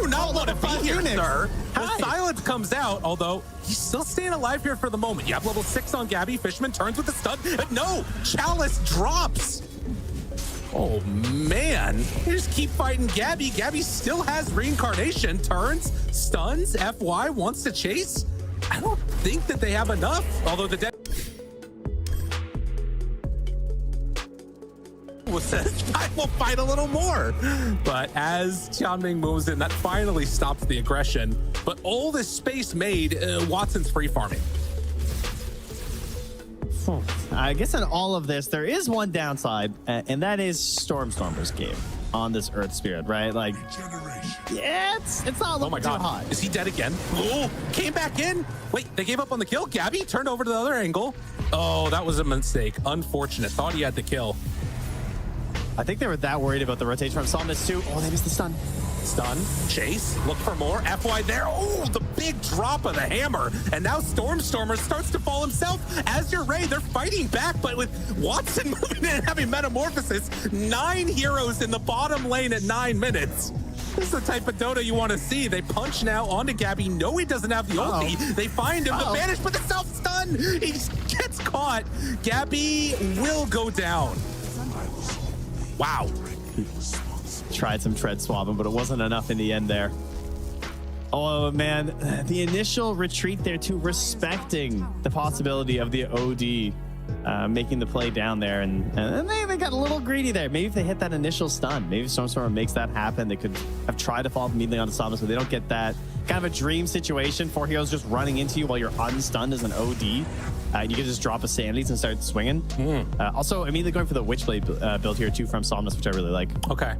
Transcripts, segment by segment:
do not want to be here, Phoenix. sir. The Hi. silence comes out, although he's still staying alive here for the moment. You have level 6 on Gabby. Fishman turns with the stun. No, Chalice drops. Oh, man. You just keep fighting Gabby. Gabby still has reincarnation. Turns, stuns. FY wants to chase. I don't think that they have enough, although the dead says, I will fight a little more. But as Tianming moves in, that finally stops the aggression. But all this space made, Watson's free farming. I guess in all of this, there is one downside, and that is Stormstormer's game on this Earth Spirit, right? Like, yeah, it's not looking too hot. Is he dead again? Oh, came back in. Wait, they gave up on the kill. Gabby turned over to the other angle. Oh, that was a mistake. Unfortunate. Thought he had the kill. I think they were that worried about the rotation from Somnus too. Oh, they missed the stun. Stun, chase, look for more. FY there. Oh, the big drop of the hammer. And now Stormstormer starts to fall himself. As your Ray, they're fighting back, but with Watson moving in and having Metamorphosis, 9 heroes in the bottom lane at 9 minutes. This is the type of Dota you want to see. They punch now onto Gabby. No, he doesn't have the ulti. They find him, the banish, but the self-stun. He gets caught. Gabby will go down. Wow. Tried some tread swabbing, but it wasn't enough in the end there. Oh, man. The initial retreat there too, respecting the possibility of the OD making the play down there. And they got a little greedy there. Maybe if they hit that initial stun, maybe Stormstormer makes that happen. They could have tried to fall immediately onto Somnus, but they don't get that. Kind of a dream situation. 4 heroes just running into you while you're unstunned as an OD. You can just drop a Sanities and start swinging. Also, immediately going for the Witchblade build here too from Somnus, which I really like. Okay.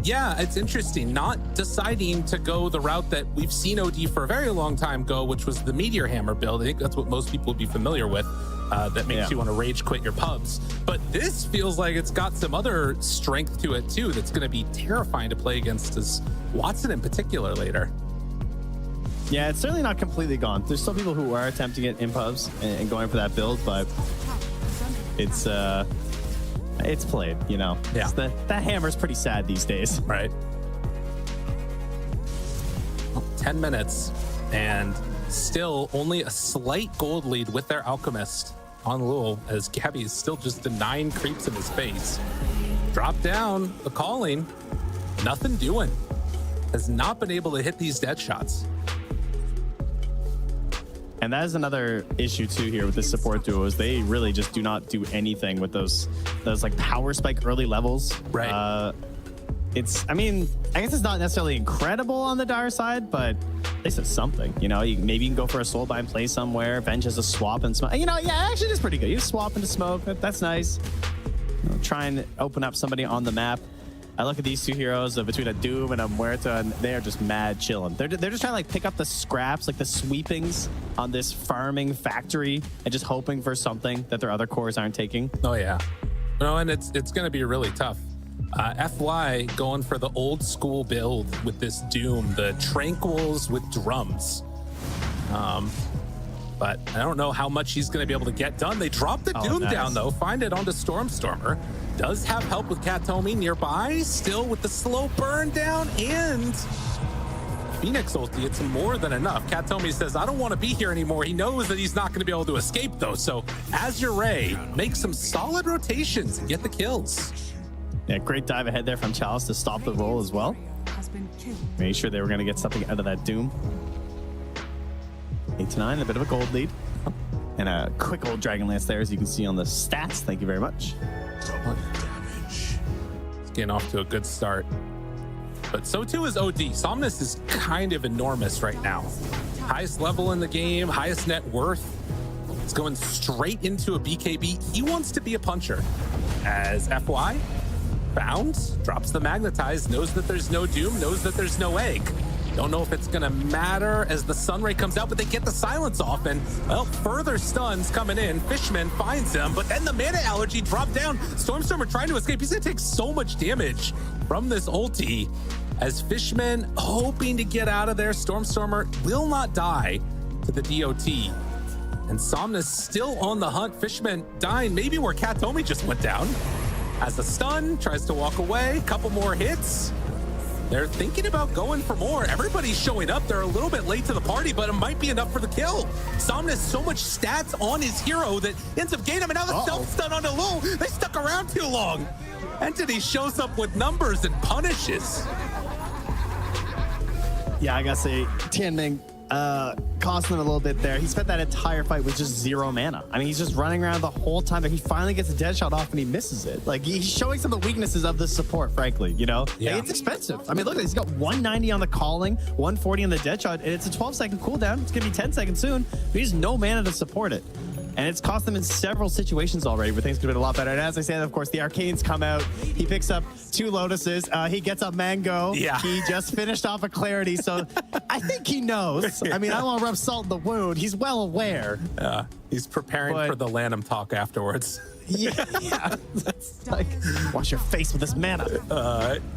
Yeah, it's interesting. Not deciding to go the route that we've seen OD for a very long time go, which was the Meteor Hammer build. I think that's what most people would be familiar with. That makes you want to rage quit your pubs. But this feels like it's got some other strength to it too that's going to be terrifying to play against, as Watson in particular later. Yeah, it's certainly not completely gone. There's still people who are attempting it in pubs and going for that build, but it's played, you know. Yeah. That hammer's pretty sad these days. Right. 10 minutes and still only a slight gold lead with their Alchemist on Lul, as Gabby is still just denying creeps in his face. Drop down, the calling, nothing doing. Has not been able to hit these dead shots. And that is another issue too here with the support duos. They really just do not do anything with those like power spike early levels. Right. I mean, I guess it's not necessarily incredible on the Dire side, but at least it's something. You know, maybe you can go for a Soulbind play somewhere. Venge has a swap and smoke. You know, yeah, actually, it's pretty good. You swap into smoke. That's nice. You know, try and open up somebody on the map. I look at these two heroes between a Doom and a Muerta, and they are just mad chilling. They're just trying to like pick up the scraps, like the sweepings on this farming factory, and just hoping for something that their other cores aren't taking. Oh yeah, no, and it's going to be really tough. FY going for the old school build with this Doom, the Tranquils with drums. But I don't know how much he's going to be able to get done. They drop the Doom down though, find it onto Stormstormer. Does have help with Katomi nearby, still with the slow burn down, and Phoenix ulti, it's more than enough. Katomi says, I don't want to be here anymore. He knows that he's not going to be able to escape though. So Azure Ray makes some solid rotations and get the kills. Yeah, great dive ahead there from Chalice to stop the roll as well. Made sure they were going to get something out of that Doom. 8-9, a bit of a gold lead. And a quick old Dragon Lance there, as you can see on the stats. Thank you very much. It's getting off to a good start. But so too is OD. Somnus is kind of enormous right now. Highest level in the game, highest net worth. It's going straight into a BKB. He wants to be a puncher. As FY found, drops the Magnetize, knows that there's no Doom, knows that there's no egg. Don't know if it's gonna matter as the Sunray comes out, but they get the silence off, and well, further stuns coming in. Fishman finds him, but then the mana allergy dropped down. Stormstormer trying to escape. He's gonna take so much damage from this ulti as Fishman hoping to get out of there. Stormstormer will not die to the DOT. And Somnus still on the hunt. Fishman dying maybe where Katomi just went down. As the stun, tries to walk away. Couple more hits. They're thinking about going for more. Everybody's showing up. They're a little bit late to the party, but it might be enough for the kill. Somnus so much stats on his hero that ends up gaining him. And now the self-stun on Lul. They stuck around too long. Entity shows up with numbers and punishes. Yeah, I gotta say, Tianming cost him a little bit there. He spent that entire fight with just 0 mana. I mean, he's just running around the whole time, but he finally gets a dead shot off and he misses it. Like, he's showing some of the weaknesses of the support, frankly, you know? Yeah. Like, it's expensive. I mean, look at this. He's got 190 on the calling, 140 on the dead shot, and it's a 12-second cooldown. It's gonna be 10 seconds soon, but he has no mana to support it. And it's cost them in several situations already where things could have been a lot better. And as I said, of course, the Arcanes come out. He picks up 2 Lotuses. He gets a Mango. Yeah. He just finished off a Clarity. So I think he knows. I mean, I don't want to rub salt in the wound. He's well aware. He's preparing for the Lanham talk afterwards. Yeah. That's like, wash your face with this mana.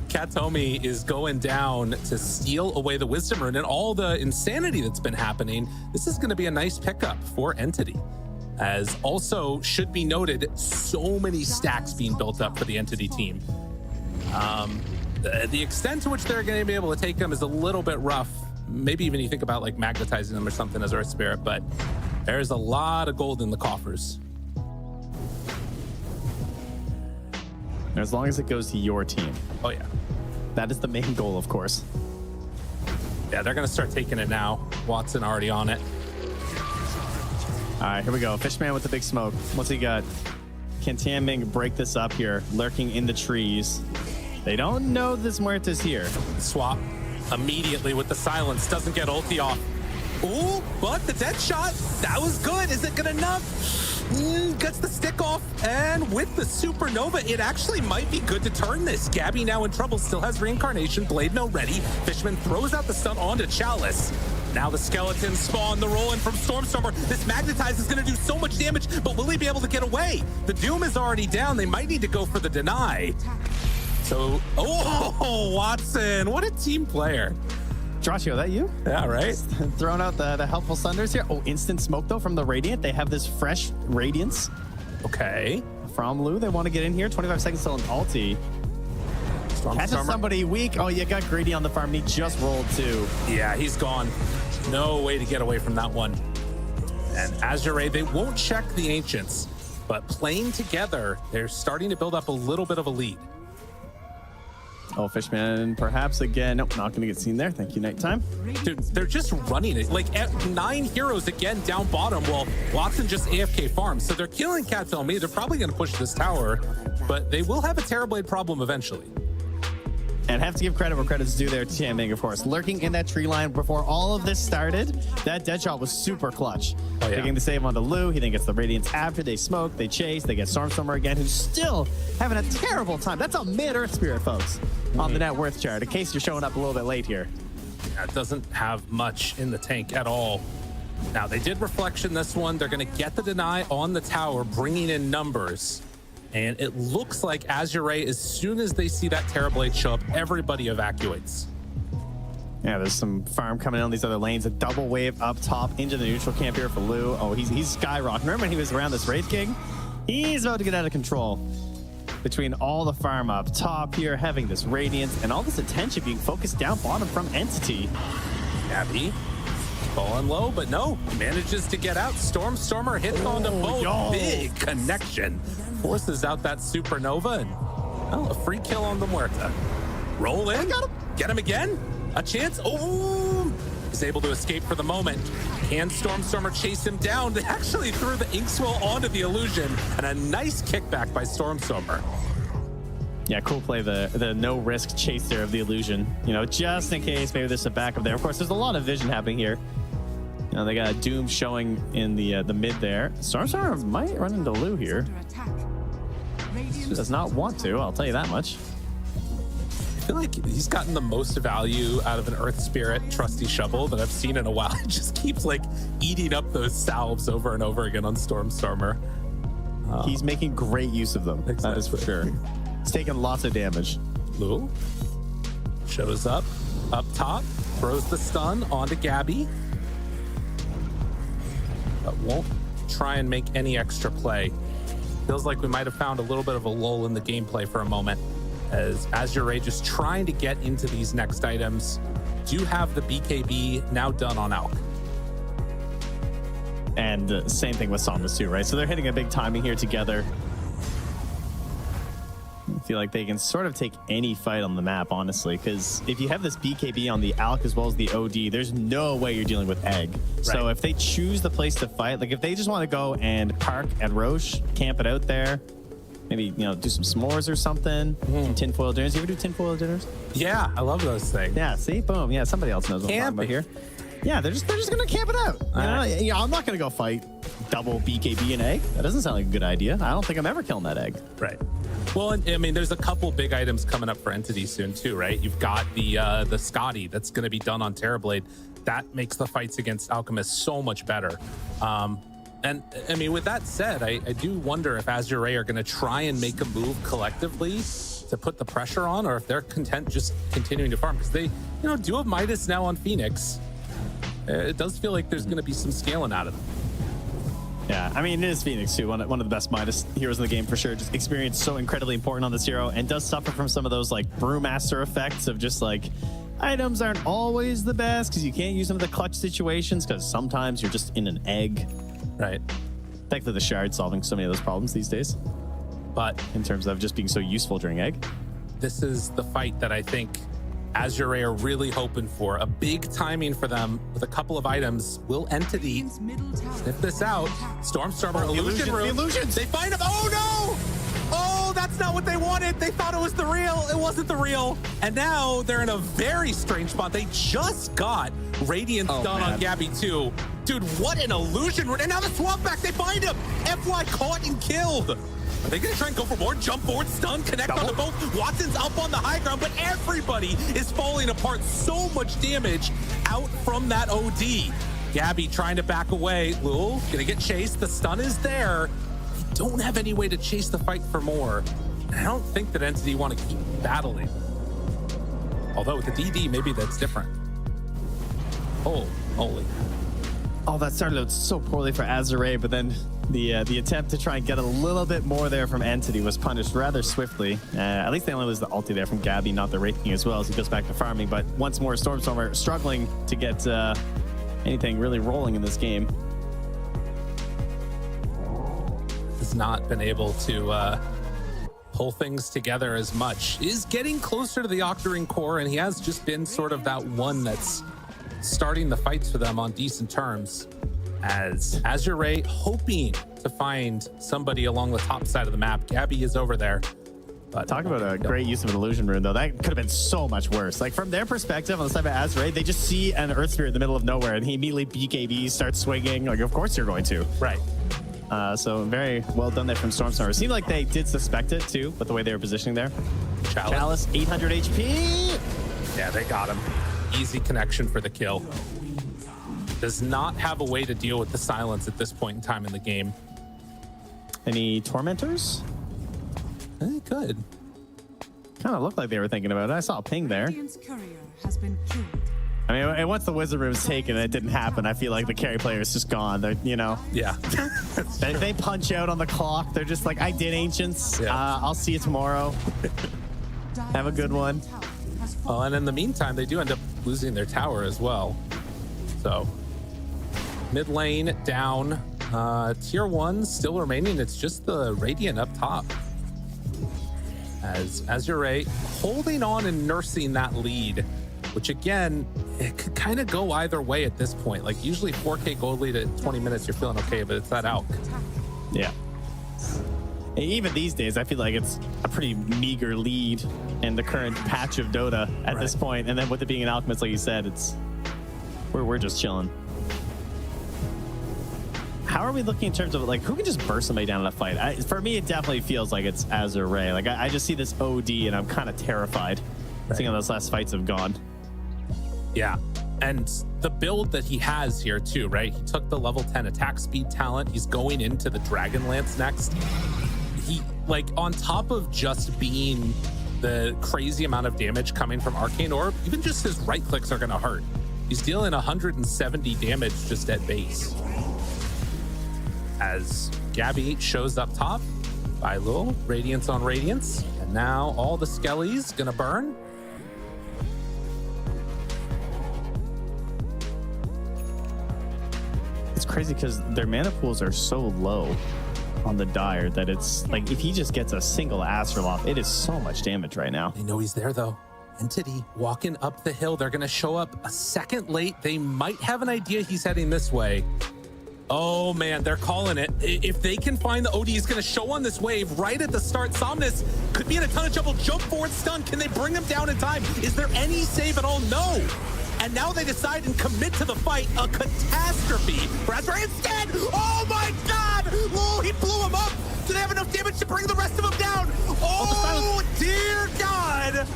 Katomi is going down to steal away the Wisdom Rune and all the insanity that's been happening. This is going to be a nice pickup for Entity. As also should be noted, so many stacks being built up for the Entity team. The extent to which they're going to be able to take them is a little bit rough. Maybe even you think about like magnetizing them or something as Earth Spirit, but there's a lot of gold in the coffers. As long as it goes to your team. Oh yeah. That is the main goal, of course. Yeah, they're going to start taking it now. Watson already on it. All right, here we go. Fishman with the big smoke. What's he got? Can Tianming break this up here? Lurking in the trees. They don't know this Muerta's here. Swap immediately with the silence. Doesn't get ulti off. Ooh, but the dead shot. That was good. Is it good enough? Gets the stick off. And with the supernova, it actually might be good to turn this. Gabby now in trouble. Still has reincarnation. Blade Mill ready. Fishman throws out the stun onto Chalice. Now the skeletons spawn the roll in from Stormstormer. This magnetize is going to do so much damage, but will he be able to get away? The Doom is already down. They might need to go for the deny. So, oh, Watson, what a team player. Joshua, that you? Yeah, right? Throwing out the helpful thunders here. Oh, instant smoke, though, from the Radiant. They have this fresh Radiance. Okay. From Lu. They want to get in here. 25 seconds till an ulti. Catches somebody weak. Oh, you got Greedy on the farm. He just rolled too. Yeah, he's gone. No way to get away from that one. And Azure, they won't check the Ancients, but playing together, they're starting to build up a little bit of a lead. Oh, Fishman, perhaps again. Nope, not going to get seen there. Thank you, Nighttime. Dude, they're just running it. Like, 9 heroes again down bottom. Well, Watson just AFK farms. So they're killing Katomi. They're probably going to push this tower, but they will have a Terrorblade problem eventually. And have to give credit where credit's due there to Tianming, of course. Lurking in that tree line before all of this started, that dead shot was super clutch. Oh, yeah. Taking the save onto Lu, he then gets the Radiance after they smoke, they chase, they get Stormstormer again, who's still having a terrible time. That's a mid-Earth Spirit, folks, on the net worth chart, in case you're showing up a little bit late here. Yeah, it doesn't have much in the tank at all. Now, they did Reflection this one. They're going to get the deny on the tower, bringing in numbers. And it looks like Azure, as soon as they see that Terrorblade show up, everybody evacuates. Yeah, there's some farm coming in on these other lanes. A double wave up top into the neutral camp here for Lu. Oh, he's skyrocketing. Remember when he was around this Wraith King? He's about to get out of control. Between all the farm up top here, having this Radiance, and all this attention being focused down bottom from Entity. Abby falling low, but no, manages to get out. Stormstormer hits onto both. Big connection. Forces out that supernova, and a free kill on the Muerta. Roll in, get him again. A chance. Oh, he's able to escape for the moment. Can Stormstormer chase him down? They actually threw the Inkswell onto the illusion, and a nice kickback by Stormstormer. Yeah, cool play, the no-risk chase there of the illusion. You know, just in case maybe there's a backup there. Of course, there's a lot of vision happening here. You know, they got a Doom showing in the mid there. Stormstormer might run into Lu here. She does not want to, I'll tell you that much. I feel like he's gotten the most value out of an Earth Spirit trusty shovel that I've seen in a while. It just keeps like eating up those salves over and over again on Stormstormer. He's making great use of them. Exactly. That is for sure. He's taking lots of damage. Lu shows up top, throws the stun onto Gabby, but won't try and make any extra play. Feels like we might have found a little bit of a lull in the gameplay for a moment. as Azure just trying to get into these next items. Do have the BKB now done on Alk. And same thing with Somnus too, right? So they're hitting a big timing here together. I feel like they can sort of take any fight on the map, honestly, because if you have this BKB on the Alk as well as the OD, there's no way you're dealing with Egg. Right. So if they choose the place to fight, like if they just want to go and park at Roche, camp it out there, maybe, you know, do some s'mores or something, some tinfoil dinners. You ever do tinfoil dinners? Yeah, I love those things. Yeah, see? Boom. Yeah, somebody else knows what I'm talking about here. Yeah, they're just gonna camp it out. You know, I'm not gonna go fight double BKB and Egg. That doesn't sound like a good idea. I don't think I'm ever killing that Egg. Right. Well, I mean, there's a couple big items coming up for Entity soon too, right? You've got the Scotty that's gonna be done on Terrorblade. That makes the fights against Alchemist so much better. And I mean, with that said, I do wonder if Azure are gonna try and make a move collectively to put the pressure on, or if they're content just continuing to farm, because they, you know, do have Midas now on Phoenix. It does feel like there's going to be some scaling out of them. Yeah, I mean, it is Phoenix too, one of the best Midas heroes in the game for sure. Just experience so incredibly important on this hero, and does suffer from some of those like Brewmaster effects of just like items aren't always the best because you can't use them in the clutch situations because sometimes you're just in an egg. Right. Thankfully, the Shard solving so many of those problems these days. But in terms of just being so useful during egg, this is the fight that I think Azure are really hoping for. A big timing for them with a couple of items. Will Entity sniff this out? Stormstormer, illusion room. The illusions. They find him. Oh no! Oh, that's not what they wanted. They thought it was the real. It wasn't the real. And now they're in a very strange spot. They just got Radiance done on Gabby too. Dude, what an illusion room. And now the swap back. They find him. FY caught and killed. Are they going to try and go for more? Jump forward, stun, connect on the boat. Watson's up on the high ground, but everybody is falling apart. So much damage out from that OD. Gabby trying to back away. Lul going to get chased. The stun is there. They don't have any way to chase the fight for more. I don't think that Entity want to keep battling. Although with the DD, maybe that's different. Oh, holy. Oh, that started out so poorly for Azure, but then the attempt to try and get a little bit more there from Entity was punished rather swiftly. At least they only lose the ulti there from Gabby, not the Wraith King as well, as he goes back to farming. But once more, Stormstormer struggling to get anything really rolling in this game. Has not been able to pull things together as much. Is getting closer to the Octarine core, and he has just been sort of that one that's starting the fights for them on decent terms, as Azure hoping to find somebody along the top side of the map. Gabby is over there. But talk about a great use of an illusion rune, though. That could have been so much worse. Like, from their perspective on the side of Azure, they just see an Earth Spirit in the middle of nowhere, and he immediately BKB, starts swinging. Like, of course you're going to. Right. So very well done there from Stormstormer. It seemed like they did suspect it, too, with the way they were positioning there. Chalice 800 HP. Yeah, they got him. Easy connection for the kill. Does not have a way to deal with the silence at this point in time in the game. Any Tormentors? Good. Kind of looked like they were thinking about it. I saw a ping there. I mean, and once the Wizard Room's taken and it didn't happen, I feel like the carry player is just gone. They're, you know. Yeah. they punch out on the clock. They're just like, I did, Ancients. Yeah. I'll see you tomorrow. Have a good one. Well, and in the meantime, they do end up losing their tower as well. So, mid lane down. Tier 1 still remaining. It's just the Radiant up top. As Azure holding on and nursing that lead, which again, it could kind of go either way at this point. Like, usually 4K gold lead at 20 minutes, you're feeling okay, but it's that out. Yeah. Even these days, I feel like it's a pretty meager lead in the current patch of Dota at this point. And then with it being an Alchemist, like you said, it's we're just chilling. How are we looking in terms of like who can just burst somebody down in a fight? For me, it definitely feels like it's Azure. Like I just see this OD and I'm kind of terrified seeing how those last fights have gone. Yeah. And the build that he has here too, right? He took the level 10 attack speed talent. He's going into the Dragonlance next. He, like, on top of just being the crazy amount of damage coming from Arcane Orb, even just his right clicks are going to hurt. He's dealing 170 damage just at base. As Gabby shows up top by Lul, Radiance on Radiance. And And now all the skellies gonna burn. It's crazy because their mana pools are so low on the Dire that it's like if he just gets a single Astral off, it is so much damage right now. They know he's there though. Entity walking up the hill. They're gonna show up a second late. They might have an idea he's heading this way. Oh man, they're calling it. If they can find the OD, he's gonna show on this wave right at the start. Somnus could be in a ton of trouble. Jump forward, stun. Can they bring him down in time? Is there any save at all? No. And now they decide and commit to the fight. A catastrophe. Raspberry instead. Oh my God! Oh, he blew him up. Do they have enough damage to bring the rest of them down? Oh dear God!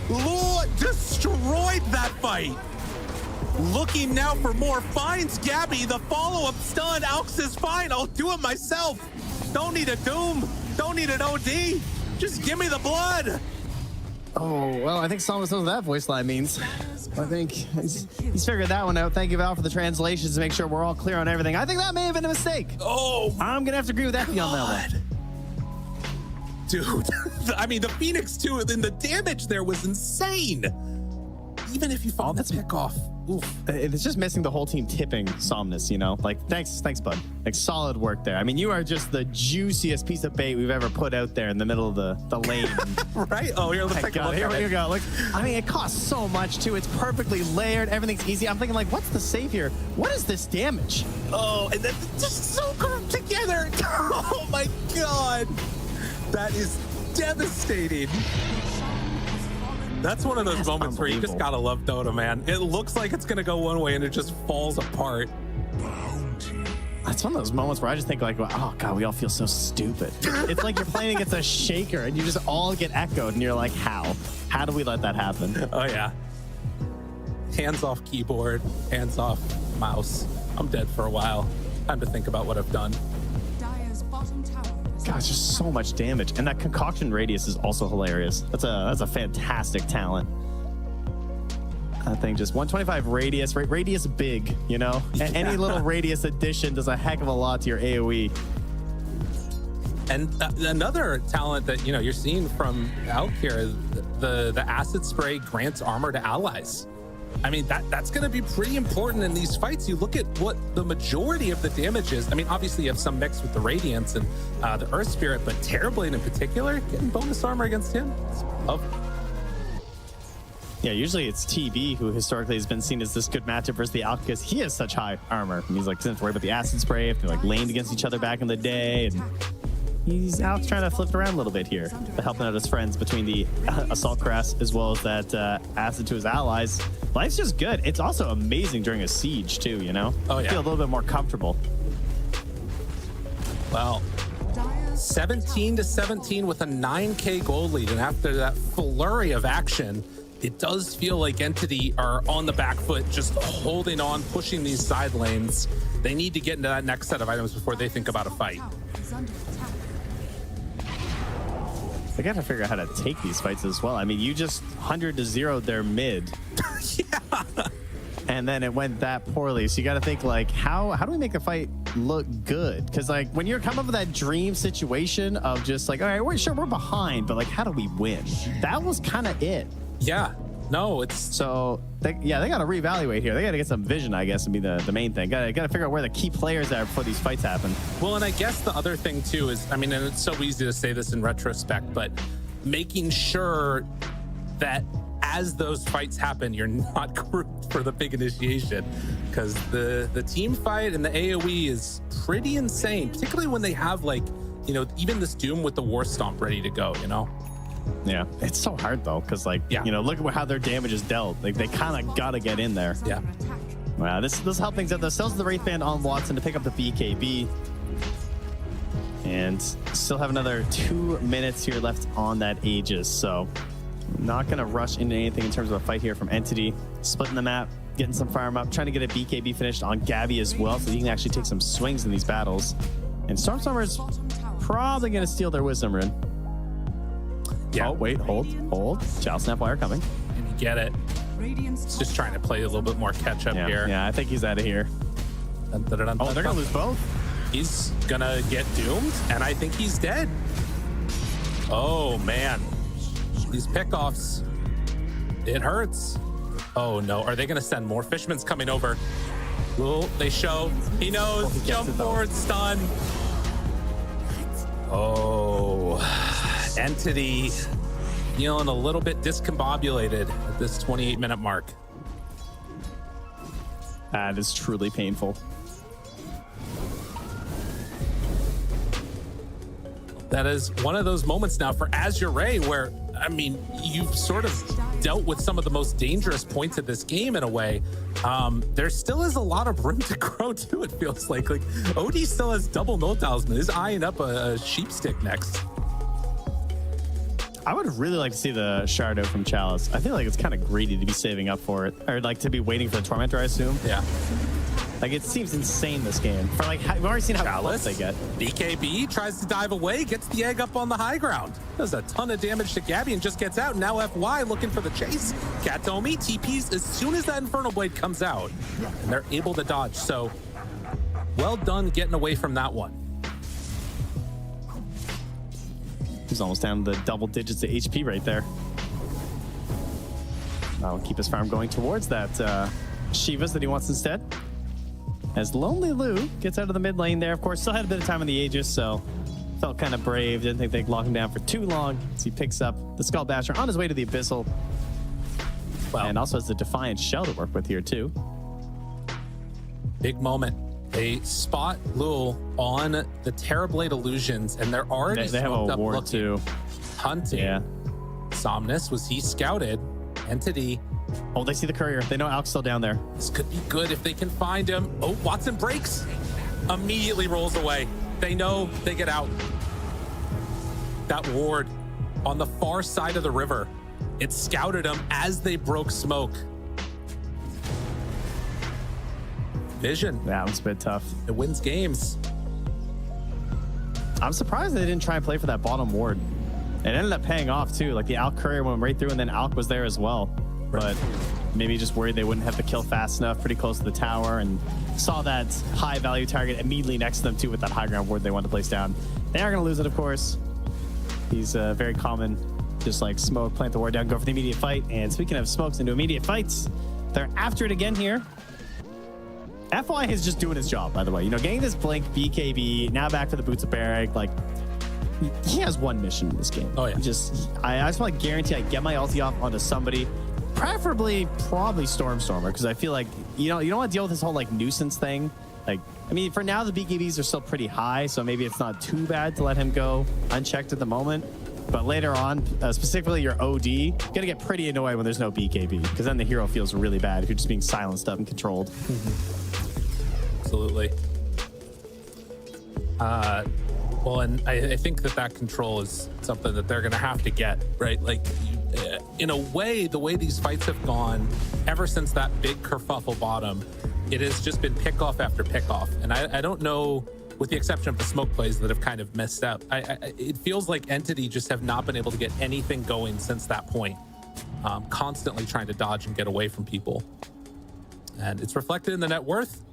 Lul destroyed that fight. Looking now for more. Finds Gabby. The follow-up stun. Aux is fine. I'll do it myself. Don't need a Doom. Don't need an OD. Just give me the blood. Oh, well, I think Somnus knows what that voice line means. I think he's figured that one out. Thank you, Val, for the translations to make sure we're all clear on everything. I think that may have been a mistake. Oh, I'm going to have to agree with Effie on that one. Dude, I mean, the Phoenix too, and the damage there was insane. Even if you found that pick off. Oof. It's just missing the whole team tipping Somnus, you know? Like, thanks, bud. Like, solid work there. I mean, you are just the juiciest piece of bait we've ever put out there in the middle of the lane. Right? Oh, here, let's take a look. Here we go. Look, I mean, it costs so much, too. It's perfectly layered. Everything's easy. I'm thinking, like, what's the save here? What is this damage? Oh, and then just so grouped together. Oh, my God. That is devastating. That's one of those moments where you just gotta love Dota, man. It looks like it's gonna go one way and it just falls apart. That's one of those moments where I just think like, oh God, we all feel so stupid. It's like you're playing against a shaker and you just all get echoed and you're like, how? How do we let that happen? Oh yeah. Hands off keyboard, hands off mouse. I'm dead for a while. Time to think about what I've done. God, it's just so much damage. And that concoction radius is also hilarious. That's a fantastic talent. I think just 125 radius, right? Radius big, you know? Yeah. Any little radius addition does a heck of a lot to your AoE. And another talent that, you know, you're seeing from out here, the acid spray grants armor to allies. I mean, that's going to be pretty important in these fights. You look at what the majority of the damage is. I mean, obviously you have some mix with the Radiance and the Earth Spirit, but Terrorblade in particular, getting bonus armor against him, it's lovely. Yeah, usually it's TB who historically has been seen as this good matchup versus the Alk because he has such high armor. And he's like, doesn't have to worry about the acid spray if they like laned against each other back in the day. And he's out trying to flip it around a little bit here, but helping out his friends between the Assault Crass as well as that acid to his allies. Life's just good. It's also amazing during a siege too, you know? Oh, yeah. You feel a little bit more comfortable. Well, 17-17 with a 9K gold lead. And after that flurry of action, it does feel like Entity are on the back foot, just holding on, pushing these side lanes. They need to get into that next set of items before they think about a fight. They got to figure out how to take these fights as well. I mean, you just 100-0 their mid. Yeah. And then it went that poorly. So you got to think like, how do we make a fight look good? Because like when you're coming up with that dream situation of just like, all right, we're behind, but like, how do we win? That was kind of it. Yeah. No, it's so they got to reevaluate here. They got to get some vision, I guess, and be the main thing. Got to figure out where the key players are before these fights happen. Well, and I guess the other thing too is, I mean, and it's so easy to say this in retrospect, but making sure that as those fights happen, you're not grouped for the big initiation, because the team fight and the AoE is pretty insane, particularly when they have like, you know, even this Doom with the War Stomp ready to go, you know. Yeah, it's so hard though, because like, you know, look at how their damage is dealt. Like they kind of got to get in there. Yeah. Wow, this help things out. The Cells of the Wraith Band on Watson to pick up the BKB. And still have another 2 minutes here left on that Aegis. So not going to rush into anything in terms of a fight here from Entity. Splitting the map, getting some farm up, trying to get a BKB finished on Gabby as well, so he can actually take some swings in these battles. And Stormstormer's probably going to steal their Wisdom Rune. Yeah. Oh, wait, hold. Child Snap Wire coming. And you get it. It's just trying to play a little bit more catch up here. Yeah, I think he's out of here. Oh, they're going to lose both. He's going to get doomed, and I think he's dead. Oh, man. These pickoffs, it hurts. Oh no, are they gonna send more? Fishman's coming over. Lul, they show. He knows. he gets Jump it, though. forward, stun. Oh, Entity feeling a little bit discombobulated at this 28-minute mark. That is truly painful. That is one of those moments now for Azure, where, I mean, you've sort of dealt with some of the most dangerous points of this game in a way. There still is a lot of room to grow too, it feels like. Like, OD still has double null talisman. He's eyeing up a sheep stick next. I would really like to see the Shardo from Chalice. I feel like it's kind of greedy to be saving up for it, or like to be waiting for the Tormentor, I assume. Yeah. Like, it seems insane, this game. For like, we've already seen how Chalice, close they get. BKB tries to dive away, gets the egg up on the high ground. Does a ton of damage to Gabby and just gets out. Now FY looking for the chase. Katomi TPs as soon as that Infernal Blade comes out. And they're able to dodge. So, well done getting away from that one. He's almost down to the double digits of HP right there. That'll keep his farm going towards that Shivas that he wants instead. As Lonely Lou gets out of the mid lane there, of course, still had a bit of time on the Aegis, so felt kind of brave. Didn't think they'd lock him down for too long as he picks up the Skull Basher on his way to the Abyssal. Well, And also has the Defiant Shell to work with here, too. big moment. They spot Lul on the Terrorblade illusions, and they're already They have smoked a up ward, looking, too. hunting. Yeah. Somnus, was he scouted? Entity. Oh, they see the courier. They know Alk's still down there. This could be good if they can find him. Oh, Watson breaks. Immediately rolls away. They know they get out. That ward on the far side of the river. It scouted them as they broke smoke. Vision. That was a bit tough. It wins games. I'm surprised they didn't try and play for that bottom ward. It ended up paying off too. Like the Alk courier went right through, and then Alk was there as well. But maybe just worried they wouldn't have the kill fast enough, pretty close to the tower, and saw that high value target immediately next to them too with that high ground ward they wanted to place down. They are going to lose it, of course. He's very common. Just like smoke, plant the ward down, go for the immediate fight. And speaking of smokes into immediate fights, they're after it again here. FY is just doing his job, by the way. You know, getting this blink BKB, now back to the Boots of Barrack, like, he has one mission in this game. Oh, yeah. I just want to guarantee I get my ulti off onto somebody, probably Stormstormer, because I feel like, you don't want to deal with this whole, like, nuisance thing. Like, I mean, for now, the BKBs are still pretty high, so maybe it's not too bad to let him go unchecked at the moment. But later on, specifically your OD, you're going to get pretty annoyed when there's no BKB, because then the hero feels really bad if you're just being silenced up and controlled. Absolutely. Well, and I think that control is something that they're going to have to get, right? Like, in a way, the way these fights have gone ever since that big kerfuffle bottom, it has just been pickoff after pickoff. And I don't know, with the exception of the smoke plays that have kind of messed up, it feels like Entity just have not been able to get anything going since that point. Constantly trying to dodge and get away from people. And it's reflected in the net worth.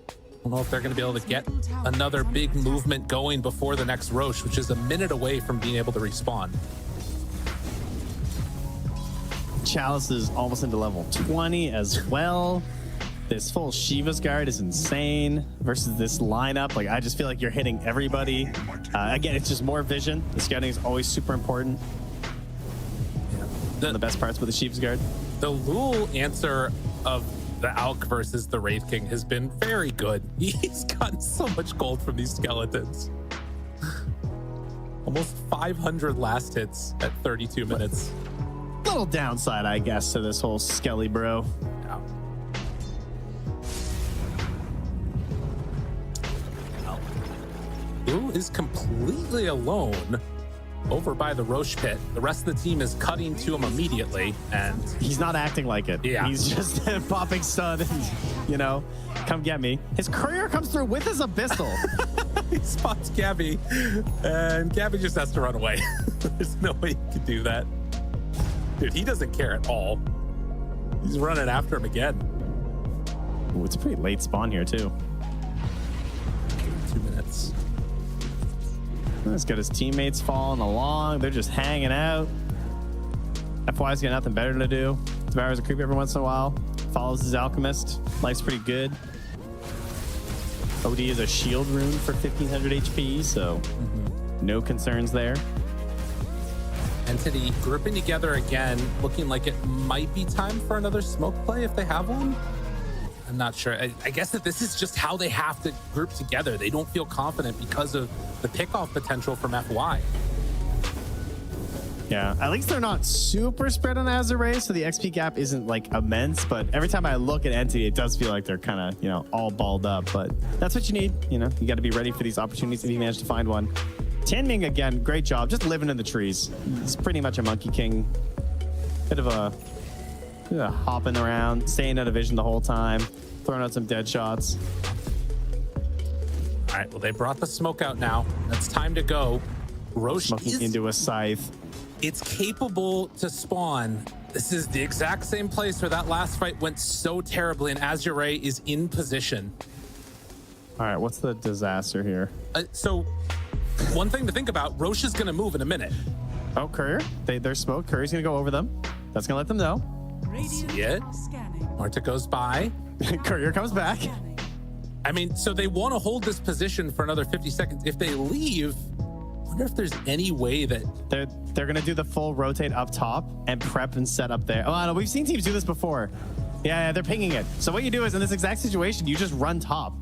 I don't know if they're going to be able to get another big movement going before the next Roche, which is a minute away from being able to respawn. Chalice is almost into level 20 as well. This full Shiva's Guard is insane versus this lineup. Like, I just feel like you're hitting everybody. Again, it's just more vision. The scouting is always super important. One of the best parts with the Shiva's Guard. The Lul answer of the Alk versus the Wraith King has been very good. He's gotten so much gold from these skeletons. Almost 500 last hits at 32 minutes. Little downside, I guess, to this whole Skelly bro. Yeah. Lul is completely alone over by the Roche pit. The rest of the team is cutting to him immediately, and He's not acting like it. Yeah. He's just popping stun and, come get me. His courier comes through with his Abyssal. he spots Gabby, and Gabby just has to run away. There's no way he can do that. Dude, he doesn't care at all. He's running after him again. Ooh, it's a pretty late spawn here, too. 2 minutes. He's got his teammates following along. They're just hanging out. FY's got nothing better to do. Devours a creep every once in a while. Follows his alchemist. Life's pretty good. OD is a shield rune for 1500 HP, so no concerns there. Entity grouping together again, looking like it might be time for another smoke play if they have one. I'm not sure. I guess that this is just how they have to group together. They don't feel confident because of the pickoff potential from FY. Yeah, at least they're not super spread on Azure, so the XP gap isn't like immense. But every time I look at Entity, it does feel like they're kind of, you know, all balled up. But that's what you need. You know, you got to be ready for these opportunities if you manage to find one. Tianming, again, great job. Just living in the trees. He's pretty much a Monkey King. Bit of a hopping around, staying out of vision the whole time, throwing out some dead shots. All right, well, they brought the smoke out now. It's time to go. Roche Smoking into a scythe. It's capable to spawn. This is the exact same place where that last fight went so terribly, and Azure is in position. All right, what's the disaster here? So one thing to think about, Roche is going to move in a minute. Oh, Courier. They're smoked. Courier's going to go over them. That's going to let them know. See it? Marta goes by. Courier comes back. I mean, so they want to hold this position for another 50 seconds. If they leave, I wonder if there's any way that... They're going to do the full rotate up top and prep and set up there. Oh, no, we've seen teams do this before. Yeah, they're pinging it. So what you do is, in this exact situation, you just run top.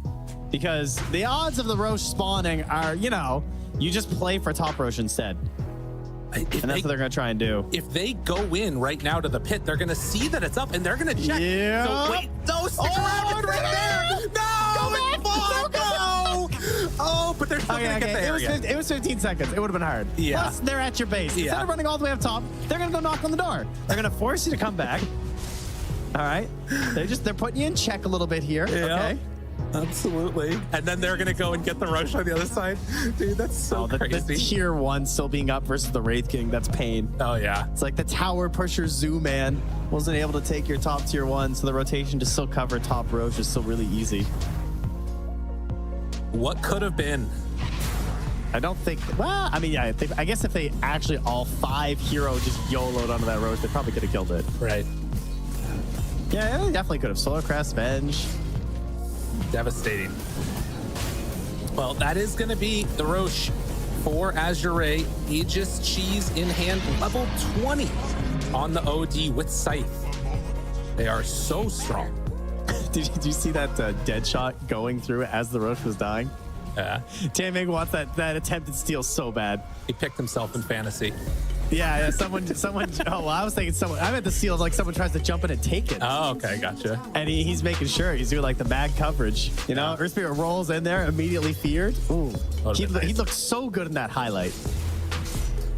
Because the odds of the Roche spawning are, you know, you just play for top Roche instead. And that's what they're going to try and do. If they go in right now to the pit, they're going to see that it's up and they're going to check. Yeah. So wait, no, stick around right there. No, no. Oh, but they're still going to get the area. It was 15 seconds. It would have been hard. Yeah. Plus, they're at your base. Yeah. Instead of running all the way up top, they're going to go knock on the door. They're going to force you to come back. All right. They're putting you in check a little bit here. Yeah. Okay. Absolutely. And then they're going to go and get the Roche on the other side. Dude, that's so crazy. The tier 1 still being up versus the Wraith King. That's pain. Oh, yeah. It's like the tower pusher Zoo Man wasn't able to take your top tier 1, so the rotation to still cover top Roche is still really easy. What could have been? I don't think... Well, I mean, yeah, I guess if they actually all 5 hero just YOLO'd onto that Roche, they probably could have killed it. Right. Yeah, they definitely could have. Solar Crest, Venge. Devastating. Well, that is going to be the Roche for Azure. Aegis Cheese in hand, level 20 on the OD with Scythe. They are so strong. Did you see that dead shot going through as the Roche was dying? Yeah. Tianming wants that attempted steal so bad. He picked himself in fantasy. Yeah, someone. Oh, well, I was thinking someone. I meant the steal like someone tries to jump in and take it. Oh, okay, gotcha. And he's making sure he's doing like the mad coverage. You know, Earth Spirit rolls in there, immediately feared. Ooh, he looked so good in that highlight.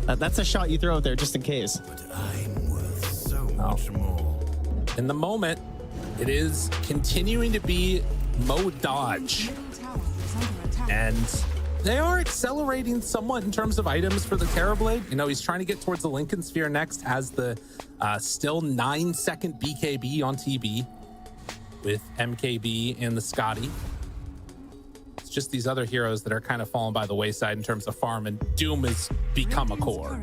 That's a shot you throw out there just in case. But I'm worth so much more. In the moment, it is continuing to be mode dodge. And they are accelerating somewhat in terms of items for the Terrorblade. You know, he's trying to get towards the Lincoln Sphere next, has the still 9-second BKB on TB with MKB and the Scotty. It's just these other heroes that are kind of falling by the wayside in terms of farm, and Doom has become a core.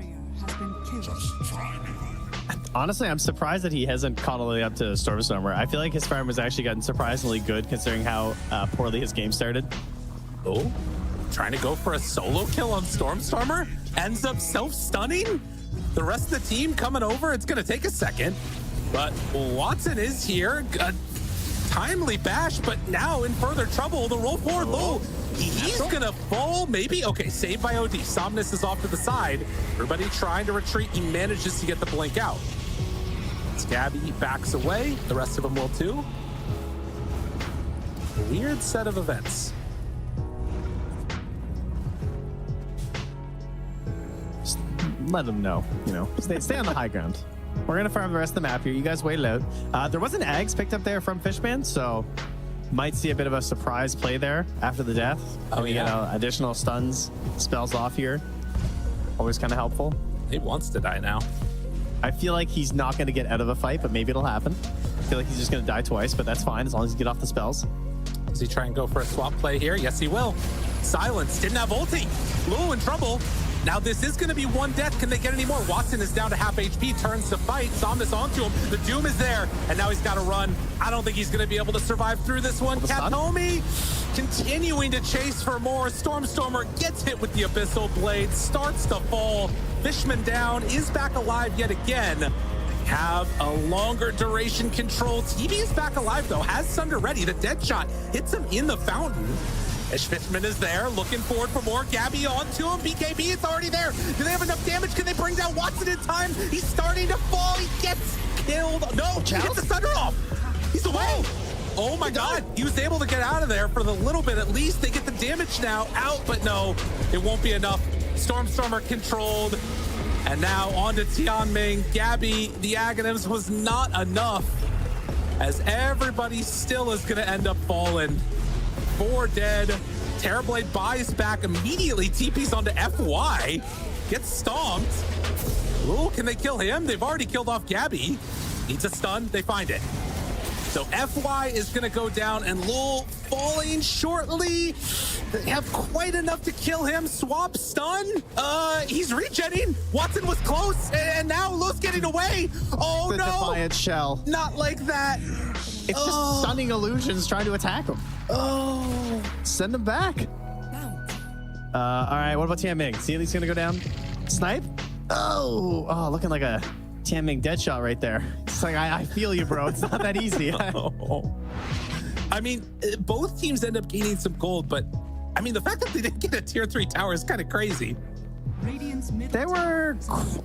Honestly, I'm surprised that he hasn't caught all the way up to Stormstormer. I feel like his farm has actually gotten surprisingly good considering how poorly his game started. Oh, trying to go for a solo kill on Stormstormer, ends up self-stunning. The rest of the team coming over. It's going to take a second, but Watson is here. A timely bash, but now in further trouble. The roll forward low. He's going to fall, maybe. Okay, saved by OD. Somnus is off to the side. Everybody trying to retreat. He manages to get the blink out. Scabby backs away. The rest of them will too. A weird set of events. Let them know, you know, stay on the high ground. We're gonna farm the rest of the map here. You guys wait it out. There was an Ags picked up there from Fishman, so might see a bit of a surprise play there after the death. Oh, you know, additional stuns, spells off here. Always kind of helpful. He wants to die now. I feel like he's not gonna get out of a fight, but maybe it'll happen. I feel like he's just gonna die twice, but that's fine as long as you get off the spells. Does he try and go for a swap play here? Yes, he will. Silence, didn't have ulti. Lulu in trouble. Now this is going to be one death. Can they get any more? Watson is down to half HP, turns to fight. Somnus onto him. The Doom is there, and now he's got to run. I don't think he's going to be able to survive through this one. Katomi continuing to chase for more. Stormstormer gets hit with the Abyssal Blade, starts to fall. Fishman down, is back alive yet again. Have a longer duration control. TV is back alive though, has Sunder ready. The dead shot hits him in the fountain. As Fishman is there, looking forward for more. Gabby onto him. BKB is already there. Do they have enough damage? Can they bring down Watson in time? He's starting to fall. He gets killed. No, he gets the Sunder off. He's away. Oh my God. He was able to get out of there for the little bit. At least they get the damage now out, but no, it won't be enough. Stormstormer controlled. And now on to Tianming. Gabby, the Aghanims was not enough, as everybody still is going to end up falling. 4 dead. Terrorblade buys back immediately. TP's onto FY. Gets stomped. Ooh, can they kill him? They've already killed off Gabby. Needs a stun. They find it. So FY is going to go down, and Lul falling shortly. They have quite enough to kill him. Swap stun. He's regenning. Watson was close, and now Lul's getting away. Oh the no! Defiant Shell. Not like that. It's just stunning illusions trying to attack him. Oh. Send him back. All right, what about Tianming? See if he's gonna go down. Snipe. Oh, looking like a Tianming dead shot right there. It's like, I feel you, bro. It's not that easy. I mean, both teams end up gaining some gold, but I mean, the fact that they didn't get a tier 3 tower is kind of crazy. They were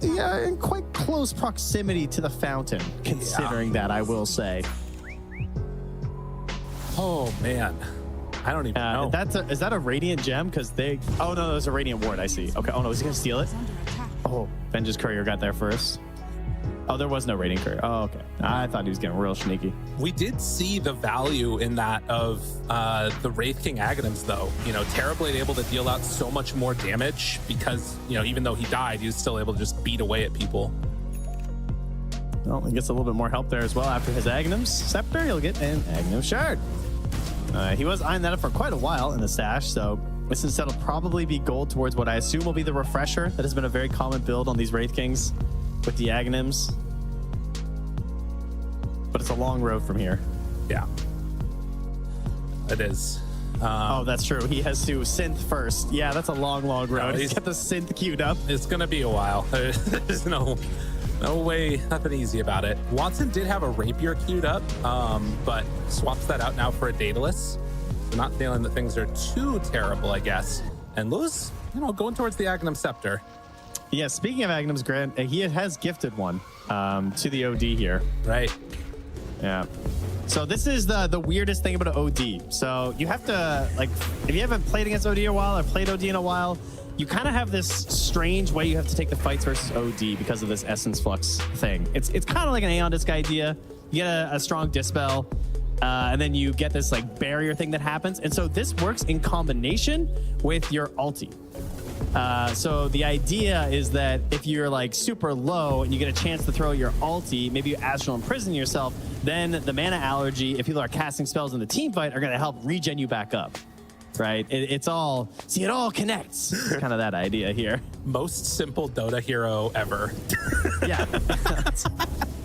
in quite close proximity to the fountain, considering that, I will say. Oh man, I don't even know. Is that a Radiant gem? Because they... Oh no, there's a Radiant ward, I see. Okay, oh no, is he gonna steal it? Oh, Vengeance Courier got there first. Oh, there was no Radiant Courier. Oh, okay. I thought he was getting real sneaky. We did see the value in that of the Wraith King Aghanims, though. You know, Terrorblade able to deal out so much more damage because, you know, even though he died, he was still able to just beat away at people. Well, he gets a little bit more help there as well after his Aghanims Scepter. He'll get an Aghanim Shard. He was eyeing that up for quite a while in the stash, so this instead will probably be gold towards what I assume will be the Refresher. That has been a very common build on these Wraith Kings with the Aghanims. But it's a long road from here. Yeah, it is. Oh, that's true. He has to synth first. Yeah, that's a long road. He's got the synth queued up. It's going to be a while. There's no way, nothing easy about it. Watson did have a Rapier queued up, but swaps that out now for a Daedalus. So not feeling that things are too terrible, I guess. And Luz, you know, going towards the Aghanim Scepter. Yeah, speaking of Aghanims, Grant, he has gifted one to the OD here. Right. Yeah. So this is the weirdest thing about an OD. So you have to, like, if you haven't played against OD in a while or played OD in a while, you kind of have this strange way you have to take the fights versus OD because of this Essence Flux thing. It's kind of like an Aeon Disc idea. You get a strong Dispel, and then you get this like barrier thing that happens. And so this works in combination with your ulti. So the idea is that if you're like super low and you get a chance to throw your ulti, maybe you Astral Imprison yourself, then the mana allergy, if people are casting spells in the team fight, are going to help regen you back up. Right? It all connects. It's kind of that idea here. Most simple Dota hero ever. Yeah.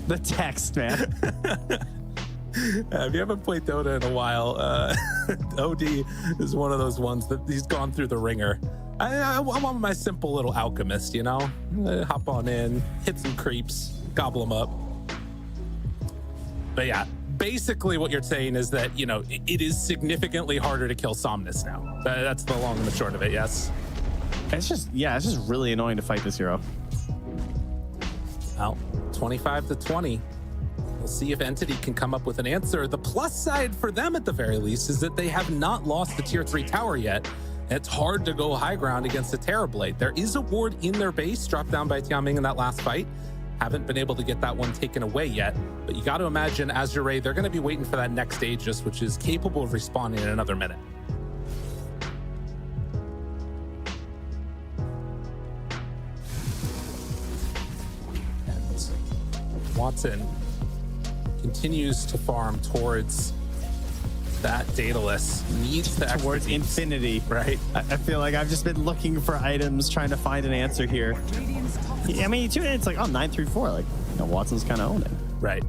The text, man. If you haven't played Dota in a while, OD is one of those ones that he's gone through the ringer. I'm on my simple little alchemist, you know? Hop on in, hit some creeps, gobble them up. But yeah, basically what you're saying is that, you know, it is significantly harder to kill Somnus now. That's the long and the short of it, yes. It's just really annoying to fight this hero. Well, 25-20. We'll see if Entity can come up with an answer. The plus side for them, at the very least, is that they have not lost the tier 3 tower yet. It's hard to go high ground against a Terrorblade. There is a ward in their base dropped down by Tianming in that last fight. Haven't been able to get that one taken away yet. But you got to imagine Azure, they're going to be waiting for that next Aegis, which is capable of respawning in another minute. And Watson continues to farm towards That Daedalus needs to Towards expertise. infinity. Right. I feel like I've just been looking for items, trying to find an answer here. I mean, you tune in, it's like, oh, 9-3-4. Like, you know, Watson's kind of owning. Right.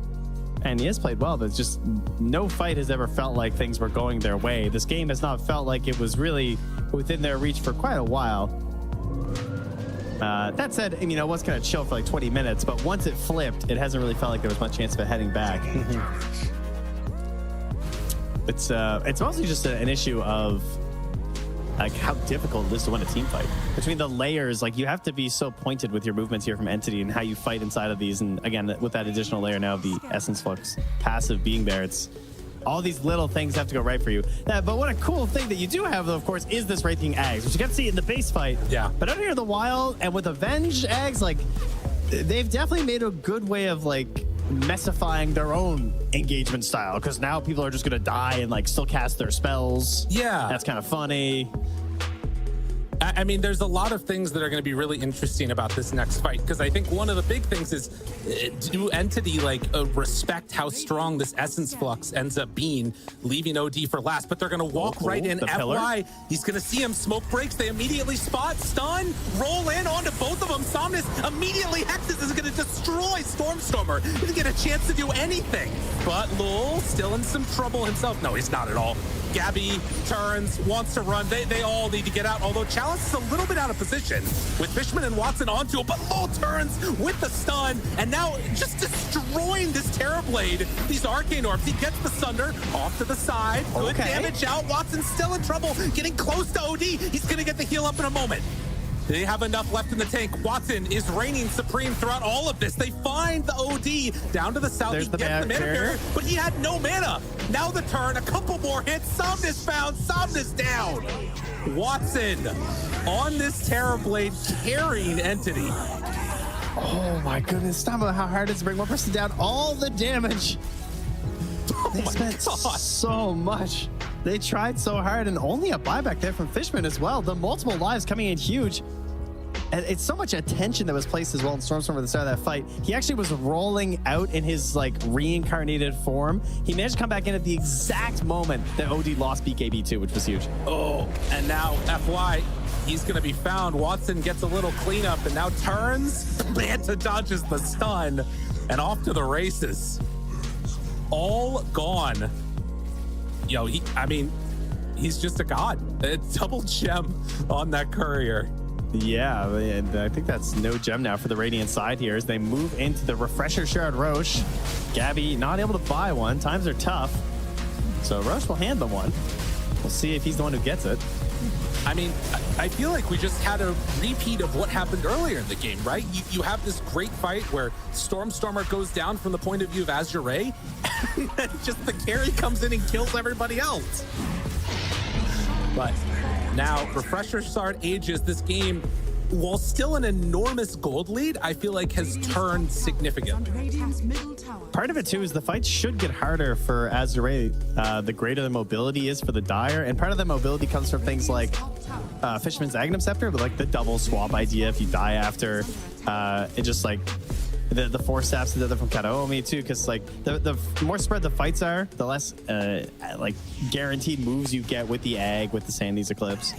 And he has played well, but it's just no fight has ever felt like things were going their way. This game has not felt like it was really within their reach for quite a while. That said, you know, it was kind of chill for like 20 minutes, but once it flipped, it hasn't really felt like there was much chance of it heading back. It's mostly just an issue of like how difficult it is to win a team fight. Between the layers, like you have to be so pointed with your movements here from Entity and how you fight inside of these. And again, with that additional layer now of the Essence Flux passive being there, it's all these little things have to go right for you. But what a cool thing that you do have, though, of course, is this Wraithing Ags, which you get to see in the base fight. Yeah. But out here in the wild and with Avenged Ags, like they've definitely made a good way of like messifying their own engagement style, because now people are just gonna die and like still cast their spells. Yeah. That's kind of funny. I mean, there's a lot of things that are going to be really interesting about this next fight, because I think one of the big things is do Entity respect how strong this Essence Flux ends up being, leaving OD for last, but they're going to walk right in. The pillar. FY, he's going to see him, smoke breaks, they immediately spot, stun, roll in onto both of them. Somnus immediately hexes, is going to destroy Stormstormer. He didn't get a chance to do anything, but Lul still in some trouble himself. No, he's not at all. Gabby turns, wants to run. They all need to get out, although Chalice is a little bit out of position with Fishman and Watson onto it, but Lul turns with the stun, and now just destroying this Terrorblade. These Arcane Orbs, he gets the Sunder off to the side. Good damage out. Watson's still in trouble, getting close to OD. He's gonna get the heal up in a moment. They have enough left in the tank. Watson is reigning supreme throughout all of this. They find the OD down to the south. There's He the gets the mana barrier. barrier, but he had no mana. Now the turn, a couple more hits. Somnus found, Somnus down. Watson on this Terrorblade carrying Entity. Oh my goodness! Stop about how hard it is to bring one person down. All the damage. They spent so much. They tried so hard, and only a buyback there from Fishman as well. The multiple lives coming in huge. And it's so much attention that was placed as well in Stormstormer at the start of that fight. He actually was rolling out in his like reincarnated form. He managed to come back in at the exact moment that OD lost BKB2, which was huge. Oh, and now FY, he's going to be found. Watson gets a little cleanup and now turns. Manta dodges the stun and off to the races. All gone. Yo, he's just a god. A double gem on that courier. Yeah, and I think that's no gem now for the Radiant side here as they move into the Refresher Shard Roche. Gabby not able to buy one. Times are tough. So Roche will hand them one. We'll see if he's the one who gets it. I mean, I feel like we just had a repeat of what happened earlier in the game, right? You have this great fight where Stormstormer goes down from the point of view of Azure, and just the carry comes in and kills everybody else. But now, Refresher Shard Aegis, this game, while still an enormous gold lead, I feel like has turned significant. Part of it too is the fight should get harder for Azure the greater the mobility is for the Dire, and part of the mobility comes from things like Fishman's Aghanim Scepter, but like the double swap idea if you die after it, just like the four staffs that are from Kataomi too, because like the more spread the fights are, the less like guaranteed moves you get with the Ag, with the Sandy's Eclipse.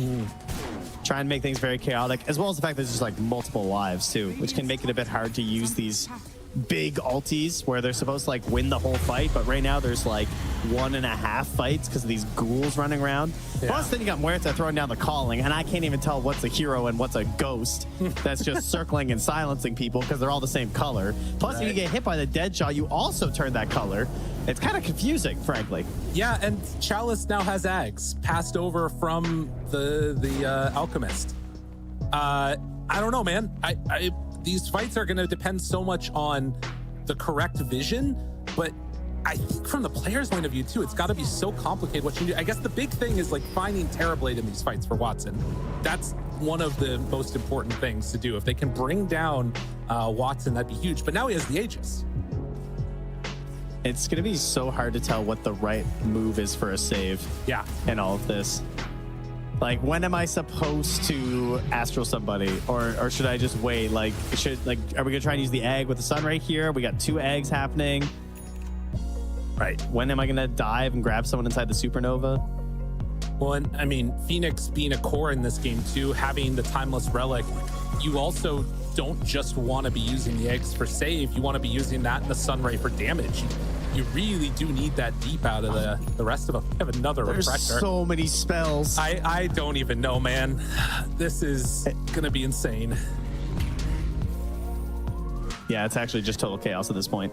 Try and make things very chaotic, as well as the fact that there's just like multiple lives too, which can make it a bit hard to use these big ultis where they're supposed to like win the whole fight, but right now there's like 1.5 fights because of these ghouls running around. Yeah. Plus then you got Muerta throwing down the calling, and I can't even tell what's a hero and what's a ghost that's just circling and silencing people because they're all the same color. Plus if you get hit by the Deadshot, you also turn that color. It's kind of confusing, frankly. Yeah, and Chalice now has Ags passed over from the Alchemist. I don't know, man. These fights are going to depend so much on the correct vision, but I think from the player's point of view too, it's got to be so complicated what you do. I guess the big thing is like finding Terrorblade in these fights for Watson. That's one of the most important things to do. If they can bring down Watson, that'd be huge. But now he has the Aegis. It's going to be so hard to tell what the right move is for a save. Yeah. In all of this. Like, when am I supposed to astral somebody, or should I just wait? Like, are we gonna try and use the egg with the sun right here? We got 2 eggs happening. Right. When am I going to dive and grab someone inside the supernova? Well, and I mean, Phoenix being a core in this game too, having the Timeless Relic, you also don't just want to be using the eggs for save. You want to be using that and the Sunray for damage. You really do need that deep out of the rest of them. I have another There's refresher. so many spells. I don't even know, man. This is going to be insane. Yeah, it's actually just total chaos at this point.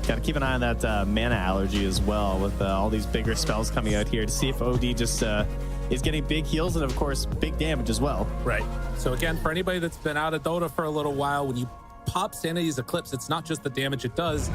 Got to keep an eye on that mana allergy as well with all these bigger spells coming out here to see if OD just is getting big heals and, of course, big damage as well. Right. So again, for anybody that's been out of Dota for a little while, when you pop Sanity's Eclipse, it's not just the damage it does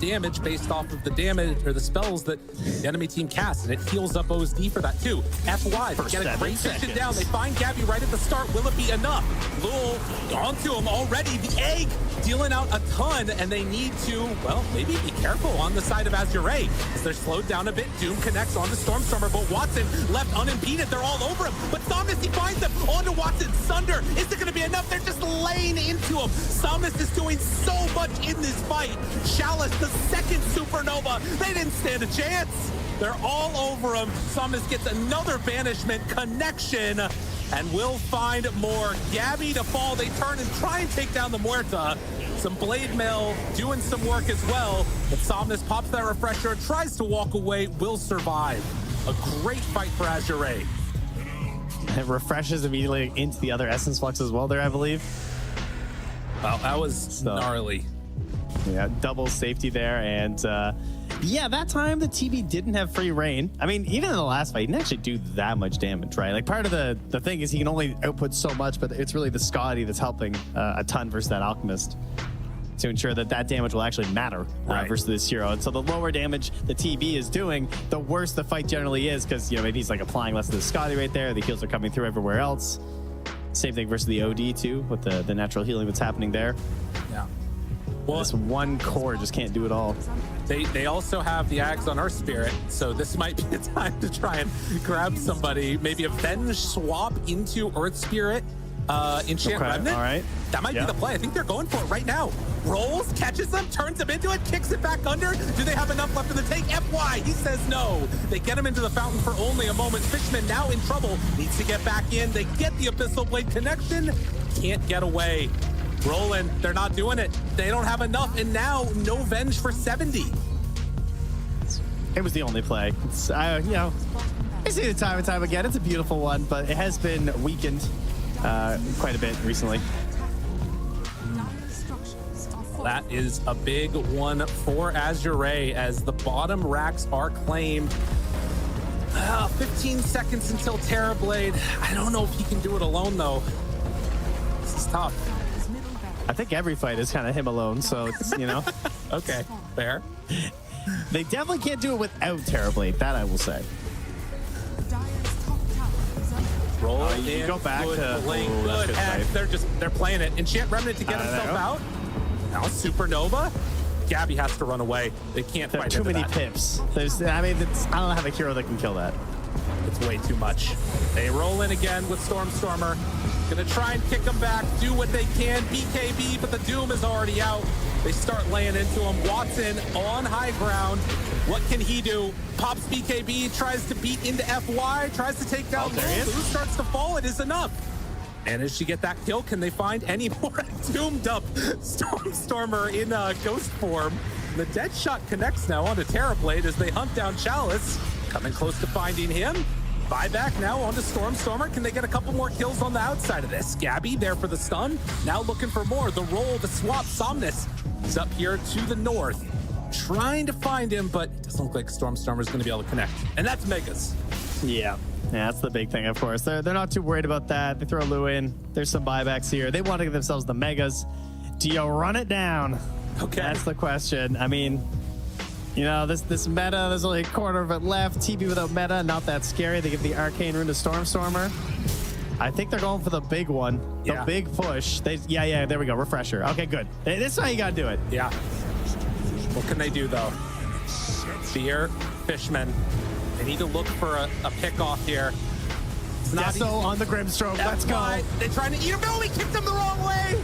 damage based off of the damage or the spells that the enemy team casts, and it heals up OSD for that too. FY, they get a great vision down. They find Gabby right at the start. Will it be enough? Lul onto him already. The egg dealing out a ton, and they need to, well, maybe be careful on the side of Azure as they're slowed down a bit. Doom connects onto Stormstormer, but Watson left unimpeded. They're all over him, but Somnus, he finds them onto Watson. Sunder, is it going to be enough? They're just laying into him. Somnus is doing so much in this fight. Chalice, the second supernova, they didn't stand a chance. They're all over him. Somnus gets another banishment connection and will find more. Gabby to fall. They turn and try and take down the Muerta. Some Blade Mail doing some work as well. But Somnus pops that refresher, tries to walk away, will survive. A great fight for Azure. It refreshes immediately into the other Essence Flux as well there, I believe. Wow, that was gnarly. Yeah, double safety there. And yeah, that time the TB didn't have free reign. I mean, even in the last fight, he didn't actually do that much damage, right? Like, part of the thing is he can only output so much, but it's really the Scotty that's helping a ton versus that Alchemist to ensure that that damage will actually matter versus this hero. And so the lower damage the TB is doing, the worse the fight generally is, because, you know, maybe he's like applying less of the Scotty right there. The heals are coming through everywhere else. Same thing versus the OD too, with the natural healing that's happening there. Yeah. Well, this one core just can't do it all. They also have the Ags on Earth Spirit, so this might be the time to try and grab somebody. Maybe a Venge swap into Earth Spirit. Enchant Remnant. All right. That might be the play. I think they're going for it right now. Rolls, catches them, turns him into it, kicks it back under. Do they have enough left in the tank? FY, he says no. They get him into the fountain for only a moment. Fishman now in trouble, needs to get back in. They get the Abyssal Blade connection, can't get away. Rolling, they're not doing it. They don't have enough, and now no Venge for 70. It was the only play. It's, you know, I see it time and time again. It's a beautiful one, but it has been weakened quite a bit recently. That is a big one for Azure as the bottom racks are claimed. 15 seconds until Terrorblade. I don't know if he can do it alone, though. This is tough. I think every fight is kind of him alone, so it's, you know. Okay, fair. They definitely can't do it without Terrorblade, that I will say. Roll you in, go back good to blink, oh, that's good good hack. fight. They're playing it. Enchant Remnant to get himself out. Now Supernova. Gabby has to run away. They can't There are fight too into many that. pips. There's, I mean, I don't have a hero that can kill that. It's way too much. They roll in again with Stormstormer. Gonna try and kick him back, do what they can. BKB, but the Doom is already out. They start laying into him. Watson on high ground. What can he do? Pops BKB, tries to beat into FY, tries to take down there he is. Lou starts to fall. It is enough. Managed to get that kill. Can they find any more doomed up Stormstormer in ghost form? The dead shot connects now onto Terrorblade as they hunt down Chalice. Coming close to finding him. Buyback now onto Stormstormer. Can they get a couple more kills on the outside of this? Gabby there for the stun. Now looking for more. The roll, the swap. Somnus is up here to the north. Trying to find him, but it doesn't look like Stormstormer is going to be able to connect. And that's Megas. Yeah, that's the big thing, of course. They're not too worried about that. They throw Lou in. There's some buybacks here. They want to give themselves the Megas. Do you run it down? Okay. That's the question. I mean, you know, this meta, there's only a quarter of it left. TB without meta, not that scary. They give the Arcane Rune to Stormstormer. I think they're going for the big one. The big push. Yeah, there we go. Refresher. Okay, good. This is how you got to do it. Yeah. What can they do, though? Fear, Fishman. They need to look for a pick off here. It's not Deso on the Grimstroke. Let's go. They're trying to eat him. No, he kicked him the wrong way.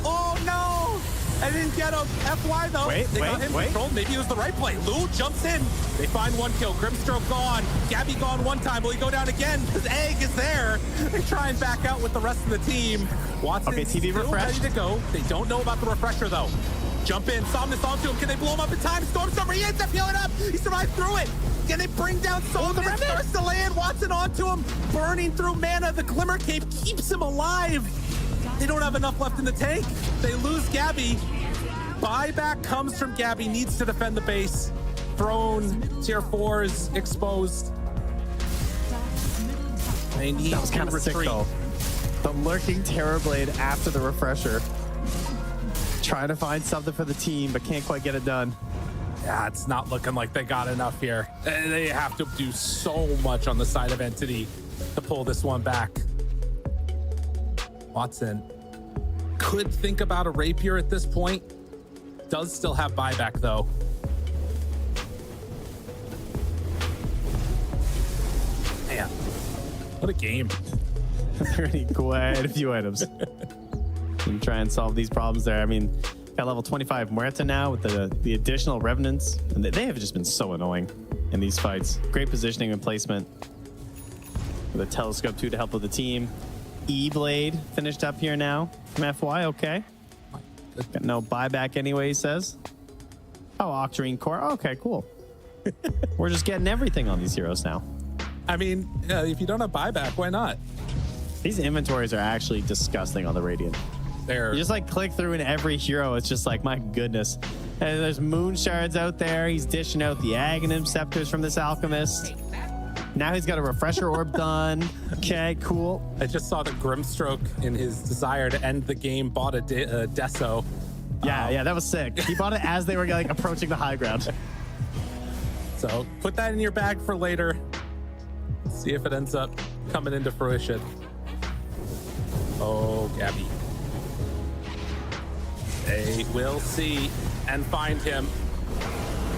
Oh, no. I didn't get him. FY though. They got him controlled. Maybe it was the right play. Lou jumps in. They find one kill. Grimstroke gone. Gabby gone one time. Will he go down again? His egg is there. They try and back out with the rest of the team. Watson TV still refresh. ready to go. They don't know about the refresher though. Jump in. Somnus onto him. Can they blow him up in time? Stormstormer, he ends up healing up. He survived through it. Can they bring down Somnus? Starts to land. Watson onto him. Burning through mana. The Glimmer Cape keeps him alive. They don't have enough left in the tank. They lose Gabby. Buyback comes from Gabby. Needs to defend the base. Throne. Tier 4 is exposed. They need That was kind to of sick, retreat. though. The lurking Terrorblade after the refresher. Trying to find something for the team, but can't quite get it done. Yeah, it's not looking like they got enough here. They have to do so much on the side of Entity to pull this one back. Watson could think about a rapier at this point. Does still have buyback though. Man, what a game. Already quite a few items. And try and solve these problems there. I mean, got level 25 Muerta now with the additional Revenants. And they have just been so annoying in these fights. Great positioning and placement. With a telescope too to help with the team. E-Blade finished up here now from FY, okay. Got no buyback anyway, he says. Oh, Octarine Core, okay, cool. We're just getting everything on these heroes now. I mean, if you don't have buyback, why not? These inventories are actually disgusting on the Radiant. They're You just like click through in every hero. It's just like, my goodness. And there's moon shards out there. He's dishing out the Aghanim scepters from this alchemist. Now he's got a refresher orb done. Okay, cool. I just saw that Grimstroke, in his desire to end the game, bought a Deso. Yeah, that was sick. He bought it as they were like approaching the high ground. So put that in your bag for later. See if it ends up coming into fruition. Oh, Gabby. They will see and find him.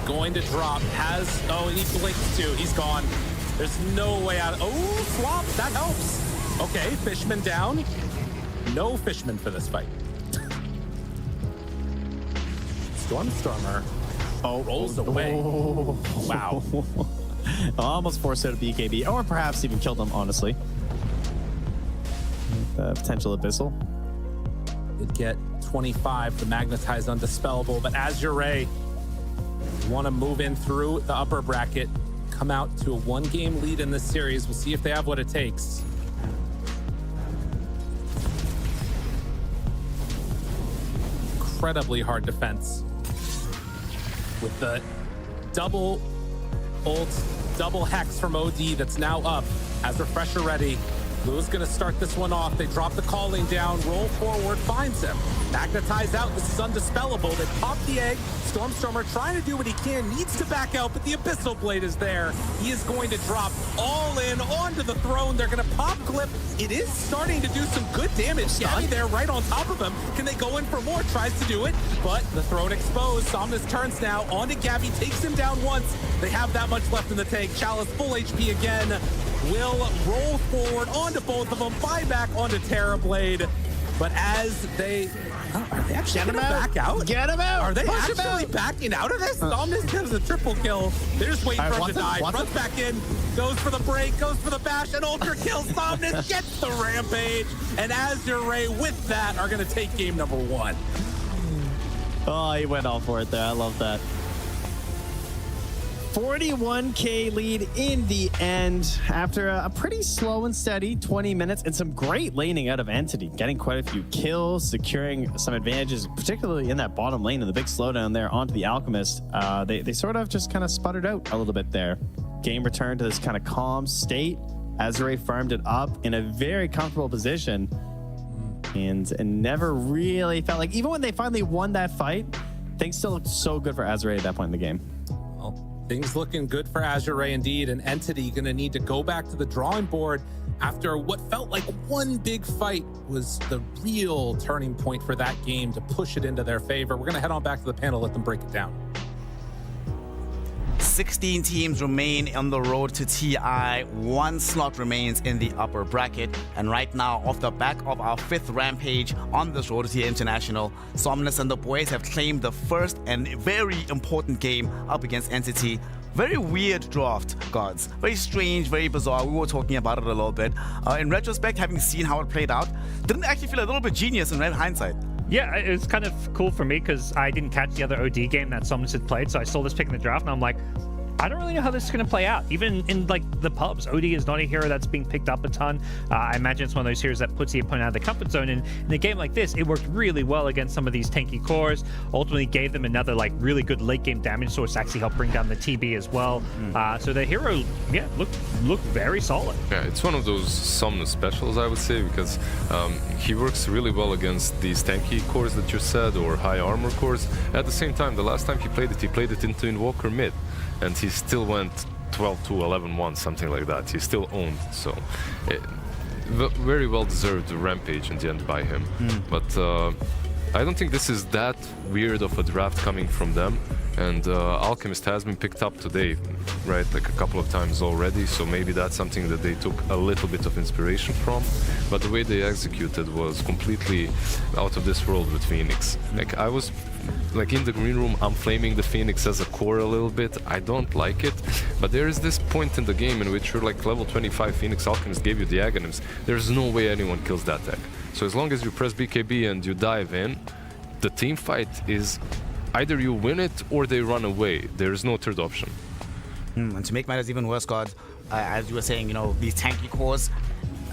Going to drop. Oh, he blinks too. He's gone. There's no way out. Oh, swap. That helps. Okay, Fishman down. No Fishman for this fight. Stormstormer. Oh, rolls away. Oh. Wow. Almost forced out a BKB, or perhaps even killed him, honestly. The potential Abyssal. Did get 25, the Magnetized Undispellable, but Azure want to move in through the upper bracket, come out to a 1-game lead in this series. We'll see if they have what it takes. Incredibly hard defense. With the double ult, double hex from OD that's now up. Has Refresher ready. Lou's gonna start this one off. They drop the calling down, roll forward, finds him. Magnetize out, this is undispellable. They pop the egg. Stormstormer trying to do what he can, needs to back out, but the Abyssal Blade is there. He is going to drop all in onto the throne. They're gonna pop Clip. It is starting to do some good damage. Gabby there right on top of him. Can they go in for more? Tries to do it, but the throne exposed. Somnus turns now onto Gabby, takes him down once. They have that much left in the tank. Chalice full HP again. Will roll forward onto both of them, buyback onto Terrorblade. But as they... are they actually going to back out? Get him out! Are they Push him actually out! backing out of this? Somnus gives a triple kill. They're just waiting for him to die. Runs back in, goes for the break, goes for the bash, and ultra kill. Somnus gets the rampage. And Azure Ray with that are going to take game number 1. Oh, he went all for it there. I love that. 41K lead in the end after a pretty slow and steady 20 minutes and some great laning out of Entity, getting quite a few kills, securing some advantages, particularly in that bottom lane and the big slowdown there onto the Alchemist. They sort of just kind of sputtered out a little bit there. Game returned to this kind of calm state. Azure farmed it up in a very comfortable position and never really felt like, even when they finally won that fight, things still looked so good for Azure at that point in the game. Things looking good for Azure Ray indeed. An Entity going to need to go back to the drawing board after what felt like one big fight was the real turning point for that game to push it into their favor. We're going to head on back to the panel, let them break it down. 16 teams remain on the road to TI. 1 slot remains in the upper bracket. And right now, off the back of our 5th rampage on this road to TI International, Somnus and the boys have claimed the first and very important game up against Entity. Very weird draft, gods. Very strange, very bizarre. We were talking about it a little bit. In retrospect, having seen how it played out, didn't actually feel a little bit genius in hindsight. Yeah, it was kind of cool for me because I didn't catch the other OD game that Somnus had played, so I saw this pick in the draft, and I'm like, I don't really know how this is going to play out. Even in like the pubs, OD is not a hero that's being picked up a ton. I imagine it's one of those heroes that puts the opponent out of the comfort zone. And in a game like this, it worked really well against some of these tanky cores. Ultimately gave them another like really good late game damage source. Actually helped bring down the TB as well. So the hero, yeah, looked very solid. Yeah, it's one of those Somnus specials, I would say, because he works really well against these tanky cores that you said, or high armor cores. At the same time, the last time he played it into Invoker mid, and he still went 12-2, 11-1, something like that. He still owned, so very well deserved rampage in the end by him. But I don't think this is that weird of a draft coming from them. And Alchemist has been picked up today, right, like a couple of times already, so maybe that's something that they took a little bit of inspiration from. But the way they executed was completely out of this world with Phoenix. Like, I was like in the green room, I'm flaming the Phoenix as a core a little bit. I don't like it, but there is this point in the game in which you're like level 25 Phoenix Alchemist gave you the Aghanims. There's no way anyone kills that tech. So as long as you press BKB and you dive in, the team fight is either you win it or they run away. There is no third option. And to make matters even worse, God, as you were saying, you know, these tanky cores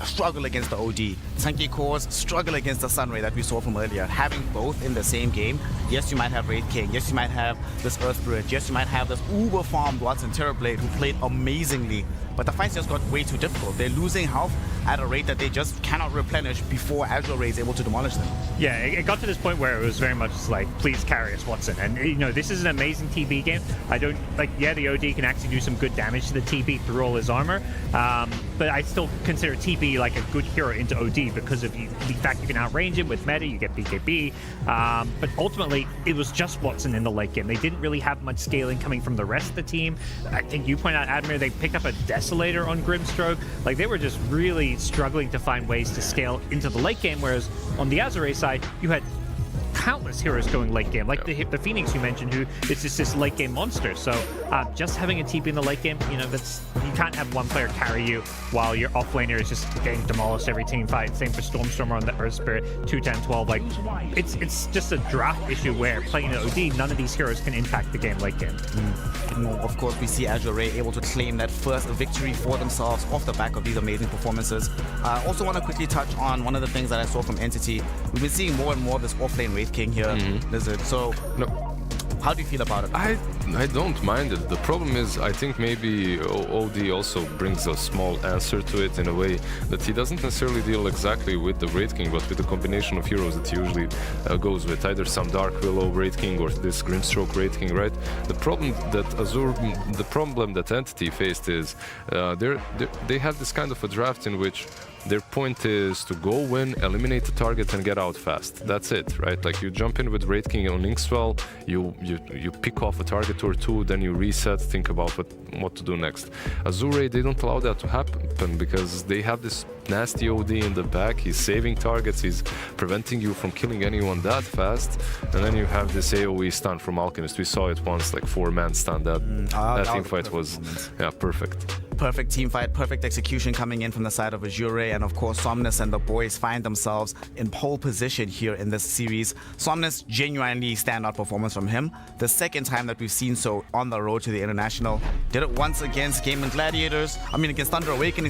struggle against the OD. Tanky cores struggle against the Sunray that we saw from earlier. Having both in the same game, yes, you might have Wraith King, yes, you might have this Earth Spirit, yes, you might have this uber farmed Watson Terrorblade who played amazingly, but the fights just got way too difficult. They're losing health at a rate that they just cannot replenish before Azure Ray is able to demolish them. Yeah, it got to this point where it was very much like, please carry us, Watson. And, you know, this is an amazing TB game. I don't, like, yeah, the OD can actually do some good damage to the TB through all his armor, but I still consider TB like a good hero into OD because of the fact you can outrange him with meta, you get BKB, but ultimately, it was just Watson in the late game. They didn't really have much scaling coming from the rest of the team. I think you point out, Admir, they picked up a Desolator on Grimstroke. Like, they were just really struggling to find ways to scale into the late game, whereas on the Azure side, you had countless heroes going late game, like the Phoenix you mentioned, who is just this late game monster. So just having a TP in the late game, you know, you can't have one player carry you while your offlaner is just getting demolished every team fight. Same for Stormstormer on the Earth Spirit, 2-10-12. Like, it's just a draft issue where playing an OD, none of these heroes can impact the game late game. Of course, we see Azure Ray able to claim that first victory for themselves off the back of these amazing performances. I also want to quickly touch on one of the things that I saw from Entity. We've been seeing more and more of this offlane Wraith King here, Lizard. So, how do you feel about it? I don't mind it. The problem is, I think maybe OD also brings a small answer to it in a way that he doesn't necessarily deal exactly with the Wraith King, but with the combination of heroes that he usually goes with, either some Dark Willow Wraith King or this Grimstroke Wraith King, right? The problem that Entity faced is they have this kind of a draft in which their point is to go win, eliminate the target, and get out fast. That's it, right? Like, you jump in with Wraith King on Inkswell, you pick off a target or two, then you reset, think about what to do next. Azure, they don't allow that to happen because they have this nasty OD in the back. He's saving targets, he's preventing you from killing anyone that fast, and then you have this AoE stun from Alchemist. We saw it once, like 4-man stun. That team fight was perfect. Perfect team fight, perfect execution coming in from the side of Azure, and of course Somnus and the boys find themselves in pole position here in this series. Somnus, genuinely standout performance from him. The second time that we've seen so on the road to the International. Did it once against Game and Gladiators, against Thunder Awaken,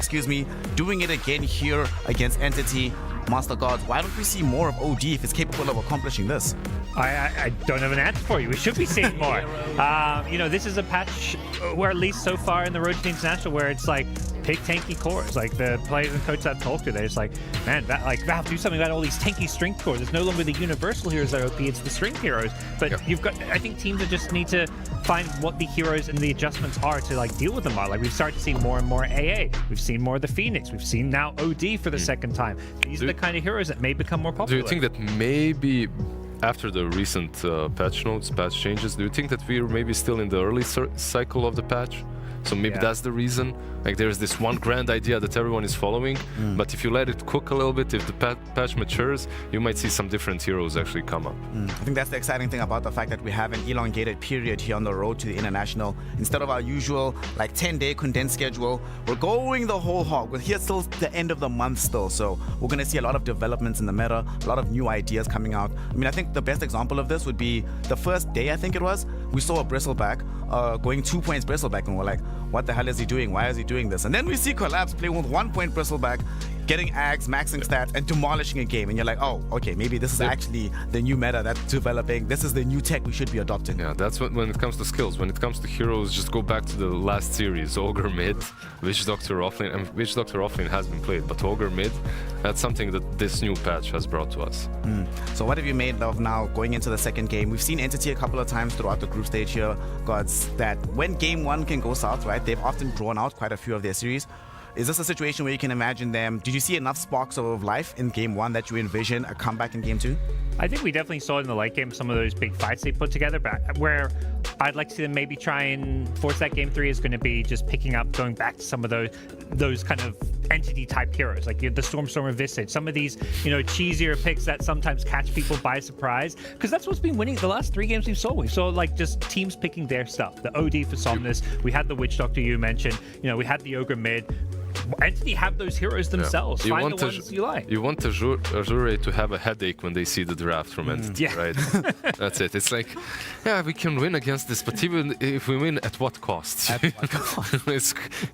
doing it again here against Entity. Master Gods, why don't we see more of OD if it's capable of accomplishing this? I don't have an answer for you. We should be seeing more. You know, this is a patch where, at least so far in the Road to the International, where it's like, pick tanky cores. Like, the players and coaches I've talked to, they're just like, man, Valve, do something about all these tanky strength cores. It's no longer the universal heroes that are OP, it's the strength heroes. But you've got, I think teams that just need to find what the heroes and the adjustments are to, like, deal with them are. Like, we've started to see more and more AA. We've seen more of the Phoenix. We've seen now OD for the second time. These are the kind of heroes that may become more popular. Do you think that maybe after the recent patch notes, patch changes, do you think that we're maybe still in the early cycle of the patch? So maybe that's the reason. Like there's this one grand idea that everyone is following, but if you let it cook a little bit, if the patch matures, you might see some different heroes actually come up. I think that's the exciting thing about the fact that we have an elongated period here on the road to the international. Instead of our usual like 10-day condensed schedule, we're going the whole hog. We're here till the end of the month still, so we're going to see a lot of developments in the meta, a lot of new ideas coming out. I mean, I think the best example of this would be the first day, I think it was, we saw a Bristleback going 2 points Bristleback, and we're like, what the hell is he doing? Why is he doing this? And then we see Collapse playing with 1 point Bristleback, getting Ags, maxing stats, and demolishing a game. And you're like, oh, okay, maybe this is actually the new meta that's developing. This is the new tech we should be adopting. Yeah, that's what when it comes to skills. When it comes to heroes, just go back to the last series. Ogre mid, Witch Doctor offlane, and Witch Doctor offlane has been played, but Ogre mid, that's something that this new patch has brought to us. So what have you made of now going into the second game? We've seen Entity a couple of times throughout the group stage here, gods, that when game one can go south, right, they've often drawn out quite a few of their series. Is this a situation where you can imagine them? Did you see enough sparks of life in game one that you envision a comeback in game two? I think we definitely saw in the late game some of those big fights they put together, but where I'd like to see them maybe try and force that game three is going to be just picking up, going back to some of those kind of entity type heroes, like the Stormstormer Visage, some of these, cheesier picks that sometimes catch people by surprise, because that's what's been winning the last 3 games we saw. We saw like just teams picking their stuff. The OD for Somnus, we had the Witch Doctor you mentioned, we had the Ogre mid. Entity have those heroes themselves. Yeah. Find the ones you like. You want Azure to have a headache when they see the draft from Entity, right? That's it. It's like, yeah, we can win against this, but even if we win, at what cost? At what cost?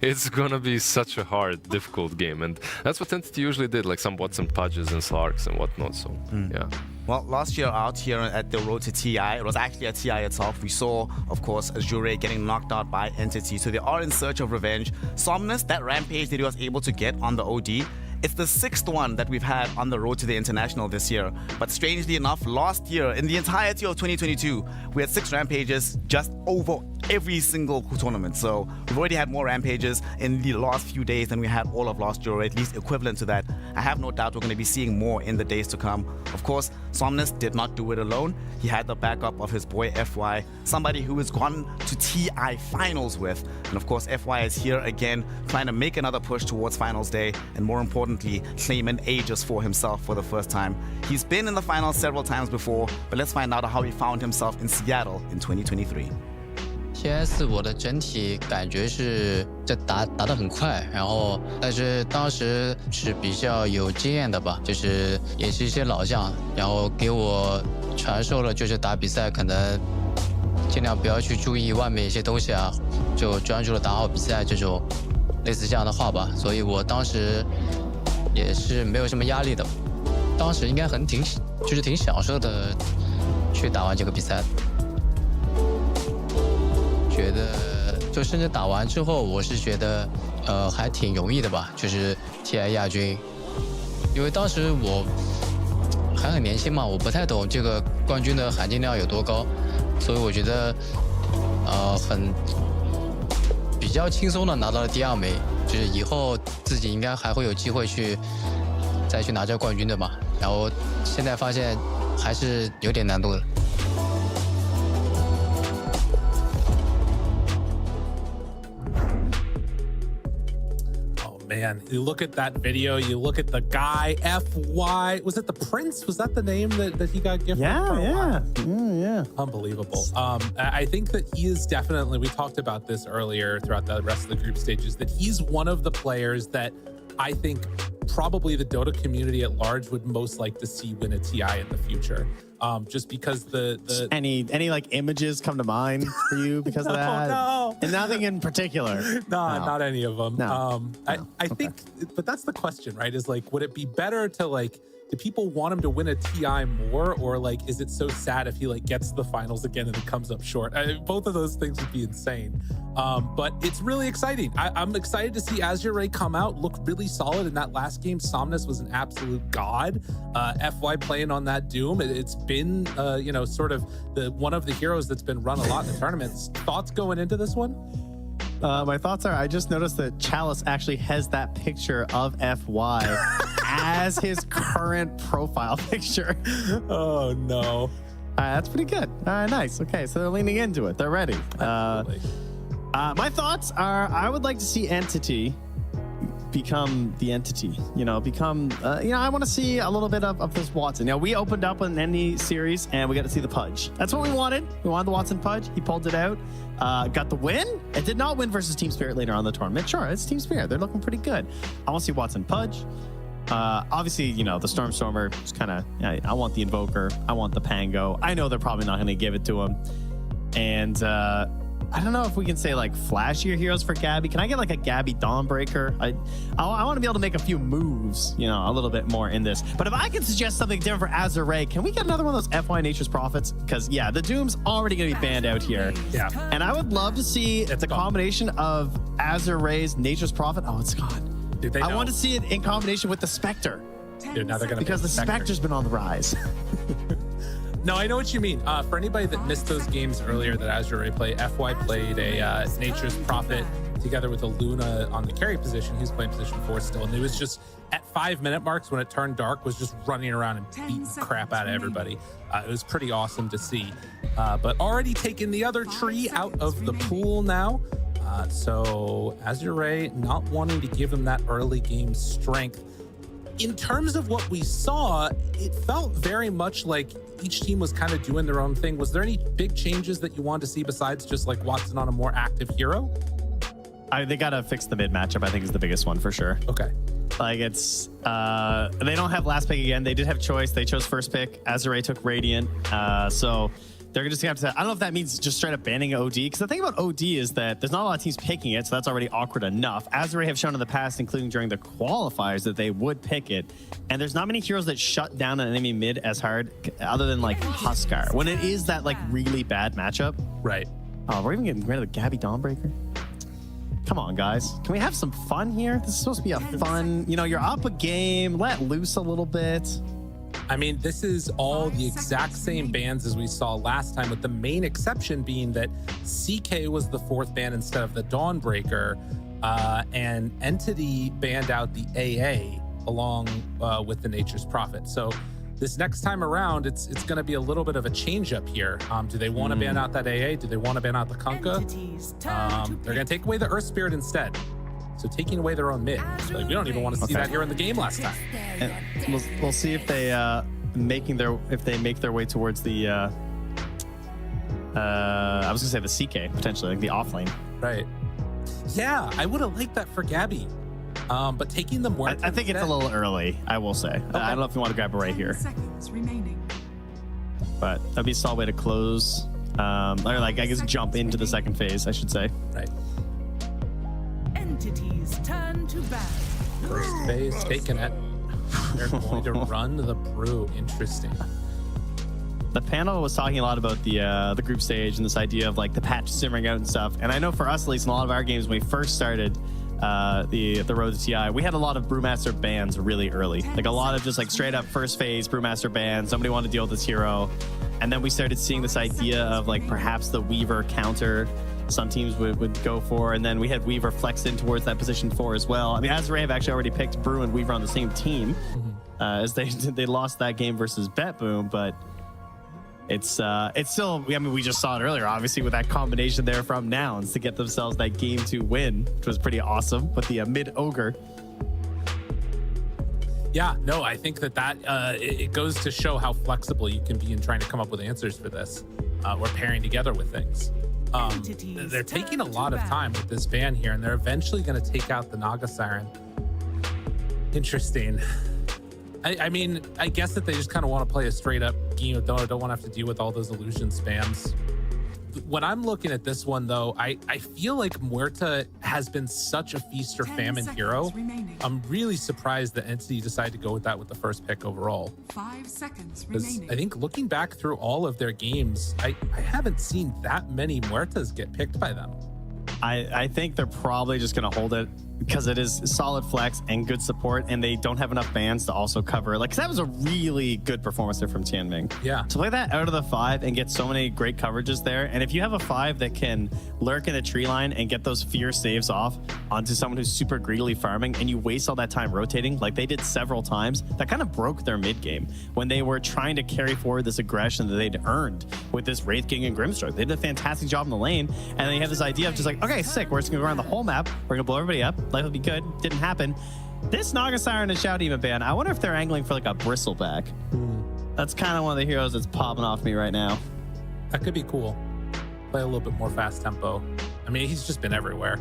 it's gonna be such a hard, difficult game, and that's what Entity usually did, like some Watson Pudges and Slarks and whatnot. So yeah. Well, last year out here at the road to TI, it was actually at TI itself. We saw, of course, Azure getting knocked out by Entity. So they are in search of revenge. Somnus, that rampage that he was able to get on the OD, it's the 6th one that we've had on the road to the international this year. But strangely enough, last year, in the entirety of 2022, we had 6 rampages just over every single tournament. So we've already had more rampages in the last few days than we had all of last year, or at least equivalent to that. I have no doubt we're going to be seeing more in the days to come. Of course, Somnus did not do it alone. He had the backup of his boy FY, somebody who has gone to TI finals with. And of course, FY is here again, trying to make another push towards finals day, and more importantly, claim an Aegis for himself for the first time. He's been in the finals several times before, but let's find out how he found himself in Seattle in 2023. TS 我的整体感觉是这打得很快，然后但是当时是比较有经验的吧，就是也是一些老将，然后给我传授了就是打比赛可能尽量不要去注意外面一些东西啊，就专注的打好比赛这种类似这样的话吧，所以我当时也是没有什么压力的，当时应该挺享受的去打完这个比赛的。觉得就甚至打完之后，我是觉得还挺容易的吧，就是 TI 亚军，因为当时我还很年轻嘛，我不太懂这个冠军的含金量有多高，所以我觉得比较轻松的拿到了第2枚，就是以后自己应该还会有机会再去拿这个冠军的嘛，然后现在发现还是有点难度的。Man, you look at that video, you look at the guy, FY, was it the Prince? Was that the name that he got gifted? Yeah. Unbelievable. I think that he is definitely, we talked about this earlier throughout the rest of the group stages, that he's one of the players that I think probably the Dota community at large would most like to see win a TI in the future. Just because the any like images come to mind for you because of that? No. And nothing in particular. No, not any of them. No. I think, but that's the question, right? Is like, would it be better to like, do people want him to win a TI more, or like, is it so sad if he like gets to the finals again and it comes up short? Both of those things would be insane. But it's really exciting. I'm excited to see Azure come out, look really solid in that last game. Somnus was an absolute god. FY playing on that Doom. It's been, sort of one of the heroes that's been run a lot in the tournaments. Thoughts going into this one? My thoughts are, I just noticed that Chalice actually has that picture of FY as as his current profile picture. Oh no. That's pretty good. Nice. Okay, so they're leaning into it. They're ready. My thoughts are, I would like to see Entity become the entity. I want to see a little bit of this Watson. We opened up with an Any series and we got to see the Pudge. That's what we wanted. We wanted the Watson Pudge. He pulled it out. Got the win. It did not win versus Team Spirit later on in the tournament. Sure, it's Team Spirit. They're looking pretty good. I want to see Watson Pudge. Obviously, the Stormstormer is kind of, I want the Invoker. I want the Pango. I know they're probably not going to give it to him. And I don't know if we can say like flashier heroes for Gabby. Can I get like a Gabby Dawnbreaker? I want to be able to make a few moves, a little bit more in this. But if I can suggest something different for Azure, can we get another one of those FY Nature's Prophets? Because the Doom's already going to be banned out here. Yeah. And I would love to see the combination of Azure's Nature's Prophet. Oh, it's gone. Dude, I want to see it in combination with the Spectre. Dude, now they're gonna because the Spectre's been on the rise. No, I know what you mean. For anybody that missed those games earlier that Azure played, FY played a Nature's Prophet together with a Luna on the carry position. He was playing position 4 still, and it was just at 5-minute marks when it turned dark, was just running around and beating the crap out of everybody. It was pretty awesome to see. But already taking the other tree out of the pool now. So Azure not wanting to give him that early game strength. In terms of what we saw, it felt very much like each team was kind of doing their own thing. Was there any big changes that you wanted to see besides just like Watson on a more active hero? They got to fix the mid matchup, I think, is the biggest one for sure. Okay. Like it's, they don't have last pick again. They did have choice. They chose first pick. Azure took Radiant. So they're just gonna have to, I don't know if that means just straight up banning OD, because the thing about OD is that there's not a lot of teams picking it, so that's already awkward enough. Azure have shown in the past, including during the qualifiers, that they would pick it, and there's not many heroes that shut down an enemy mid as hard, other than like Huskar, when it is that like really bad matchup. Right. Oh, we're even getting rid of the Gabby Dawnbreaker. Come on, guys. Can we have some fun here? This is supposed to be a fun, you're up a game, let loose a little bit. I mean, this is all the exact same bans as we saw last time, with the main exception being that CK was the 4th ban instead of the Dawnbreaker, and Entity banned out the AA along with the Nature's Prophet. So this next time around, it's going to be a little bit of a change up here. Do they want to ban out that AA? Do they want to ban out the Kunkka? They're going to take away the Earth Spirit instead. So taking away their own mid. So we don't even want to see that here in the game last time. And we'll see if they make their way towards the I was gonna say the CK potentially, like the offlane. Right. Yeah, I would have liked that for Gabby. But taking the more, I think it's a little early, I will say. Okay. I don't know if you want to grab it right here. Seconds remaining. But that'd be a solid way to close. Or like I guess jump into the second phase, I should say. Right. Entities turn to battle. First phase, taking it. They're going to run the brew. Interesting. The panel was talking a lot about the group stage and this idea of like the patch simmering out and stuff. And I know for us, at least in a lot of our games, when we first started the road to TI, we had a lot of Brewmaster bans really early. Like a lot of just like straight up first phase Brewmaster bans. Somebody wanted to deal with this hero. And then we started seeing this idea of like perhaps the Weaver counter some teams would go for, and then we had Weaver flex in towards that position 4 as well. I mean, Azure have actually already picked Brew and Weaver on the same team, as they lost that game versus BetBoom, but it's still, I mean, we just saw it earlier, obviously, with that combination there from Nouns to get themselves that game 2 win, which was pretty awesome with the mid ogre. Yeah, no, I think that it goes to show how flexible you can be in trying to come up with answers for this. We're pairing together with things. They're taking a lot of time with this ban here, and they're eventually going to take out the Naga Siren. Interesting. I mean, I guess that they just kind of want to play a straight up game of Dota, don't want to have to deal with all those illusion spams. When I'm looking at this one, though, I feel like Muerta has been such a feast or famine hero. I'm really surprised that Entity decided to go with that with the first pick overall. 5 seconds Because remaining. I think looking back through all of their games, I haven't seen that many Muertas get picked by them. I think they're probably just going to hold it because it is solid flex and good support, and they don't have enough bans to also cover. Like, 'cause that was a really good performance there from Tianming. Yeah. To play that out of the 5 and get so many great coverages there, and if you have a 5 that can lurk in a tree line and get those fear saves off onto someone who's super greedily farming, and you waste all that time rotating, like they did several times, that kind of broke their mid game when they were trying to carry forward this aggression that they'd earned with this Wraith King and Grimstroke. They did a fantastic job in the lane, and then you have this idea of just like, okay, sick, we're just gonna go around the whole map, we're gonna blow everybody up, life will be good. Didn't happen. This Naga Siren and Shadow Demon ban, I wonder if they're angling for like a Bristleback. That's kind of one of the heroes that's popping off me right now. That could be cool. Play a little bit more fast tempo. I mean, he's just been everywhere.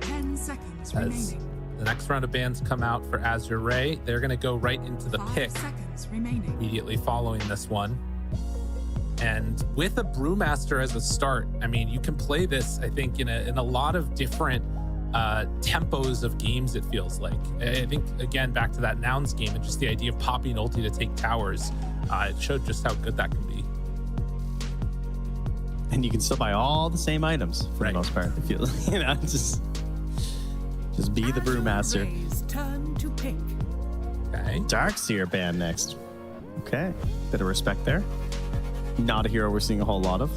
10 seconds As remaining. the next round of bans come out for Azure Ray, they're going to go right into the 5 pick seconds remaining. immediately following this one. And with a Brewmaster as a start, I mean, you can play this, I think, in a lot of different tempos of games, it feels like. I think, again, back to that Nouns game and just the idea of popping ulti to take towers, it showed just how good that can be. And you can still buy all the same items for Right. the most part. If you, you know, just be the Brewmaster. Ray's turn to pick. Okay. Darkseer ban next. Okay, bit of respect there. Not a hero we're seeing a whole lot of.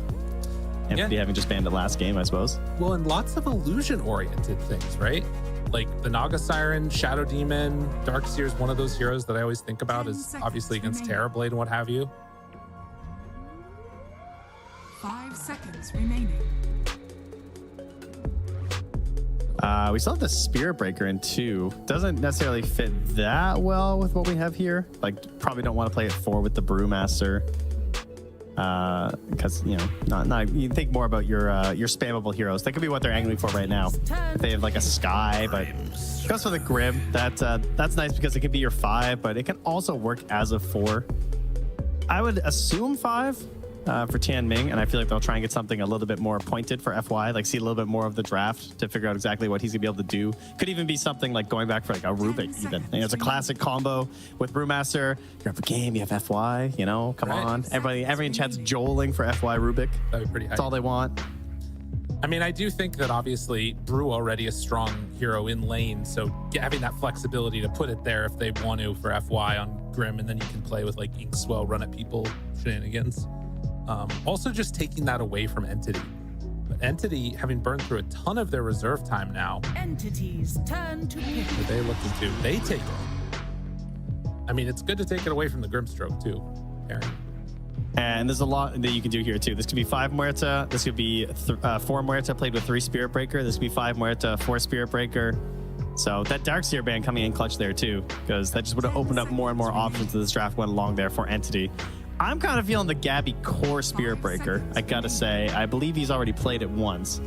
Empty having just banned it last game, I suppose. Well, and lots of illusion-oriented things, right? Like the Naga Siren, Shadow Demon, Darkseer is one of those heroes that I always think about 10 is seconds obviously against remaining. Terrorblade and what have you. 5 seconds remaining. We still have the Spirit Breaker in 2. Doesn't necessarily fit that well with what we have here. Like, probably don't want to play it 4 with the Brewmaster. Because, you know, not you think more about your spammable heroes. That could be what they're angling for right now. If they have like a Sky, but goes for the Grim. That's nice because it can be your 5, but it can also work as a 4. I would assume 5 for Tianming, and I feel like they'll try and get something a little bit more pointed for FY, like see a little bit more of the draft to figure out exactly what he's gonna be able to do. Could even be something like going back for like a Rubik even. You know, it's a classic combo with Brewmaster. You're up a game, you have FY, you know, come Right. on. Everybody in chat's joling for FY Rubik. That'd be pretty That's hype. all they want. I mean, I do think that obviously Brew already a strong hero in lane, so having that flexibility to put it there if they want to for FY on Grim, and then you can play with like Inkswell, run at people, shenanigans. Also just taking that away from Entity. But Entity, having burned through a ton of their reserve time now, Entities turn to pick. what are they looking to? They take it. I mean, it's good to take it away from the Grimstroke too, Aaron. And there's a lot that you can do here too. This could be 5 Muerta. This could be 4 Muerta played with 3 Spirit Breaker. This could be 5 Muerta, 4 Spirit Breaker. So that Darkseer ban coming in clutch there too, because that just would have opened up more and more options as this draft went along there for Entity. I'm kind of feeling the Gabby core Spirit Breaker, I gotta say. I believe he's already played it once.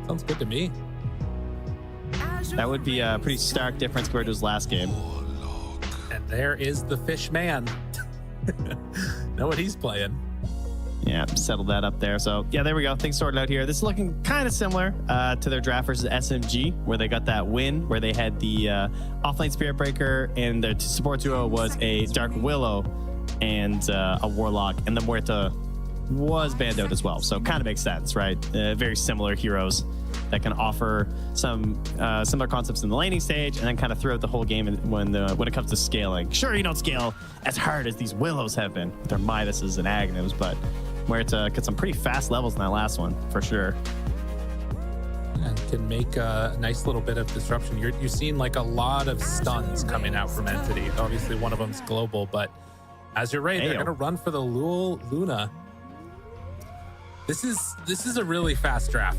Sounds good to me. That would be a pretty stark difference compared to his last game. And there is the Fish Man. Know what he's playing. Yeah, settled that up there. So yeah, there we go. Things sorted out here. This is looking kind of similar to their draft versus SMG, where they got that win, where they had the offlane Spirit Breaker, and their support duo was a Dark Willow and a Warlock, and the Muerta was banned out as well. So kind of makes sense, right? Very similar heroes that can offer some similar concepts in the laning stage, and then kind of throughout the whole game when it comes to scaling. Sure, you don't scale as hard as these Willows have been with their Midases and Agnums, but Muerta got some pretty fast levels in that last one, for sure. And can make a nice little bit of disruption. You're seeing like a lot of stuns coming out from Entity. Obviously, one of them's global, but as you're right, they're Ayo. going to run for the Luna. This is a really fast draft.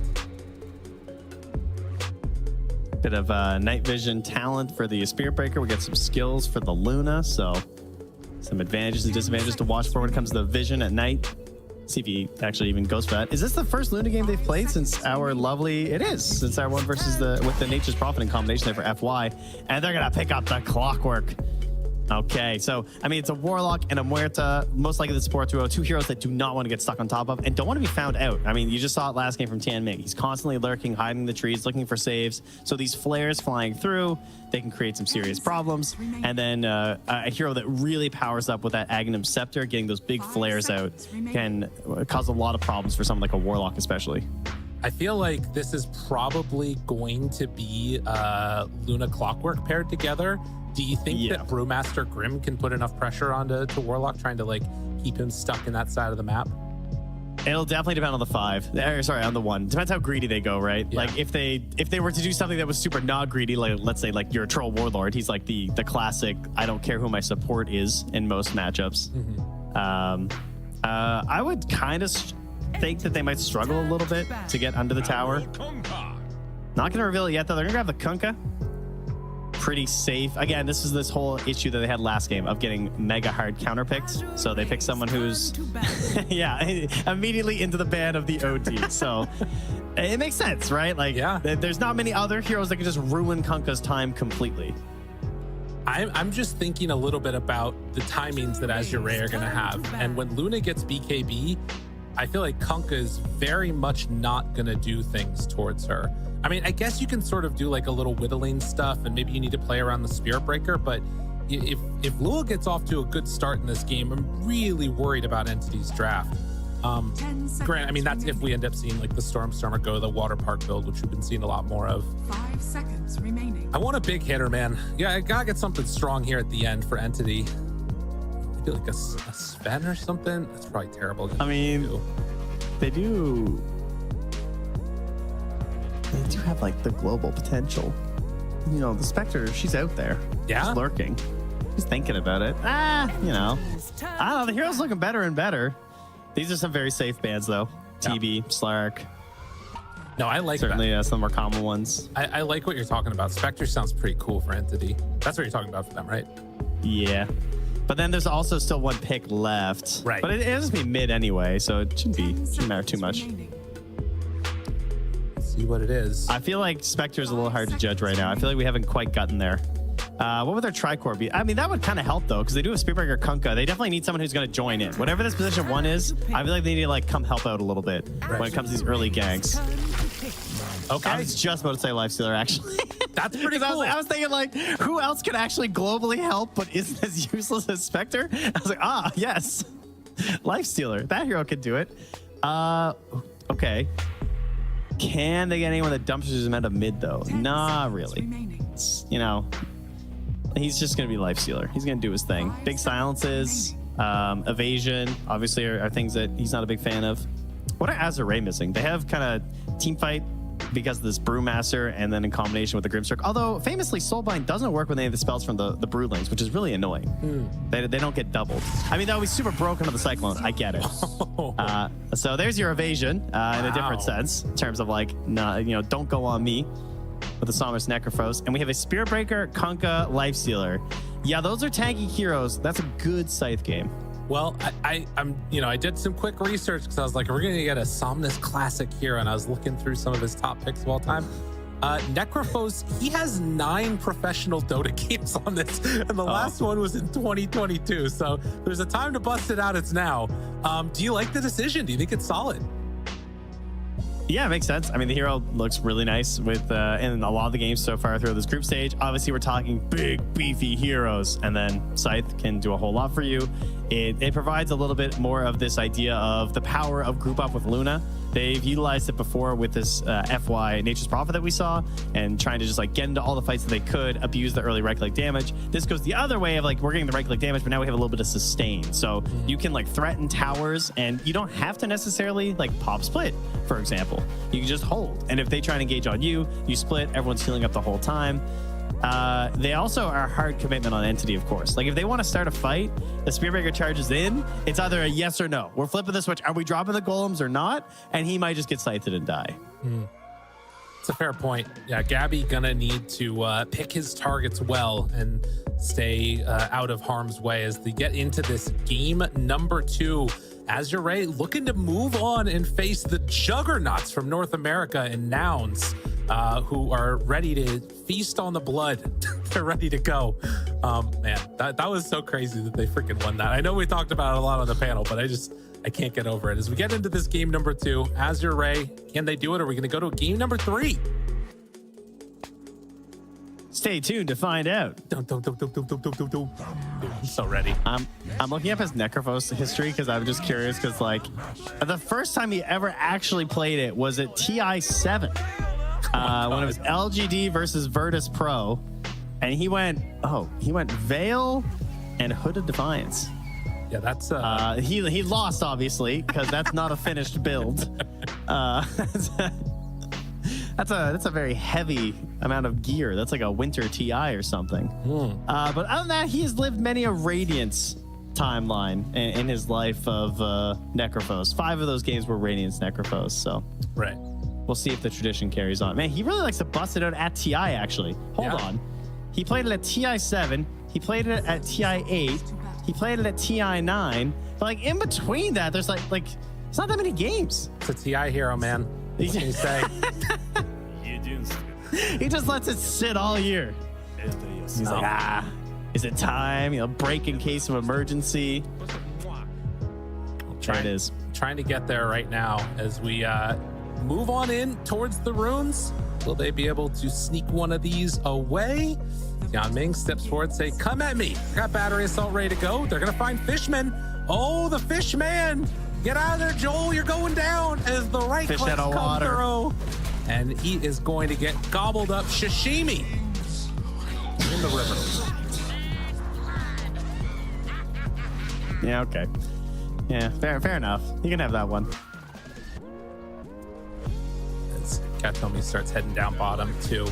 Bit of night vision talent for the Spirit Breaker. We got some skills for the Luna, so some advantages and disadvantages to watch for when it comes to the vision at night. See if he actually even goes for that. Is this the first Luna game they've played since our lovely... It is, since our one versus with the Nature's Prophet in combination there for FY. And they're going to pick up the Clockwork. Okay, so, I mean, it's a Warlock and a Muerta, most likely the support duo, 2 heroes that do not want to get stuck on top of and don't want to be found out. I mean, you just saw it last game from Tianming. He's constantly lurking, hiding in the trees, looking for saves. So these flares flying through, they can create some serious problems. And then a hero that really powers up with that Agnum Scepter, getting those big flares out, can cause a lot of problems for someone like a Warlock especially. I feel like this is probably going to be Luna Clockwork paired together. Do you think that Brewmaster Grim can put enough pressure onto Warlock, trying to like keep him stuck in that side of the map? It'll definitely depend on the 5. Sorry, on the 1. Depends how greedy they go, right? Yeah. Like if they were to do something that was super not greedy, like let's say like you're a troll warlord, he's like the classic. I don't care who my support is in most matchups. I would kind of think that they might struggle a little bit to get under the tower. Not gonna reveal it yet though. They're gonna grab the Kunkka. Pretty safe. Again, this is this whole issue that they had last game of getting mega hard counterpicked. So they pick someone who's immediately into the ban of the OD. So it makes sense, right? Like there's not many other heroes that can just ruin Kunkka's time completely. I'm just thinking a little bit about the timings that Azure are going to have. And when Luna gets BKB, I feel like Kunkka is very much not going to do things towards her. I mean, I guess you can sort of do like a little whittling stuff, and maybe you need to play around the Spirit Breaker. But if Lua gets off to a good start in this game, I'm really worried about Entity's draft. Grant, I mean, that's if we end up seeing like the Stormstormer go the Water Park build, which we've been seeing a lot more of. 5 seconds remaining. I want a big hitter, man. Yeah, I gotta get something strong here at the end for Entity. Maybe like a Sven or something. That's probably terrible. I mean, they do have like the global potential. You know, the Spectre, she's out there. Yeah. She's lurking. She's thinking about it. You know. I don't know. The hero's looking better and better. These are some very safe bans, though. TB, Slark. No, I like certainly that. Some more common ones. I like what you're talking about. Spectre sounds pretty cool for Entity. That's what you're talking about for them, right? Yeah. But then there's also still one pick left. Right. But it has to be mid anyway, so it shouldn't matter too much. Let's see what it is. I feel like Spectre is a little hard to judge right now. I feel like we haven't quite gotten there. What would their Tricore be? I mean, that would kind of help, though, because they do have Spearbreaker Kunkka. They definitely need someone who's going to join in. Whatever this position 1 is, I feel like they need to like come help out a little bit when it comes to these early ganks. Okay. I was just about to say Lifestealer, actually. That's pretty cool. I was thinking, like, who else can actually globally help but isn't as useless as Spectre? I was like, yes. Lifestealer. That hero could do it. Okay. Can they get anyone that dumps his amount of mid, though? Nah, really. You know, he's just going to be Lifestealer. He's going to do his thing. Big silences, evasion, obviously are things that he's not a big fan of. What are Azure missing? They have kind of team fight because of this Brewmaster and then in combination with the Grimstroke. Although famously Soulbind doesn't work when they have the spells from the Broodlings, which is really annoying. They don't get doubled. I mean, that would be super broken on the Cyclone. I get it. So there's your evasion in a different sense in terms of like, don't go on me with the Somnus Necrophos. And we have a Spirit Breaker, Kunkka, Lifestealer. Yeah, those are tanky heroes. That's a good Scythe game. Well, I did some quick research because I was like, we're going to get a Somnus Classic hero, and I was looking through some of his top picks of all time. Necrophos, he has 9 professional Dota games on this, and the last one was in 2022. So there's a time to bust it out. It's now. Do you like the decision? Do you think it's solid? Yeah, it makes sense. I mean, the hero looks really nice with in a lot of the games so far through this group stage. Obviously, we're talking big, beefy heroes, and then Scythe can do a whole lot for you. It provides a little bit more of this idea of the power of group up with Luna. They've utilized it before with this FY Nature's Prophet that we saw, and trying to just like get into all the fights that they could, abuse the early right click damage. This goes the other way of like we're getting the right click damage, but now we have a little bit of sustain. So you can like threaten towers, and you don't have to necessarily like pop split, for example. You can just hold, and if they try and engage on you, you split. Everyone's healing up the whole time. They also are a hard commitment on Entity, of course. Like if they want to start a fight, the Spearbreaker charges in, it's either a yes or no. We're flipping the switch. Are we dropping the golems or not? And he might just get scythed and die. It's a fair point. Yeah, Gabby gonna need to pick his targets well and stay out of harm's way as they get into this game number 2. Azure looking to move on and face the juggernauts from North America and Nouns, who are ready to feast on the blood. They're ready to go. Man, that was so crazy that they freaking won that. I know we talked about it a lot on the panel, but I can't get over it. As we get into this game number 2, Azure, can they do it? Or are we going to go to game number 3? Stay tuned to find out. I'm so ready. I'm looking up his Necrophos history because I'm just curious because like the first time he ever actually played it was at TI7 when it was LGD versus Virtus Pro, and he went Veil and Hood of Defiance. Yeah, that's He lost obviously because that's not a finished build. That's a very heavy amount of gear. That's like a winter TI or something. But other than that, he has lived many a Radiance timeline in his life of Necrophos. 5 of those games were Radiance Necrophos, so right. we'll see if the tradition carries on. Man, he really likes to bust it out at TI, actually. Hold on. He played it at TI7. He played it at TI8. He played it at TI9. But like in between that, there's like it's not that many games. It's a TI hero, man. What can you say? He just lets it sit all year. He's like, is it time? Break in case of emergency. There it is. Trying to get there right now as we move on in towards the runes. Will they be able to sneak one of these away? Tianming steps forward, say, come at me. I got battery assault ready to go. They're going to find Fishman. Oh, the Fishman. Get out of there, Joel. You're going down as the right Fish clicks out of come water. through. And he is going to get gobbled up sashimi in the river. Yeah, okay. Yeah, fair enough. You can have that one. As Katomi starts heading down bottom too.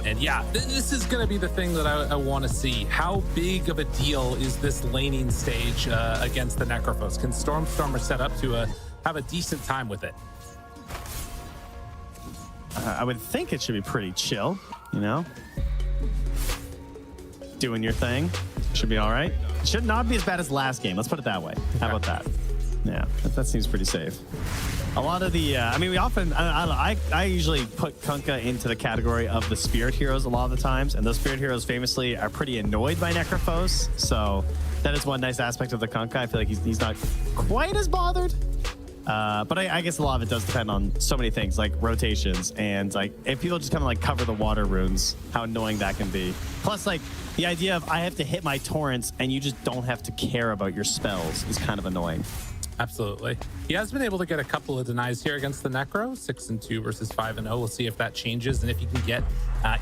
And yeah, this is going to be the thing that I want to see. How big of a deal is this laning stage against the Necrophos? Can Stormstormer set up to have a decent time with it? I would think it should be pretty chill, Doing your thing. Should be all right. Should not be as bad as last game. Let's put it that way. How about that? Yeah, that seems pretty safe. A lot of the, we often, I usually put Kunkka into the category of the spirit heroes a lot of the times, and those spirit heroes famously are pretty annoyed by Necrophos, so that is one nice aspect of the Kunkka. I feel like he's not quite as bothered. But I guess a lot of it does depend on so many things, like rotations, and like if people just kind of like cover the water runes, how annoying that can be. Plus, like the idea of I have to hit my torrents and you just don't have to care about your spells is kind of annoying. Absolutely. He has been able to get a couple of denies here against the Necro, 6-2 versus 5-0. We'll see if that changes and if he can get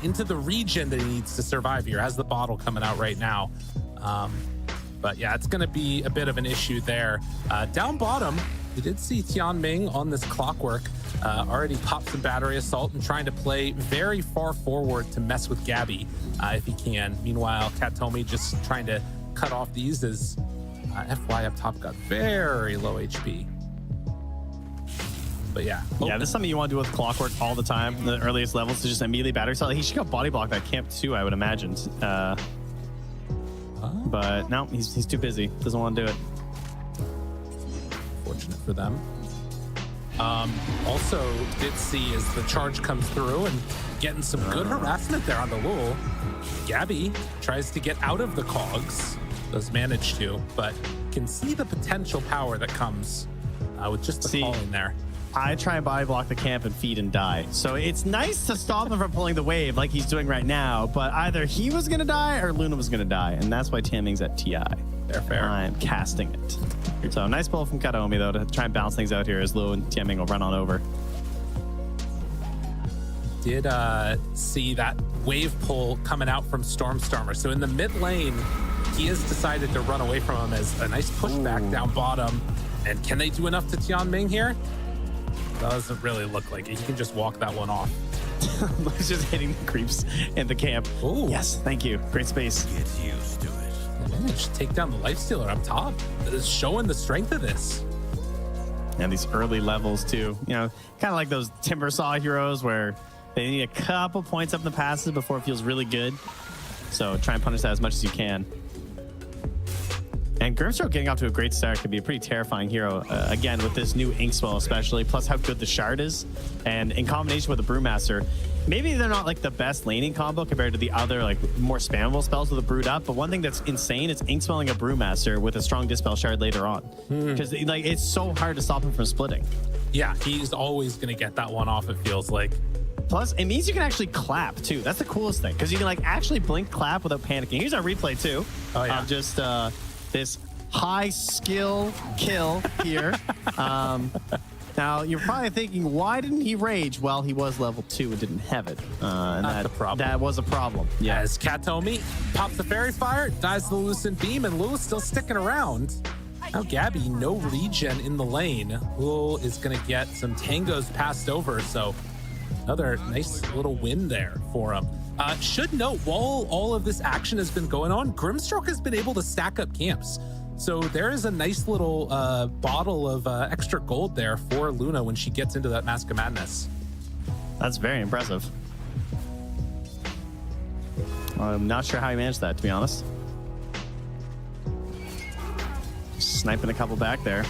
into the region that he needs to survive here. Has the bottle coming out right now. But yeah, it's going to be a bit of an issue there. Down bottom, we did see Tianming on this clockwork already pop some battery assault and trying to play very far forward to mess with Gabby if he can. Meanwhile, Katomi just trying to cut off these as FY up top got very low HP. But yeah. Yeah, this is something you want to do with clockwork all the time. In the earliest levels to just immediately battery assault. He should go body block that camp too, I would imagine. But no, he's too busy. Doesn't want to do it. Fortunate for them. Also did see as the charge comes through and getting some good harassment there on the Lul. Gabby tries to get out of the cogs. Does manage to, but can see the potential power that comes with just the calling there. I try and body block the camp and feed and die. So it's nice to stop him from pulling the wave like he's doing right now, but either he was going to die or Luna was going to die, and that's why Tianming's at TI. Fair. I'm casting it. So nice pull from Katomi, though, to try and balance things out here as Lu and Tianming will run on over. Did see that wave pull coming out from Stormstormer. So in the mid lane, he has decided to run away from him as a nice pushback down bottom. And can they do enough to Tianming here? Doesn't really look like it. He can just walk that one off. He's just hitting the creeps in the camp. Ooh. Yes, thank you. Great space. Get used to it. Managed to take down the Lifestealer up top. It's showing the strength of this. And these early levels, too. Kind of like those Timbersaw heroes where they need a couple points up in the passes before it feels really good. So try and punish that as much as you can. And Grimstroke getting off to a great start could be a pretty terrifying hero, again, with this new Inkswell especially, plus how good the Shard is. And in combination with the Brewmaster, maybe they're not like the best laning combo compared to the other like more spammable spells with a Brewed Up, but one thing that's insane is Inkswelling a Brewmaster with a strong Dispel Shard later on. Because like it's so hard to stop him from splitting. Yeah, he's always going to get that one off, it feels like. Plus, it means you can actually clap too. That's the coolest thing, because you can like actually blink clap without panicking. Here's our replay too. Oh, yeah. Of just this high skill kill here. Now you're probably thinking, why didn't he rage? Well, he was level 2 and didn't have it, and Not the problem. that was a problem. Yeah. As Katomi pops the fairy fire, dies to the Lucent Beam, and Lul is still sticking around. Now Gabby, no regen in the lane. Lul is going to get some tangos passed over, so another nice little win there for him. Should note, while all of this action has been going on, Grimstroke has been able to stack up camps. So there is a nice little bottle of extra gold there for Luna when she gets into that Mask of Madness. That's very impressive. I'm not sure how he managed that, to be honest. Sniping a couple back there.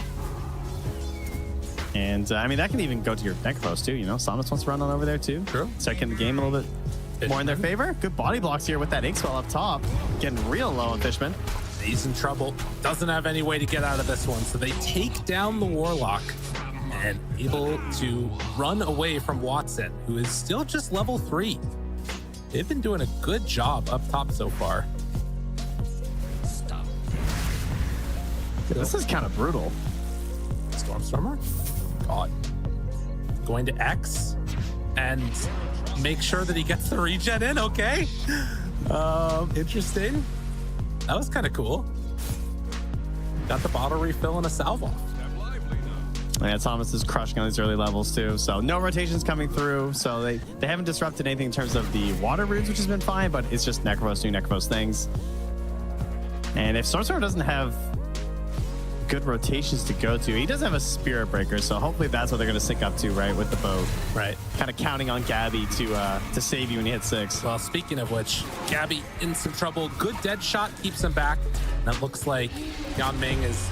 And I mean, that can even go to your Necrophos too, you know? Somnus wants to run on over there too. True. Second the game a little bit more in their favor. Good body blocks here with that Inkswell up top. Getting real low on Fishman. He's in trouble. Doesn't have any way to get out of this one. So they take down the Warlock and able to run away from Watson, who is still just level 3. They've been doing a good job up top so far. This is kind of brutal. Stormstormer? God. Going to X and make sure that he gets the regen in, okay? Interesting. That was kind of cool. Got the bottle refill and a salve off. Yeah, Thomas is crushing on these early levels too. So no rotations coming through. So they haven't disrupted anything in terms of the water runes, which has been fine, but it's just Necrophos doing Necrophos things. And if Stormstormer doesn't have good rotations to go to, he does have a Spirit Breaker, so hopefully that's what they're going to sync up to, right, with the boat. Right. Kind of counting on Gabby to save you when you hit 6. Well, speaking of which, Gabby in some trouble. Good dead shot keeps him back. And it looks like Tianming is...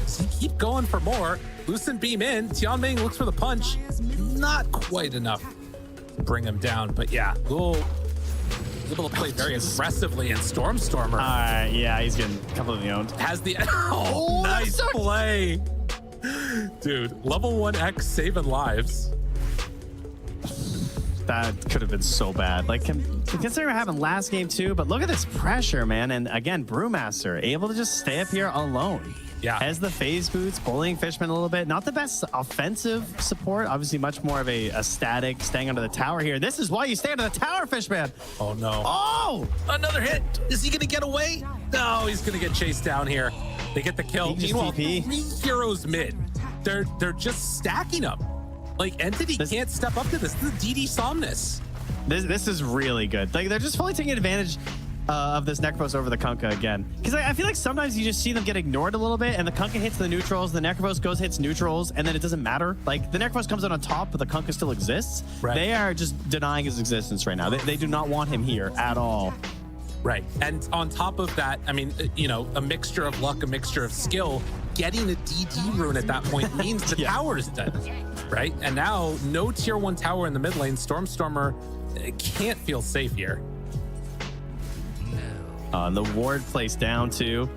Does he keep going for more? Lucent Beam in. Tianming looks for the punch. Not quite enough to bring him down. But yeah, Lul is able to play very aggressively, and Stormstormer yeah, he's getting completely owned. has the... Oh, nice play. Dude, level 1X saving lives. That could have been so bad. Like, considering what happened last game too, but look at this pressure, man. And again, Brewmaster able to just stay up here alone. Yeah. Has the phase boots, bullying Fishman a little bit. Not the best offensive support. Obviously, much more of a static, staying under the tower here. This is why you stay under the tower, Fishman. Oh, no. Oh! Another hit. Is he going to get away? No, he's going to get chased down here. They get the kill. He just Meanwhile, TP. 3 heroes mid. They're just stacking up. Like, Entity can't step up to this. This is DD Somnus. This is really good. Like, they're just fully taking advantage of this Necrophos over the Kunkka again. Because I feel like sometimes you just see them get ignored a little bit, and the Kunkka hits the neutrals, the Necrophos goes hits neutrals, and then it doesn't matter. Like, the Necrophos comes out on top, but the Kunkka still exists. Right. They are just denying his existence right now. They do not want him here at all. Right. And on top of that, I mean, you know, a mixture of luck, a mixture of skill. Getting a DD rune at that point means the tower is dead. Right? And now, no tier 1 tower in the mid lane. Stormstormer can't feel safe here. The ward placed down too.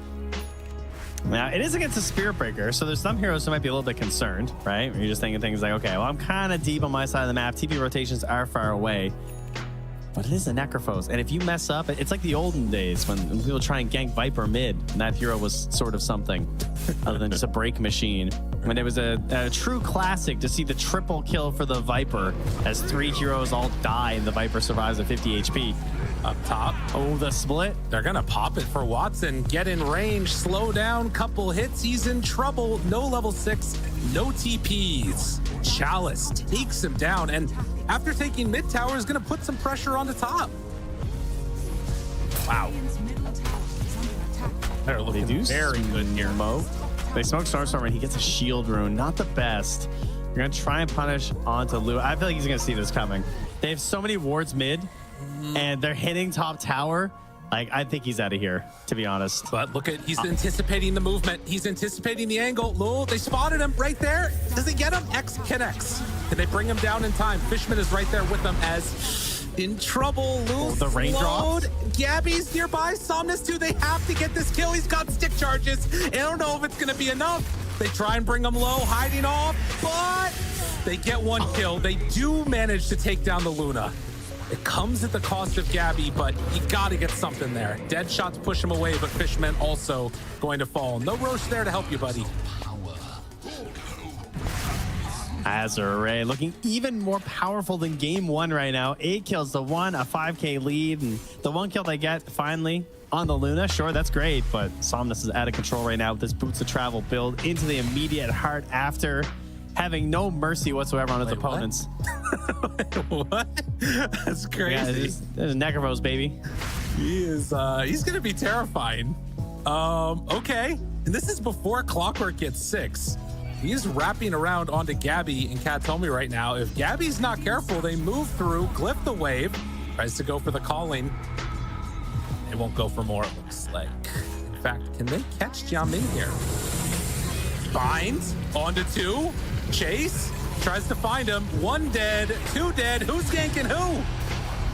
Now, it is against a Spirit Breaker, so there's some heroes who might be a little bit concerned, right? You're just thinking things like, okay, well, I'm kind of deep on my side of the map. TP rotations are far away. But it is a Necrophos, and if you mess up, it's like the olden days when people try and gank Viper mid, and that hero was sort of something other than just a break machine. When it was a true classic to see the triple kill for the Viper as 3 heroes all die and the Viper survives at 50 HP. Up top. Oh, the split. They're going to pop it for Watson. Get in range. Slow down. Couple hits. He's in trouble. No level 6. No TPs. Chalice takes him down. And after taking mid tower, is going to put some pressure on the top. Wow. They're looking very good here. Mo. They smoke Starstormer and he gets a shield rune. Not the best. You're going to try and punish onto Lou. I feel like he's going to see this coming. They have so many wards mid. And they're hitting top tower. Like, I think he's out of here, to be honest. But look at, he's anticipating the movement. He's anticipating the angle. Lul, they spotted him right there. Does he get him? X connects. Can they bring him down in time? Fishman is right there with them as in trouble. Lul's the raindrops. Gabby's nearby. Somnus too. They have to get this kill. He's got stick charges. I don't know if it's going to be enough. They try and bring him low, hiding off, but They get one kill. They do manage to take down the Luna. It comes at the cost of Gabby, but you gotta get something there. Dead shots push him away, but Fishman also going to fall. No Roche there to help you, buddy. Azure looking even more powerful than game one right now. 8 kills to 1, a 5k lead, and the 1 kill they get finally on the Luna. Sure, that's great, but Somnus is out of control right now with this Boots of Travel build into the immediate heart after having no mercy whatsoever on his Wait, opponents. What? That's crazy. Yeah, there's Necrovos, baby. He is, he's gonna be terrifying. Okay. And this is before Clockwork gets 6. He's wrapping around onto Gabby and Katomi right now. If Gabby's not careful, they move through, glyph the wave, tries to go for the calling. They won't go for more, it looks like. In fact, can they catch Jiamin here? Binds onto 2. Chase tries to find him. 1 dead, 2 dead. Who's ganking who?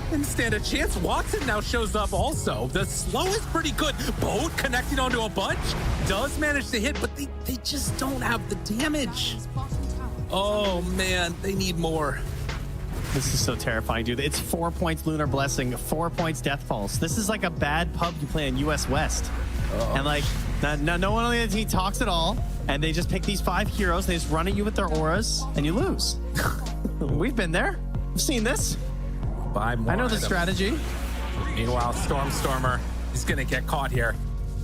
Didn't stand a chance. Watson now shows up also. The slow is pretty good. Boat connecting onto a bunch. Does manage to hit, but they just don't have the damage. Oh, man. They need more. This is so terrifying, dude. It's 4 points Lunar Blessing, 4 points Death Pulse. This is like a bad pub you play in US West. And like, no one on the team talks at all. And they just pick these 5 heroes. They just run at you with their auras, and you lose. We've been there. We've seen this. Buy more I know the items. strategy. Meanwhile, Stormer is going to get caught here.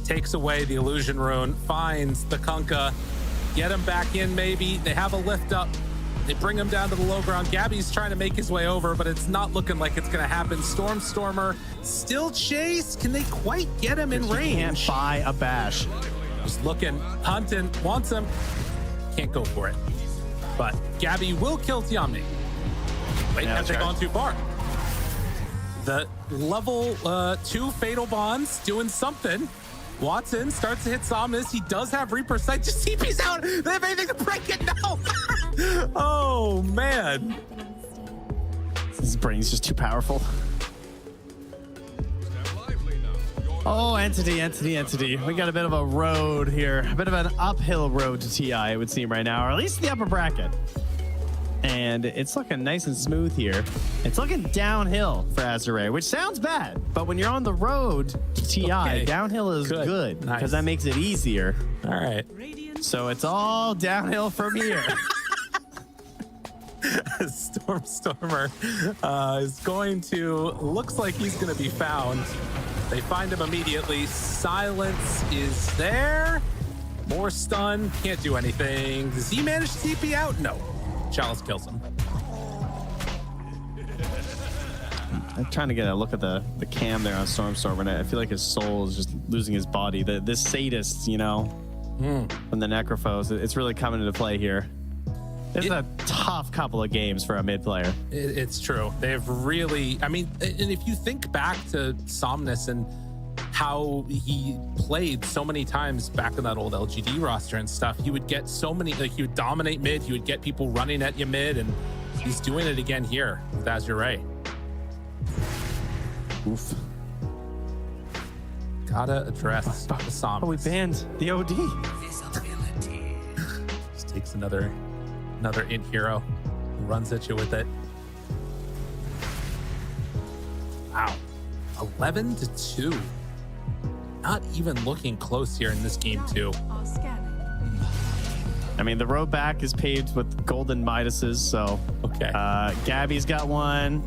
Takes away the illusion rune, finds the Kunkka. Get him back in, maybe. They have a lift up. They bring him down to the low ground. Gabby's trying to make his way over, but it's not looking like it's going to happen. Stormer still chase. Can they quite get him in You range? can't buy a bash. Just looking, hunting, wants him. Can't go for it. But Gabby will kill Tiamni. Wait, Yeah, have they that's right. gone too far? The level 2 Fatal Bonds doing something. Watson starts to hit Somnus. He does have Reaper Sight. Just TP's out. They have anything to break it? No. Oh, man. His brain's just too powerful. Oh, Entity. We got a bit of a road here. A bit of an uphill road to TI, it would seem right now, or at least the upper bracket. And it's looking nice and smooth here. It's looking downhill for Azure, which sounds bad. But when you're on the road to TI, Okay. Downhill is good because Nice. that makes it easier. All right. So it's all downhill from here. Stormer is going to, looks like he's going to be found. They find him immediately. Silence is there. More stun. Can't do anything. Does he manage to TP out? No. Chalice kills him. I'm trying to get a look at the cam there on Stormstorm, and I feel like his soul is just losing his body. This sadist, you know, from the Necrophos, it's really coming into play here. It's a tough couple of games for a mid player. It's true. They've really, I mean, and if you think back to Somnus and how he played so many times back in that old LGD roster and stuff, he would get so many, like he would dominate mid, he would get people running at you mid, and he's doing it again here with Azure. Oof. Gotta address the Somnus. Oh, we banned the OD. Just takes another int hero, runs at you with it. Wow. 11-2. Not even looking close here in this game too. Are scanning. I mean, the road back is paved with golden Midases, so Okay. Gabby's got one.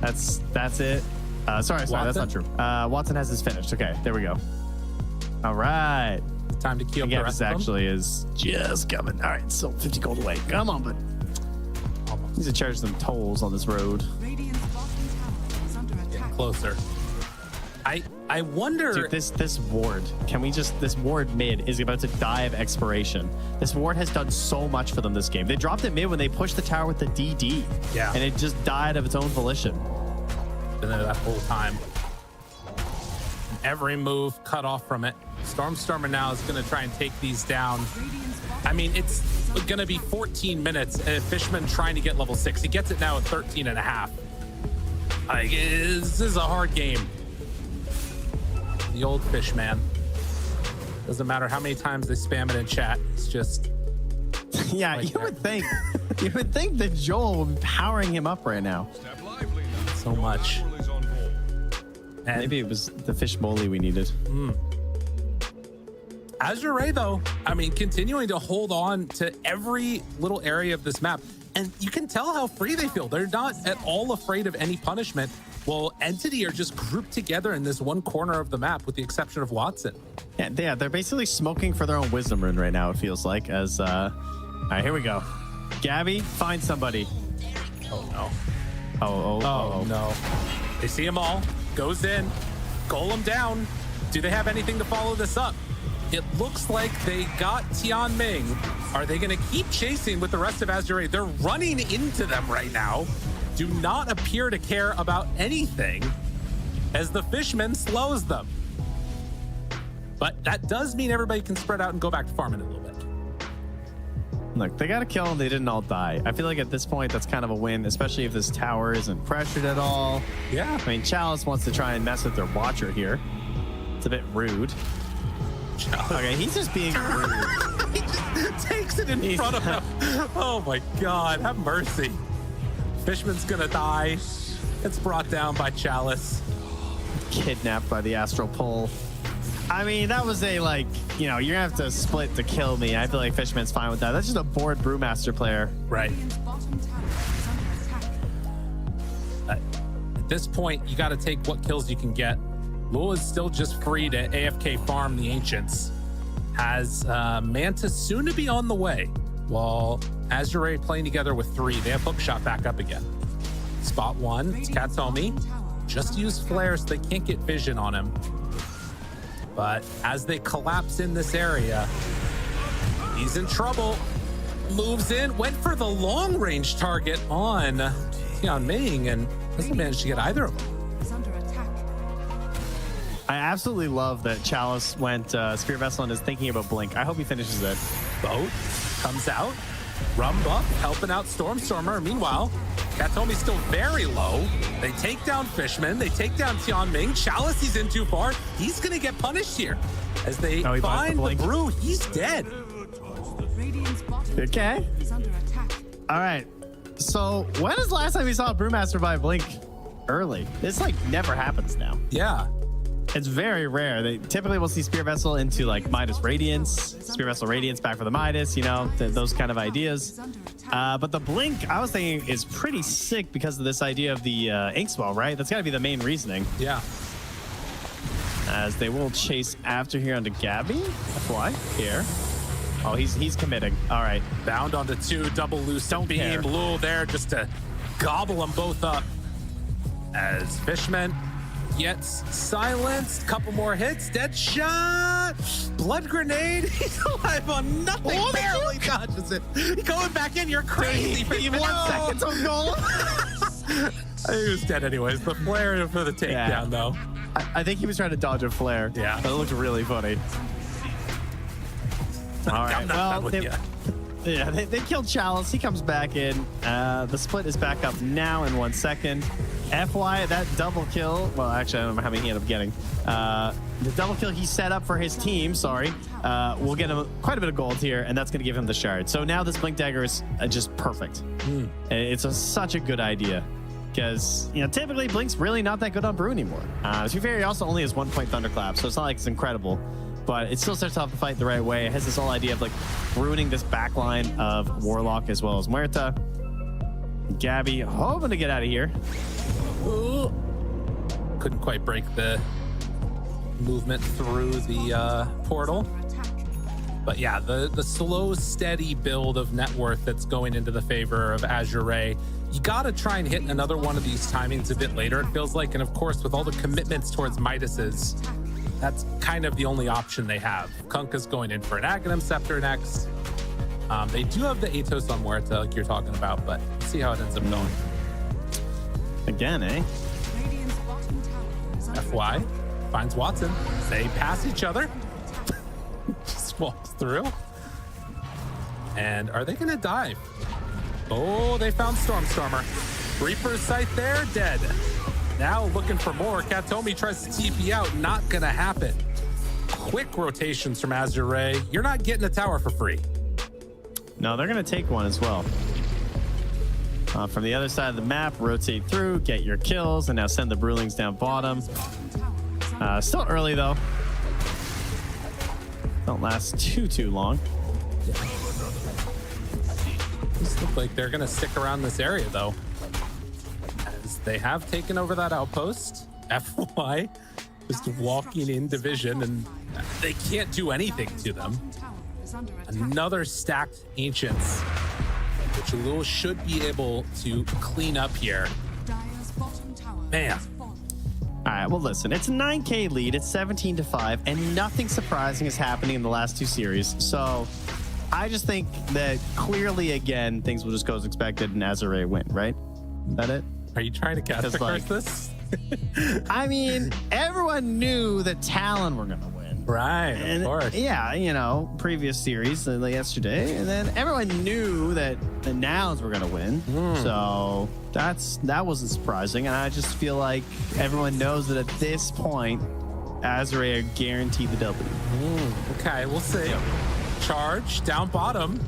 That's it. Sorry, that's not true. Watson has his finished. Okay, there we go. All right. Time to queue up the Gabby's rest of them. actually is just coming. All right, so 50 gold away. Come on, bud. Almost. Needs to charge some tolls on this road. Radiant's bottom tower is under attack. Closer. I wonder. Dude, this ward, this ward mid is about to die of expiration. This ward has done so much for them this game. They dropped it mid when they pushed the tower with the DD. Yeah. And it just died of its own volition. Been there that whole time. Every move cut off from it. Stormer now is going to try and take these down. Radiant's bottom I mean, it's going to be 14 minutes. Fishman trying to get level 6. He gets it now at 13 and a half. This is a hard game. The old Fishman. Doesn't matter how many times they spam it in chat. It's just Yeah, Right you there. would think You would think that Joel would be powering him up right now. So much. And Maybe it was the fish moly we needed. Azure, though, I mean, continuing to hold on to every little area of this map. And you can tell how free they feel. They're not at all afraid of any punishment. Well, Entity are just grouped together in this one corner of the map, with the exception of Watson. Yeah, they're basically smoking for their own wisdom rune right now, it feels like. As all right, here we go. Gabby, find somebody. Oh, no. Oh, no. They see them all. Goes in. Golem down. Do they have anything to follow this up? It looks like they got Tian Ming. Are they going to keep chasing with the rest of Azure? They're running into them right now. Do not appear to care about anything as the Fishman slows them. But that does mean everybody can spread out and go back to farming a little bit. Look, they got to kill and they didn't all die. I feel like at this point, that's kind of a win, especially if this tower isn't pressured at all. Yeah. I mean, Chalice wants to try and mess with their watcher here. It's a bit rude. Okay, he's just being rude. He just takes it in front of him. Oh my God, have mercy. Fishman's gonna die. It's brought down by Chalice. Kidnapped by the astral pull. I mean, that was a, like, you know, you're gonna have to split to kill me. I feel like Fishman's fine with that. That's just a bored Brewmaster player. Right. Radiant's bottom tower is under attack. At this point, you gotta take what kills you can get. Lul is still just free to AFK farm the Ancients. Has Manta soon to be on the way, while Azure playing together with 3. They have Hookshot back up again. Spot 1, it's Katomi. Just use Flare so they can't get vision on him. But as they collapse in this area, he's in trouble. Moves in, went for the long range target on Tian Ming and doesn't manage to get either of them. Is under attack. I absolutely love that Chalice went Spear Vessel and is thinking about Blink. I hope he finishes it. Boat comes out. Rum Buff helping out Stormstormer. Meanwhile, Katomi's still very low. They take down Fishman. They take down Tian Ming. Chalice, he's in too far. He's going to get punished here. As they Oh, he buys find the the blink. brew, he's dead. Radiant's bottom Okay. tower is under attack. All right. So when is the last time we saw a Brewmaster buy Blink early? This, like, never happens now. Yeah. It's very rare. They typically will see Spear Vessel into, like, Midas Radiance, Spear Vessel Radiance back for the Midas, you know, those kind of ideas. Is under attack. But the Blink, I was thinking, is pretty sick because of this idea of the Inkswell, right? That's got to be the main reasoning. Yeah. As they will chase after here onto Gabby. FY here. Oh, he's committing. All right. Bound onto 2, double loose Don't beam. care. Lul there just to gobble them both up. As Fishman gets silenced. Couple more hits. Dead shot. Blood grenade. He's alive on nothing. Oh, the Barely dodges it. Going back in. You're crazy. 51 seconds. He was dead anyways. The flare for the takedown, Yeah. though. I think he was trying to dodge a flare. Yeah. But it looked really funny. All right. I'm not Well, done with they, you. yeah, they killed Chalice. He comes back in. The split is back up now in 1 second. FY, that double kill. Well, actually, I don't know how many he ended up getting. The double kill he set up for his team, will get him quite a bit of gold here, and that's going to give him the shard. So now this Blink Dagger is just perfect. It's such a good idea. Because, you know, typically Blink's really not that good on Brew anymore. To be fair, he also only has 1 point Thunderclap, so it's not like it's incredible. But it still starts off the fight the right way. It has this whole idea of, like, ruining this backline of Warlock as well as Muerta. Gabby hoping to get out of here. Ooh. Couldn't quite break the movement through the portal. But yeah, the slow, steady build of net worth that's going into the favor of Azure. You got to try and hit another one of these timings a bit later, it feels like. And of course, with all the commitments towards Midases, that's kind of the only option they have. Kunkka's going in for an Aghanim Scepter next. They do have the Atos on Muerta, like you're talking about, but see how it ends up going. Again, eh? Radiant's bottom tower is under FY attack. finds Watson. They pass each other. Just walks through. And are they going to dive? Oh, they found Stormstormer. Reaper's sight there, dead. Now looking for more. Katomi tries to TP out. Not going to happen. Quick rotations from Azure. You're not getting a tower for free. No, they're going to take one as well. From the other side of the map, rotate through, get your kills, and now send the Brewlings down bottom. Still early though. Don't last too long. These look like they're gonna stick around this area though, as they have taken over that outpost. FY just walking in division, and they can't do anything to them. Another stacked Ancients, which Lul should be able to clean up here. Man. All right, well, listen, it's a 9K lead. It's 17-5, and nothing surprising is happening in the last two series. So I just think that clearly, again, things will just go as expected and Azure win, right? Is that it? Are you trying to cast like- this? I mean, everyone knew that Talon were going to win. Right, And of course. yeah, you know, previous series like yesterday, and then everyone knew that the Nouns were going to win. So that wasn't surprising, and I just feel like everyone knows that at this point, Azure are guaranteed the W. Okay, we'll see. Charge down bottom.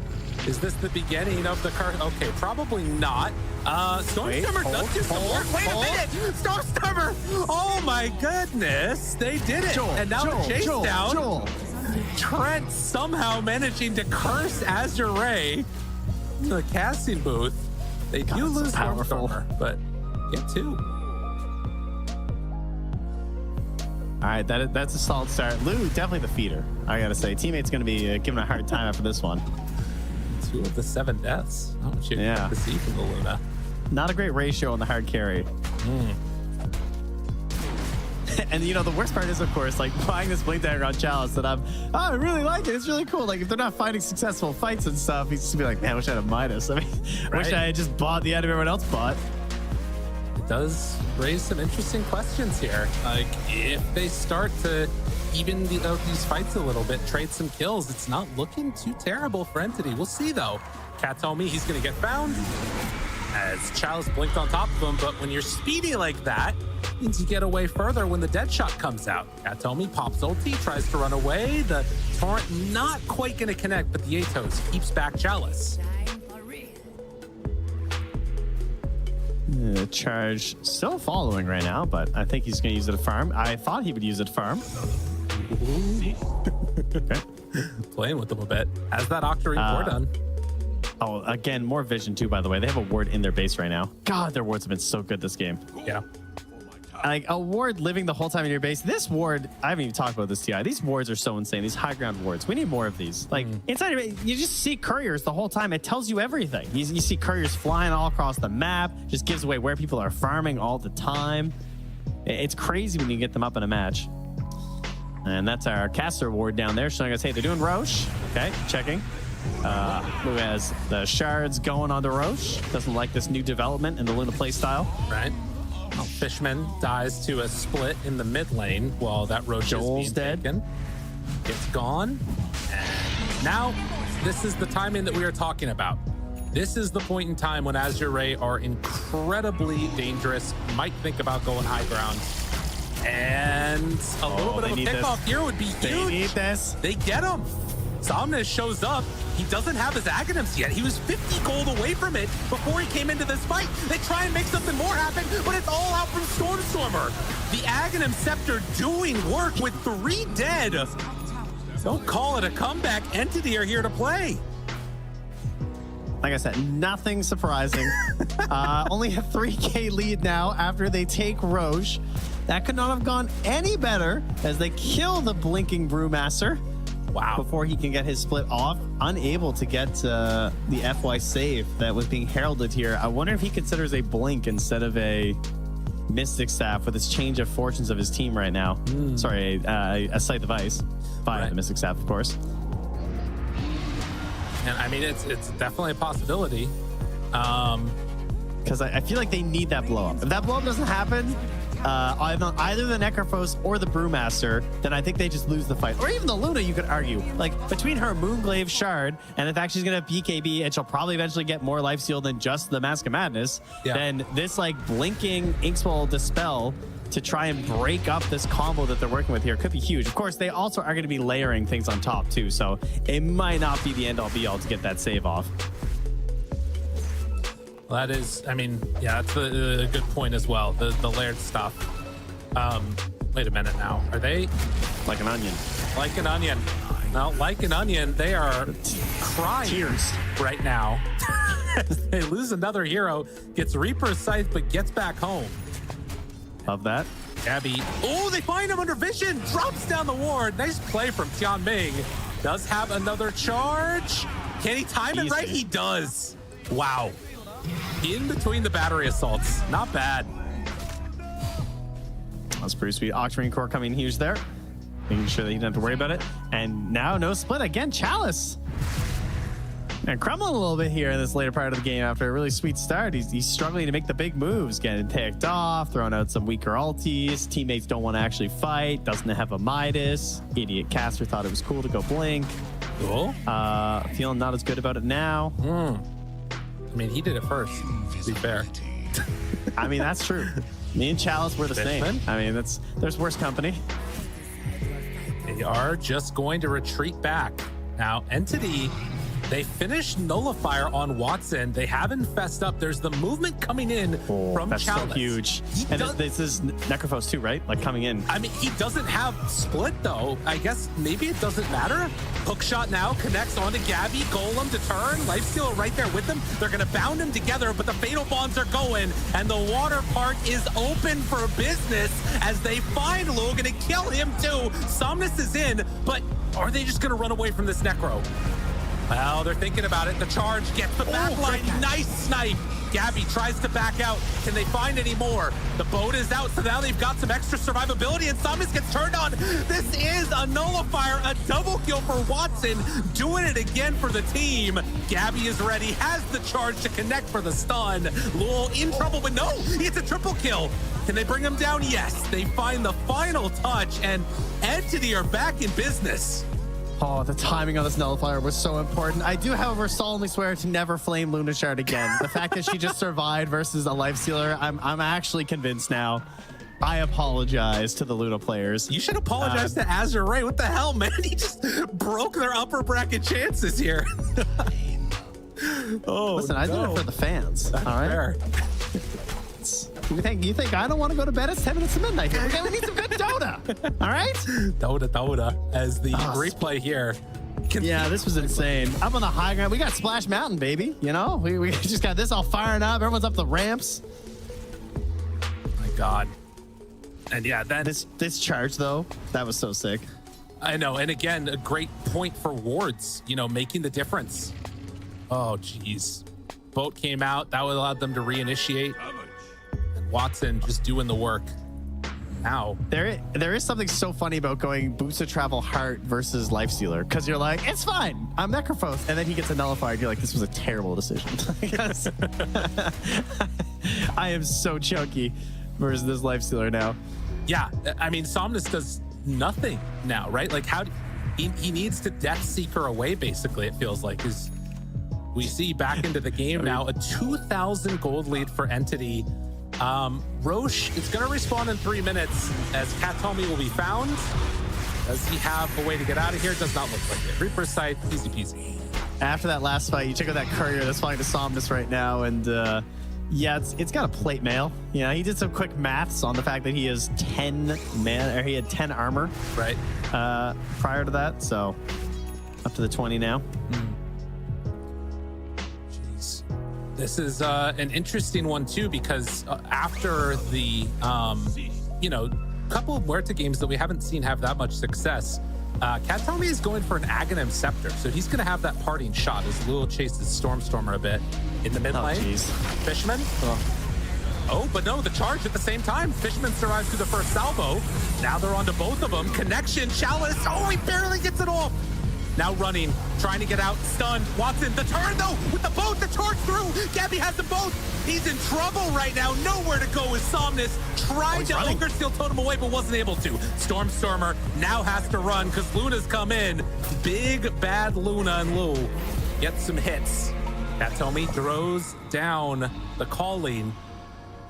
Is this the beginning of the current? Okay, probably not. Stormstormer does do some work. Wait a minute! Stormstormer! Oh my goodness! They did it! And now the chase down. Trent somehow managing to curse Azure Ray in the casting booth. They do so lose powerful. Stormstormer, but get two. All right, that's a solid start. Lou, definitely the feeder, I gotta say. Teammates gonna be giving a hard time after this one. 2 of the 7 deaths. How much you Yeah. have to see from the Luna? Not a great ratio on the hard carry. And you know, the worst part is, of course, like buying this Blink Dagger on Chalice that I really like it. It's really cool. Like if they're not finding successful fights and stuff, he's just be like, man, I wish I had a Midas. I mean, I wish Right. I had just bought the item everyone else bought. It does raise some interesting questions here. Like if they start to even these fights a little bit, trade some kills, it's not looking too terrible for Entity. We'll see though. Katomi, he's gonna get found as Chalice blinked on top of him, but when you're speedy like that, it means you get away further when the dead shot comes out. Katomi pops ulti, tries to run away. The torrent not quite gonna connect, but the Atos keeps back Chalice. Charge still following right now, but I think he's gonna use it to farm. I thought he would use it to farm. Okay. Playing with them a bit. Has that Octarine War done? Oh, again, more vision too, by the way. They have a ward in their base right now. God, their wards have been so good this game. Yeah. Like a ward living the whole time in your base. This ward, I haven't even talked about this, TI. These wards are so insane. These high ground wards. We need more of these. Like inside your base, you just see couriers the whole time. It tells you everything. You see couriers flying all across the map. Just gives away where people are farming all the time. It's crazy when you get them up in a match. And that's our caster ward down there showing us, hey, they're doing Roche. Okay, checking. Who has the shards going on the Roche. Doesn't like this new development in the Luna play style. Right. Well, Fishman dies to a split in the mid lane while that Roche Joel's is dead. being taken. It's gone. And now, this is the timing that we are talking about. This is the point in time when Azure Ray are incredibly dangerous, might think about going high ground. And a little bit of a pickoff here would be huge. They need this. They get him. Somnus shows up. He doesn't have his Aghanims yet. He was 50 gold away from it before he came into this fight. They try and make something more happen, but it's all out from Stormstormer. The Aghanim Scepter doing work with 3 dead. Don't call it a comeback. Entity are here to play. Like I said, nothing surprising. Only a 3K lead now after they take Roche. That could not have gone any better as they kill the blinking Brewmaster. Wow. Before he can get his split off, unable to get the FY save that was being heralded here. I wonder if he considers a blink instead of a Mystic Staff with his change of fortunes of his team right now. Sorry, a Sight Device via the Mystic Staff, of course. And I mean, it's definitely a possibility. Because I feel like they need that blow up. If that blow up doesn't happen, either the Necrophos or the Brewmaster, then I think they just lose the fight. Or even the Luna, you could argue. Like, between her Moonglaive Shard and the fact she's going to have BKB and she'll probably eventually get more lifesteal than just the Mask of Madness, then this, like, blinking Inkswell Dispel to try and break up this combo that they're working with here could be huge. Of course, they also are going to be layering things on top, too, so it might not be the end-all, be-all to get that save off. That is, I mean, yeah, that's a good point as well. The layered stuff. Wait a minute now. Are they Like an onion. like an onion? No, like an onion, they are crying Tears. right now. They lose another hero, gets Reaper's Scythe, but gets back home. Love that. Gabby. Oh, they find him under vision. Drops down the ward. Nice play from Tianming. Does have another charge. Can he time it right? Easy. He does. Wow. In between the battery assaults. Not bad. That's pretty sweet. Octarine Core coming huge there. Making sure that he doesn't have to worry about it. And now no split again. Chalice. And crumbling a little bit here in this later part of the game after a really sweet start. He's struggling to make the big moves, getting ticked off, throwing out some weaker ultis. Teammates don't want to actually fight. Doesn't have a Midas. Idiot caster thought it was cool to go blink. Cool. Feeling not as good about it now. I mean, he did it first, to be fair. I mean, that's true. Me and Chalice were the same. Fishman? I mean, there's worse company. They are just going to retreat back. Now, Entity, they finished Nullifier on Watson. They haven't fessed up. There's the movement coming in from That's Chalice. so huge. He And does- this is Necrophos too, right? Like coming in. I mean, he doesn't have split though. I guess maybe it doesn't matter. Hookshot now connects onto Gabby. Golem to turn. Lifestealer right there with him. They're gonna bound him together, but the fatal bonds are going, and the water park is open for business as they find Logan and kill him too. Somnus is in, but are they just gonna run away from this Necro? Well, they're thinking about it. The charge gets the back line. Nice snipe. Gabby tries to back out. Can they find any more? The boat is out, so now they've got some extra survivability, and Somnus gets turned on. This is a nullifier, a double kill for Watson, doing it again for the team. Gabby is ready, has the charge to connect for the stun. Lul in trouble, but no, he gets a triple kill. Can they bring him down? Yes. They find the final touch, and Entity are back in business. Oh, the timing on this nullifier was so important. I do, however, solemnly swear to never flame Luna Shard again. The fact that she just survived versus a Lifestealer, I'm actually convinced now. I apologize to the Luna players. You should apologize to Azure Ray. What the hell, man? He just broke their upper bracket chances here. Oh, Listen, I did it for the fans. All right. Fair. You think I don't want to go to bed? It's 10 minutes to midnight here. Okay, we need some good Dota. All right? Dota as the replay here. Yeah, this was insane. Up on the high ground, we got Splash Mountain, baby. You know, we just got this all firing up. Everyone's up the ramps. My God. And yeah, This charge though, that was so sick. I know. And again, a great point for wards, making the difference. Oh, geez. Boat came out. That would allow them to reinitiate. And Watson just doing the work. Ow. There is something so funny about going Boots of Travel Heart versus Lifestealer, because you're like, it's fine, I'm Necrophos, and then he gets a nullifier, and you're like, this was a terrible decision. Because I am so chunky versus this Lifestealer now. Yeah, I mean, Somnus does nothing now, right? Like, he needs to Death Seeker away, basically, it feels like. We see back into the game now, a 2,000 gold lead for Entity. Roche is going to respawn in 3 minutes as Katomi will be found. Does he have a way to get out of here? Does not look like it. Reaper's Sight, easy peasy. After that last fight, you check out that courier that's flying to Somnus right now, and yeah, it's got a plate mail. He did some quick maths on the fact that he has 10 he had 10 armor Right. prior to that, so up to the 20 now. This is an interesting one too, because after the couple of Muerta games that we haven't seen have that much success, Katomi is going for an Aghanim Scepter, so he's going to have that parting shot as Lul chases Stormstormer a bit in the mid lane. Jeez. Fishman. Oh, but no, the charge at the same time. Fishman survives through the first salvo. Now they're onto both of them. Connection, Chalice. Oh, he barely gets it off. Now running, trying to get out, stunned. Watson, the turn though, with the boat, the charge through. Gabby has them both. He's in trouble right now. Nowhere to go with Somnus. Tried to Ogre Steel Totem away, but wasn't able to. Stormstormer now has to run because Luna's come in. Big bad Luna and Lul get some hits. Katomi throws down the calling.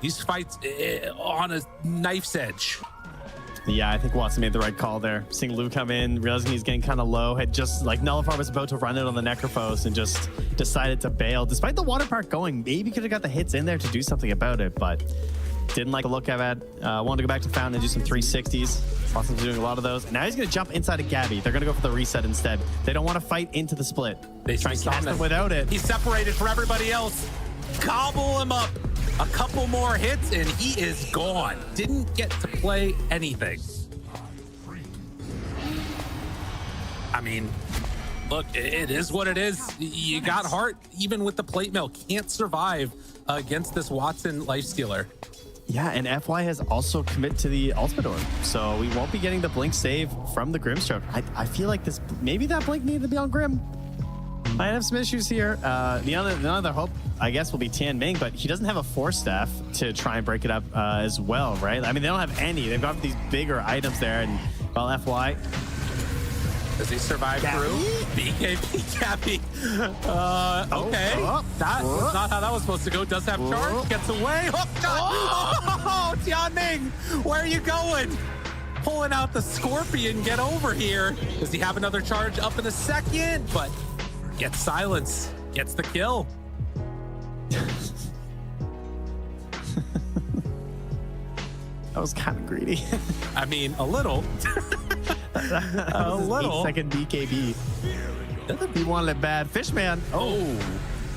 These fights on a knife's edge. Yeah, I think Watson made the right call there. Seeing Lou come in, realizing he's getting kind of low, had just like Nullifar was about to run it on the Necrophos and just decided to bail. Despite the water park going, maybe could have got the hits in there to do something about it, but didn't like the look of it. Wanted to go back to Fountain and do some 360s. Watson's doing a lot of those. And now he's going to jump inside of Gabby. They're going to go for the reset instead. They don't want to fight into the split. They try and saw cast him. him without it. He's separated from everybody else. Gobble him up. A couple more hits and he is gone. Didn't get to play anything. I mean, look, it is what it is. You got heart, even with the plate mail. Can't survive against this Watson lifestealer. Yeah, and FY has also commit to the Ultimate Orb, so we won't be getting the Blink save from the Grimstroke. I feel like this, maybe that Blink needed to be on Grim. Might have some issues here. The other hope, I guess, will be Tian Ming, but he doesn't have a Force Staff to try and break it up as well, right? I mean, they don't have any. They've got these bigger items there, and well, FY. Does he survive through? BKB Gabby. Okay. That was not how that was supposed to go. Does have charge. Gets away. Oh, God. Oh, Tian Ming. Where are you going? Pulling out the Scorpion. Get over here. Does he have another charge up in a second? But gets silence. Gets the kill. That was kind of greedy. I mean, a little. A little. 8-second BKB. He wanted it bad. Fishman. Oh.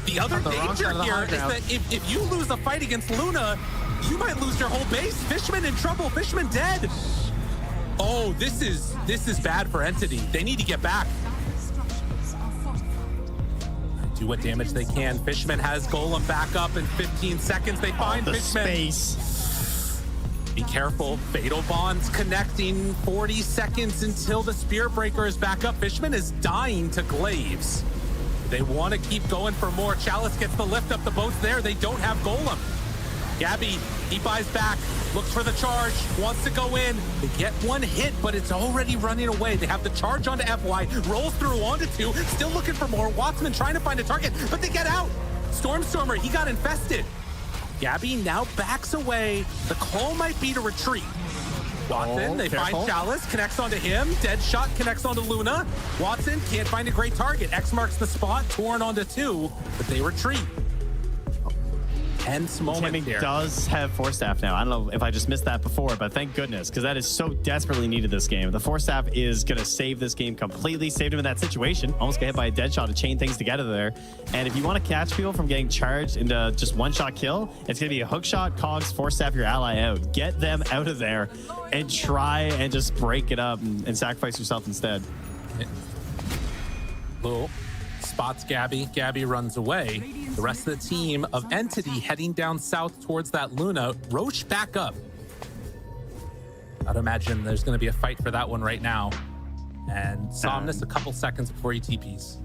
The other the wrong danger side of the here high is ground. that if you lose a fight against Luna, you might lose your whole base. Fishman in trouble. Fishman dead. Oh, this is bad for Entity. They need to get back. Structures are fortified. Do what damage they can. Fishman has Golem back up in 15 seconds. They find The Fishman. space. Be careful. Fatal Bonds connecting. 40 seconds until the Spear Breaker is back up. Fishman is dying to Glaives. They want to keep going for more. Chalice gets the lift up. The boat's there. They don't have Golem. Gabby, he buys back. Looks for the charge. Wants to go in. They get one hit, but it's already running away. They have the charge onto FY. Rolls through onto 2. Still looking for more. Watson trying to find a target, but they get out. Stormstormer, he got infested. Gabby now backs away. The call might be to retreat. Watson, they careful. find Chalice, connects onto him. Deadshot connects onto Luna. Watson can't find a great target. X marks the spot, torn onto 2, but they retreat. Tense moment Timming here. does have Force Staff now. I don't know if I just missed that before, but thank goodness, because that is so desperately needed this game. The Force Staff is going to save this game completely. Saved him in that situation. Almost got hit by a dead shot to chain things together there. And if you want to catch people from getting charged into just one-shot kill, it's going to be a hook shot, Cogs, Force Staff your ally out. Get them out of there and try and just break it up and sacrifice yourself instead. Lou spots Gabby. Gabby runs away. The rest of the team of Entity heading down south towards that Luna. Roche back up. I'd imagine there's going to be a fight for that one right now. And Somnus a couple seconds before he TPs.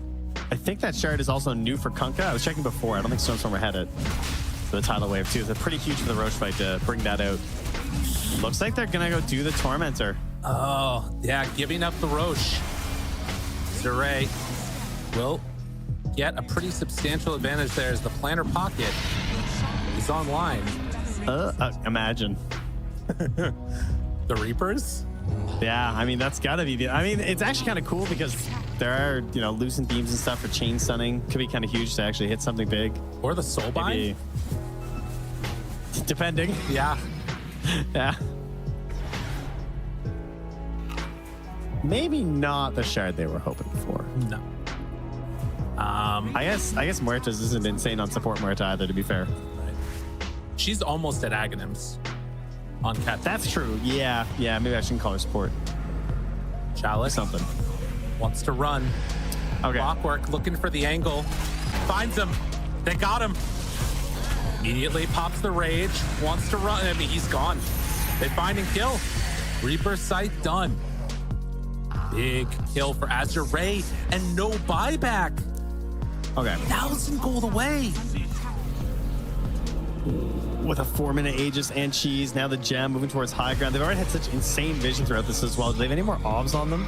I think that shard is also new for Kunkka. I was checking before. I don't think Stormstormer had it for the tidal wave too. It's pretty huge for the Roche fight to bring that out. Looks like they're gonna go do the Tormentor. Oh, yeah, giving up the Roche. Zeray will get a pretty substantial advantage there as the Planner Pocket is online. Imagine. The Reapers? Yeah, I mean, that's gotta be I mean, it's actually kind of cool because there are, loosened beams and stuff for chain stunning. Could be kind of huge to actually hit something big. Or the Soulbind? Maybe. Depending. Yeah. Yeah. Maybe not the shard they were hoping for. No. I guess Muertas isn't insane on support Muerta either, to be fair. She's almost at Aghanims on Cat. That's true. Yeah, maybe I shouldn't call her support. Chalice Something. wants to run. Okay. Clockwork looking for the angle. Finds him. They got him. Immediately pops the rage. Wants to run. I mean, he's gone. They find and kill. Reaper sight done. Big kill for Azure Ray and no buyback. Okay. 1,000 gold away. With a 4-minute Aegis and Cheese, now the gem moving towards high ground. They've already had such insane vision throughout this as well. Do they have any more obs on them?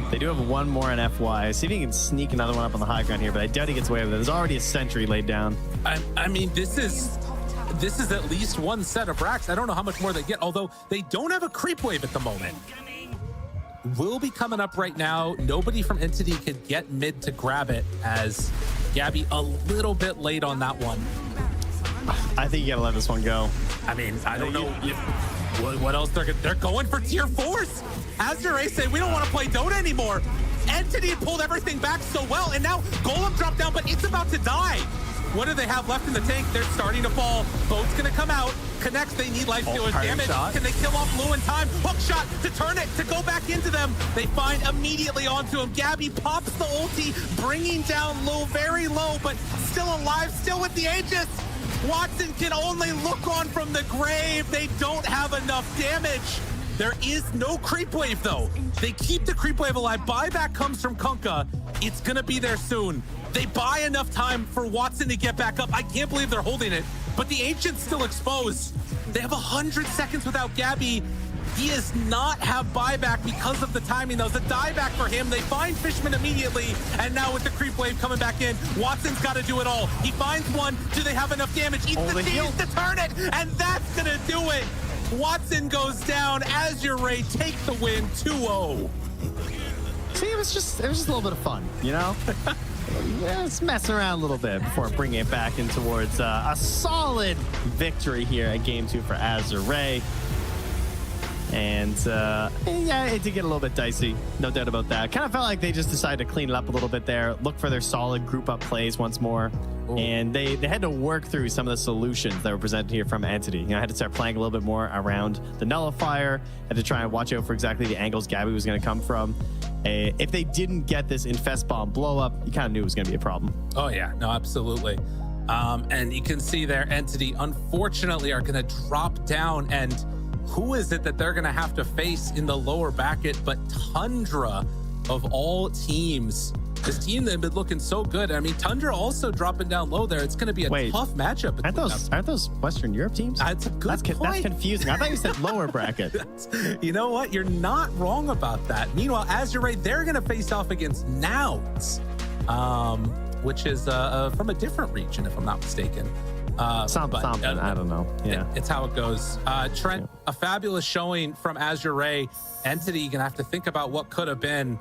They do have one more in FY. See if he can sneak another one up on the high ground here, but I doubt he gets away with it. There's already a sentry laid down. I mean, this is this is at least one set of racks. I don't know how much more they get, although they don't have a creep wave at the moment. Will be coming up right now. Nobody from Entity could get mid to grab it, as Gabby a little bit late on that one. I think you gotta let this one go. I mean, I don't know what else they're going for tier 4s. Azure say, we don't want to play Dota anymore. Entity pulled everything back so well, and now Golem dropped down, but it's about to die. What do they have left in the tank? They're starting to fall. Boat's gonna come out. Connects, they need life stealer damage. Shot. Can they kill off Lou in time? Hook shot to turn it, to go back into them. They find immediately onto him. Gabby pops the ulti, bringing down Lou very low, but still alive, still with the Aegis. Watson can only look on from the grave. They don't have enough damage. There is no creep wave though. They keep the creep wave alive. Buyback comes from Kunkka. It's gonna be there soon. They buy enough time for Watson to get back up. I can't believe they're holding it, but the Ancient's still exposed. They have 100 seconds without Gabby. He does not have buyback because of the timing. That was a dieback for him. They find Fishman immediately, and now with the creep wave coming back in, Watson's got to do it all. He finds one. Do they have enough damage? Eats the teams to turn it, and that's gonna do it. Watson goes down. Azure Ray take the win, 2-0. See, it was just a little bit of fun, you know? Yeah, it's messing around a little bit before bringing it back in towards a solid victory here at Game 2 for Azure Ray. And yeah, it did get a little bit dicey, no doubt about that. Kind of felt like they just decided to clean it up a little bit there, look for their solid group up plays once more. Ooh. And they had to work through some of the solutions that were presented here from Entity. You know, I had to start playing a little bit more around the nullifier, had to try and watch out for exactly the angles Gabby was going to come from. If they didn't get this Infest Bomb blow up, you kind of knew it was going to be a problem. Oh yeah, no, absolutely. And you can see their Entity, unfortunately, are going to drop down, and who is it that they're going to have to face in the lower bracket but Tundra of all teams? This team that had been looking so good. I mean, Tundra also dropping down low there. It's going to be a tough matchup. Aren't those Western Europe teams? That's a good point. That's confusing. I thought you said lower bracket. You know what? You're not wrong about that. Meanwhile, Azure Ray, they're going to face off against Nouns, which is from a different region, if I'm not mistaken. Something, I don't know. Yeah, it's how it goes. Trent, a fabulous showing from Azure Ray. Entity, you're gonna have to think about what could have been,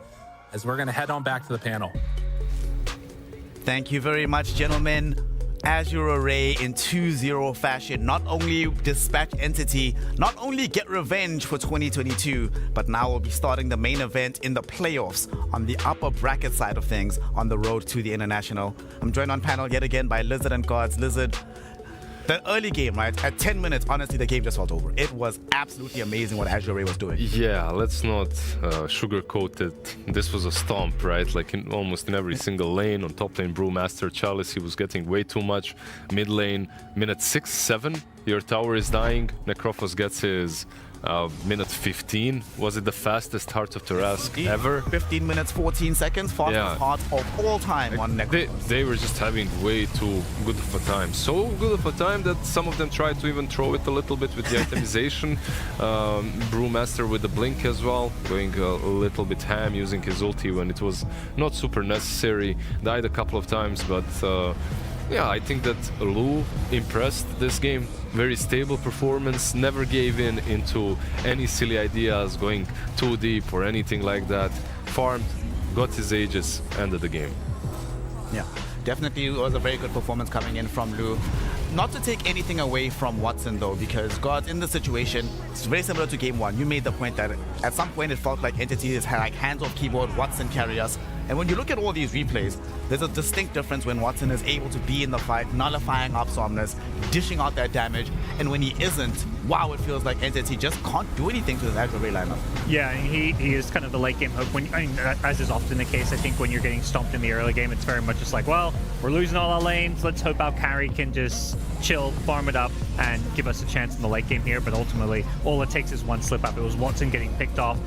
as we're gonna head on back to the panel. Thank you very much, gentlemen. Azure Array in 2-0 fashion not only dispatch Entity, not only get revenge for 2022, but now we'll be starting the main event in the playoffs on the upper bracket side of things on the road to the International. I'm joined on panel yet again by Lizard and Gods. Lizard, the early game, right? At 10 minutes, honestly, the game just felt over. It was absolutely amazing what Azure Ray was doing. Yeah, let's not sugarcoat it. This was a stomp, right? Like almost in every single lane. On top lane, Brewmaster, Chalice, he was getting way too much. Mid lane, minute 6, 7, your tower is dying. Necrophos gets his minute 15. Was it the fastest Heart of Tarask ever? 15 minutes, 14 seconds, fastest heart of all time on Necrophos. They were just having way too good of a time. So good of a time that some of them tried to even throw it a little bit with the itemization. Brewmaster with the blink as well, going a little bit ham, using his ulti when it was not super necessary. Died a couple of times, but yeah, I think that Lou impressed this game. Very stable performance, never gave in into any silly ideas, going too deep or anything like that. Farmed, got his Aegis, ended the game. Yeah, definitely it was a very good performance coming in from Lou. Not to take anything away from Watson though, because Gods, in the situation, it's very similar to game 1. You made the point that at some point it felt like entities had like hands off keyboard, Watson carry us. And when you look at all these replays, there's a distinct difference when Watson is able to be in the fight, nullifying up Somnus, dishing out that damage, and when he isn't, wow, it feels like Entity just can't do anything to the Azure Ray lineup. Yeah, and he is kind of the late game hope. When, I mean, as is often the case, I think when you're getting stomped in the early game, it's very much just like, well, we're losing all our lanes, let's hope our carry can just chill, farm it up, and give us a chance in the late game here. But ultimately, all it takes is one slip up. It was Watson getting picked off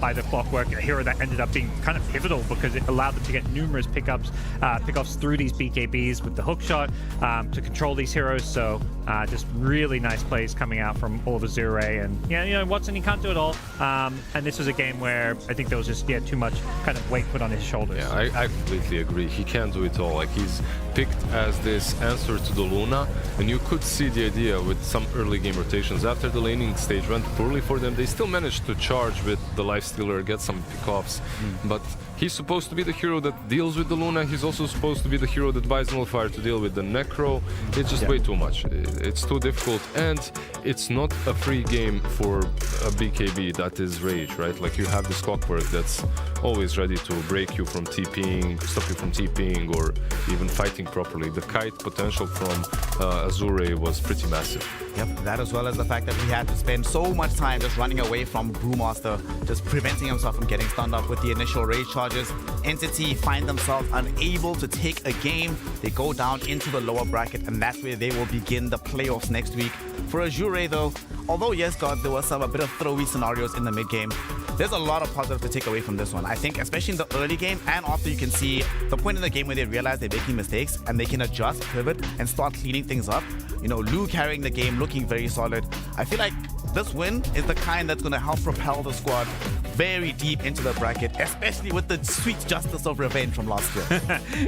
by the Clockwork, a hero that ended up being kind of pivotal, because allowed them to get numerous pickoffs through these BKBs with the hook shot to control these heroes. So just really nice plays coming out from all the Azure. And Watson, he can't do it all. And this was a game where I think there was just too much kind of weight put on his shoulders. Yeah, I completely agree. He can't do it all. Like, he's picked as this answer to the Luna, and you could see the idea with some early game rotations. After the laning stage went poorly for them, they still managed to charge with the Lifestealer, get some pickoffs. But he's supposed to be the hero that deals with the Luna. He's also supposed to be the hero that buys Nullifier to deal with the Necro. It's just way too much. It's too difficult, and it's not a free game for a BKB that is Rage, right? Like, you have this clockwork that's always ready to break you from TPing, stop you from TPing, or even fighting properly. The kite potential from Azure was pretty massive. Yep, that as well as the fact that he had to spend so much time just running away from Brewmaster, just preventing himself from getting stunned up with the initial rage charges. Entity find themselves unable to take a game. They go down into the lower bracket, and that's where they will begin the playoffs next week. For Azure, though, although yes, God, there was a bit of throwy scenarios in the mid game, there's a lot of positive to take away from this one. I think especially in the early game and after, you can see the point in the game where they realize they're making mistakes and they can adjust, pivot, and start cleaning things up. Lou carrying the game, looking very solid. I feel like this win is the kind that's going to help propel the squad very deep into the bracket, especially with the sweet justice of revenge from last year.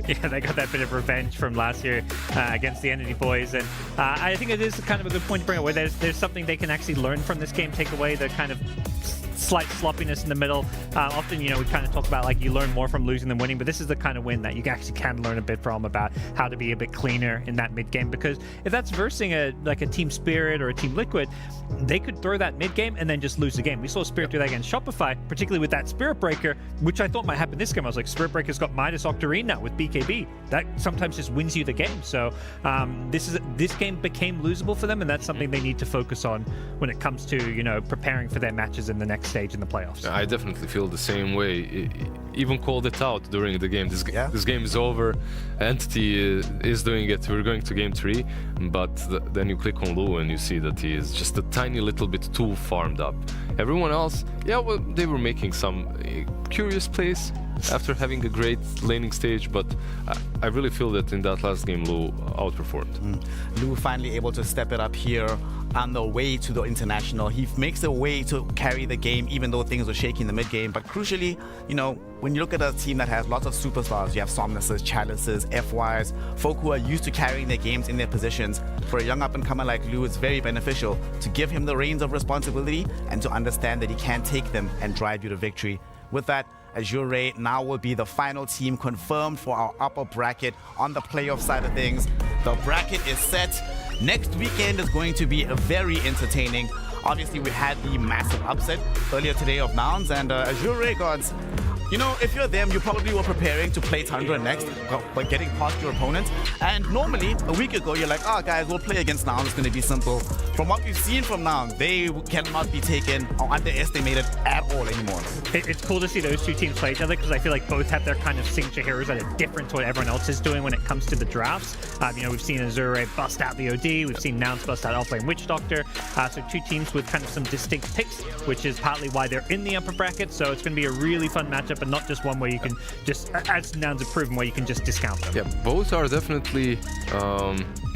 Yeah, they got that bit of revenge from last year against the Entity boys, and I think it is kind of a good point to bring up where there's something they can actually learn from this game, take away the kind of slight sloppiness in the middle. Often, we kind of talk about like you learn more from losing than winning, but this is the kind of win that you actually can learn a bit from about how to be a bit cleaner in that mid game, because if that's versing a Team Spirit or a Team Liquid, they could throw that mid game and then just lose the game. We saw Spirit do that against Shopify, particularly with that Spirit Breaker, which I thought might happen this game. I was like, Spirit Breaker's got minus Octarine now with BKB. That sometimes just wins you the game. So this game became losable for them, and that's something they need to focus on when it comes to preparing for their matches in the next stage in the playoffs. I definitely feel the same way. Even called it out during the game. This game is over. Entity is doing it. We're going to game 3, but then you click on Lou and you see that he is just a tiny little bit too farmed up. Everyone else, they were making some curious plays after having a great laning stage, but I really feel that in that last game, Lou outperformed. Lou finally able to step it up here on the way to the international. He makes a way to carry the game, even though things were shaky in the mid game. But crucially, when you look at a team that has lots of superstars, you have Somnuses, Chalices, FYs, folk who are used to carrying their games in their positions. For a young up-and-comer like Lou, it's very beneficial to give him the reins of responsibility and to understand that he can take them and drive you to victory. With that, Azure now will be the final team confirmed for our upper bracket on the playoff side of things. The bracket is set. Next weekend is going to be very entertaining. Obviously, we had the massive upset earlier today of Nouns, and Azure Gods, if you're them, you probably were preparing to play Tundra next, but getting past your opponent. And normally, a week ago, you're like, guys, we'll play against Nouns. It's going to be simple. From what we've seen from Nouns, they cannot be taken or underestimated at all anymore. It's cool to see those two teams play each other, because I feel like both have their kind of signature heroes that are different to what everyone else is doing when it comes to the drafts. We've seen Azure bust out the OD. We've seen Nouns bust out Alpha and Witch Doctor. So two teams with kind of some distinct picks, which is partly why they're in the upper bracket. So it's going to be a really fun matchup, and not just one where you can just, as Nouns have proven, where you can just discount them. Yeah, both are definitely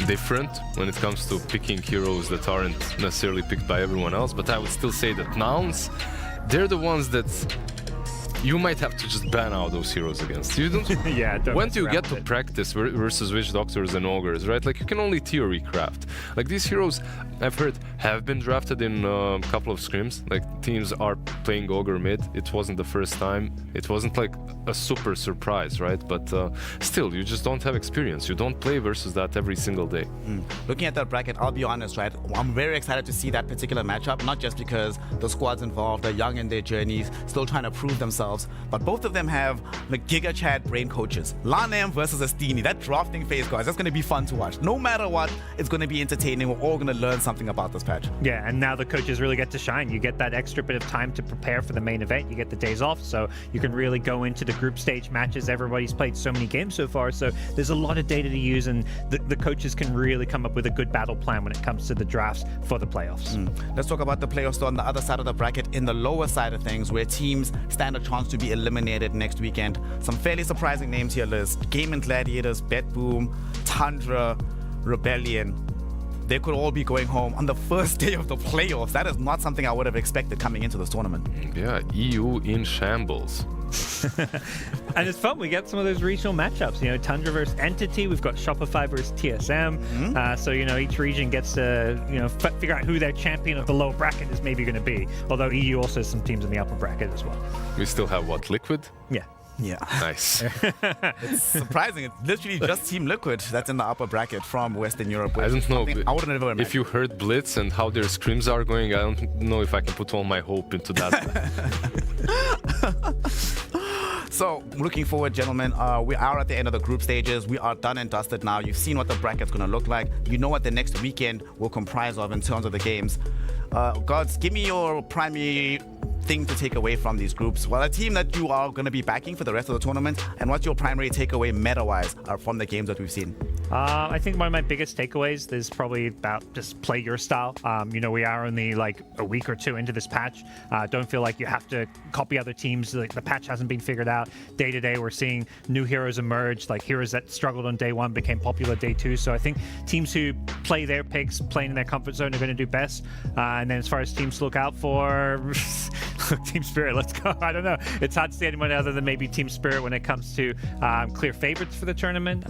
different when it comes to picking heroes that aren't necessarily picked by everyone else, but I would still say that Nouns, they're the ones that you might have to just ban out those heroes against. You don't. Yeah. When do you get to practice versus Witch Doctors and Ogres, right? Like, you can only theory craft. Like, these heroes, I've heard, have been drafted in a couple of scrims. Like, teams are playing Ogre mid. It wasn't the first time. It wasn't like a super surprise, right? But still, you just don't have experience. You don't play versus that every single day. Looking at that bracket, I'll be honest, right? I'm very excited to see that particular matchup, not just because the squads involved are young in their journeys, still trying to prove themselves, but both of them have the Giga Chad brain coaches. Lanem versus Astini, that drafting phase, guys, that's going to be fun to watch. No matter what, it's going to be entertaining. We're all going to learn something about this patch. Yeah, and now the coaches really get to shine. You get that extra extra bit of time to prepare for the main event. You get the days off, so you can really go into the group stage matches. Everybody's played so many games so far, so there's a lot of data to use, and the coaches can really come up with a good battle plan when it comes to the drafts for the playoffs. Let's talk about the playoffs though, on the other side of the bracket, in the lower side of things, where teams stand a chance to be eliminated next weekend. Some fairly surprising names here, Liz. Gaming Gladiators, BetBoom, Tundra, Rebellion. They could all be going home on the first day of the playoffs. That is not something I would have expected coming into this tournament. Yeah, EU in shambles. And it's fun. We get some of those regional matchups. You know, Tundra versus Entity. We've got Shopify versus TSM. So, you know, each region gets to, you know, figure out who their champion of the lower bracket is maybe going to be. Although EU also has some teams in the upper bracket as well. We still have what, Liquid? Yeah. Yeah. Nice. It's surprising. It's literally just Team Liquid that's in the upper bracket from Western Europe. I don't know I wouldn't have ever imagined. if you heard Blitz and how their scrims are going. I don't know if I can put all my hope into that. So, looking forward, gentlemen, we are at the end of the group stages. We are done and dusted now. You've seen what the bracket's going to look like. You know what the next weekend will comprise of in terms of the games. Gods, give me your primary thing to take away from these groups. Well, a team that you are going to be backing for the rest of the tournament, and what's your primary takeaway meta-wise from the games that we've seen? I think one of my biggest takeaways is probably about just play your style. You know, we are only like a week or two into this patch. Don't feel like you have to copy other teams. Like, the patch hasn't been figured out. Day to day, we're seeing new heroes emerge, like heroes that struggled on day one became popular day two. So I think teams who play their picks, playing in their comfort zone, are going to do best. And then as far as teams to look out for, Team Spirit, let's go. I don't know. It's hard to say anyone other than maybe Team Spirit when it comes to clear favorites for the tournament.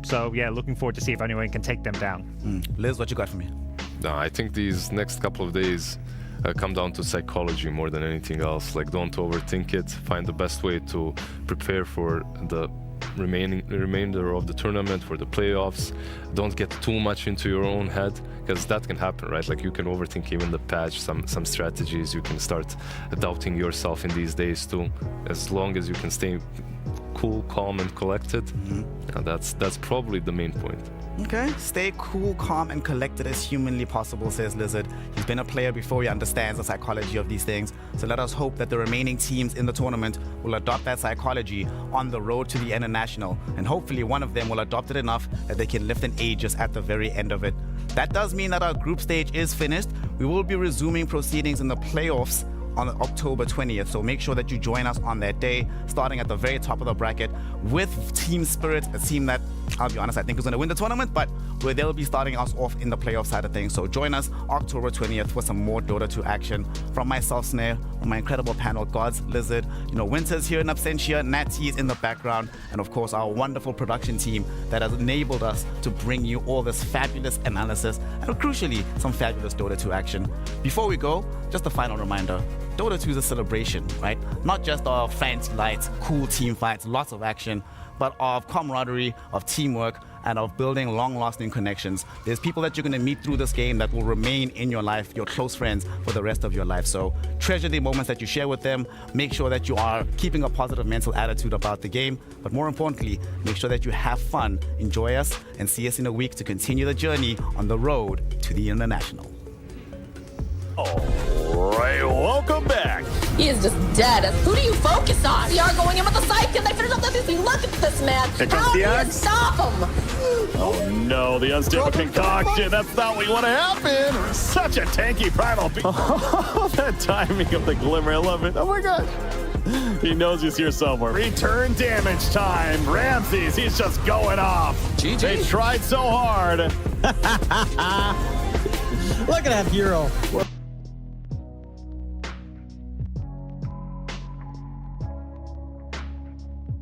So yeah, looking forward to see if anyone can take them down. Liz, what you got for me? No, I think these next couple of days come down to psychology more than anything else. Like, don't overthink it. Find the best way to prepare for the remainder of the tournament, for the playoffs. Don't get too much into your own head, because that can happen, right? Like, you can overthink even the patch, some strategies. You can start doubting yourself in these days too. As long as you can stay cool, calm, and collected, that's probably the main point. Okay, stay cool, calm, and collected as humanly possible, says Lizard. He's been a player before, he understands the psychology of these things. So let us hope that the remaining teams in the tournament will adopt that psychology on the road to the international. And hopefully one of them will adopt it enough that they can lift an Aegis at the very end of it. That does mean that our group stage is finished. We will be resuming proceedings in the playoffs on October 20th. So make sure that you join us on that day, starting at the very top of the bracket with Team Spirit, a team that, I'll be honest, I think is going to win the tournament, but where they'll be starting us off in the playoff side of things. So join us October 20th for some more Dota 2 action. From myself, Snare, my incredible panel, Gods, Lizard, you know, Winter's here in absentia, Natty is in the background, and of course our wonderful production team that has enabled us to bring you all this fabulous analysis and crucially some fabulous Dota 2 action. Before we go, just a final reminder, Dota 2 is a celebration, right? Not just of fancy lights, cool team fights, lots of action, but of camaraderie, of teamwork, and of building long-lasting connections. There's people that you're going to meet through this game that will remain in your life, your close friends, for the rest of your life. So treasure the moments that you share with them. Make sure that you are keeping a positive mental attitude about the game. But more importantly, make sure that you have fun, enjoy us, and see us in a week to continue the journey on the road to the international. Alright, welcome back. He is just dead. Who do you focus on? CR going in with the side kill. They finished up this. Look at this man. Here comes How do the you stop him? Oh no, the unstable concoction. That's not what you want to happen. Such a tanky primal beast. Oh, that timing of the glimmer. I love it. Oh my gosh. He knows he's here somewhere. Return damage time. Ramses, he's just going off. GG. They tried so hard. Look at that hero.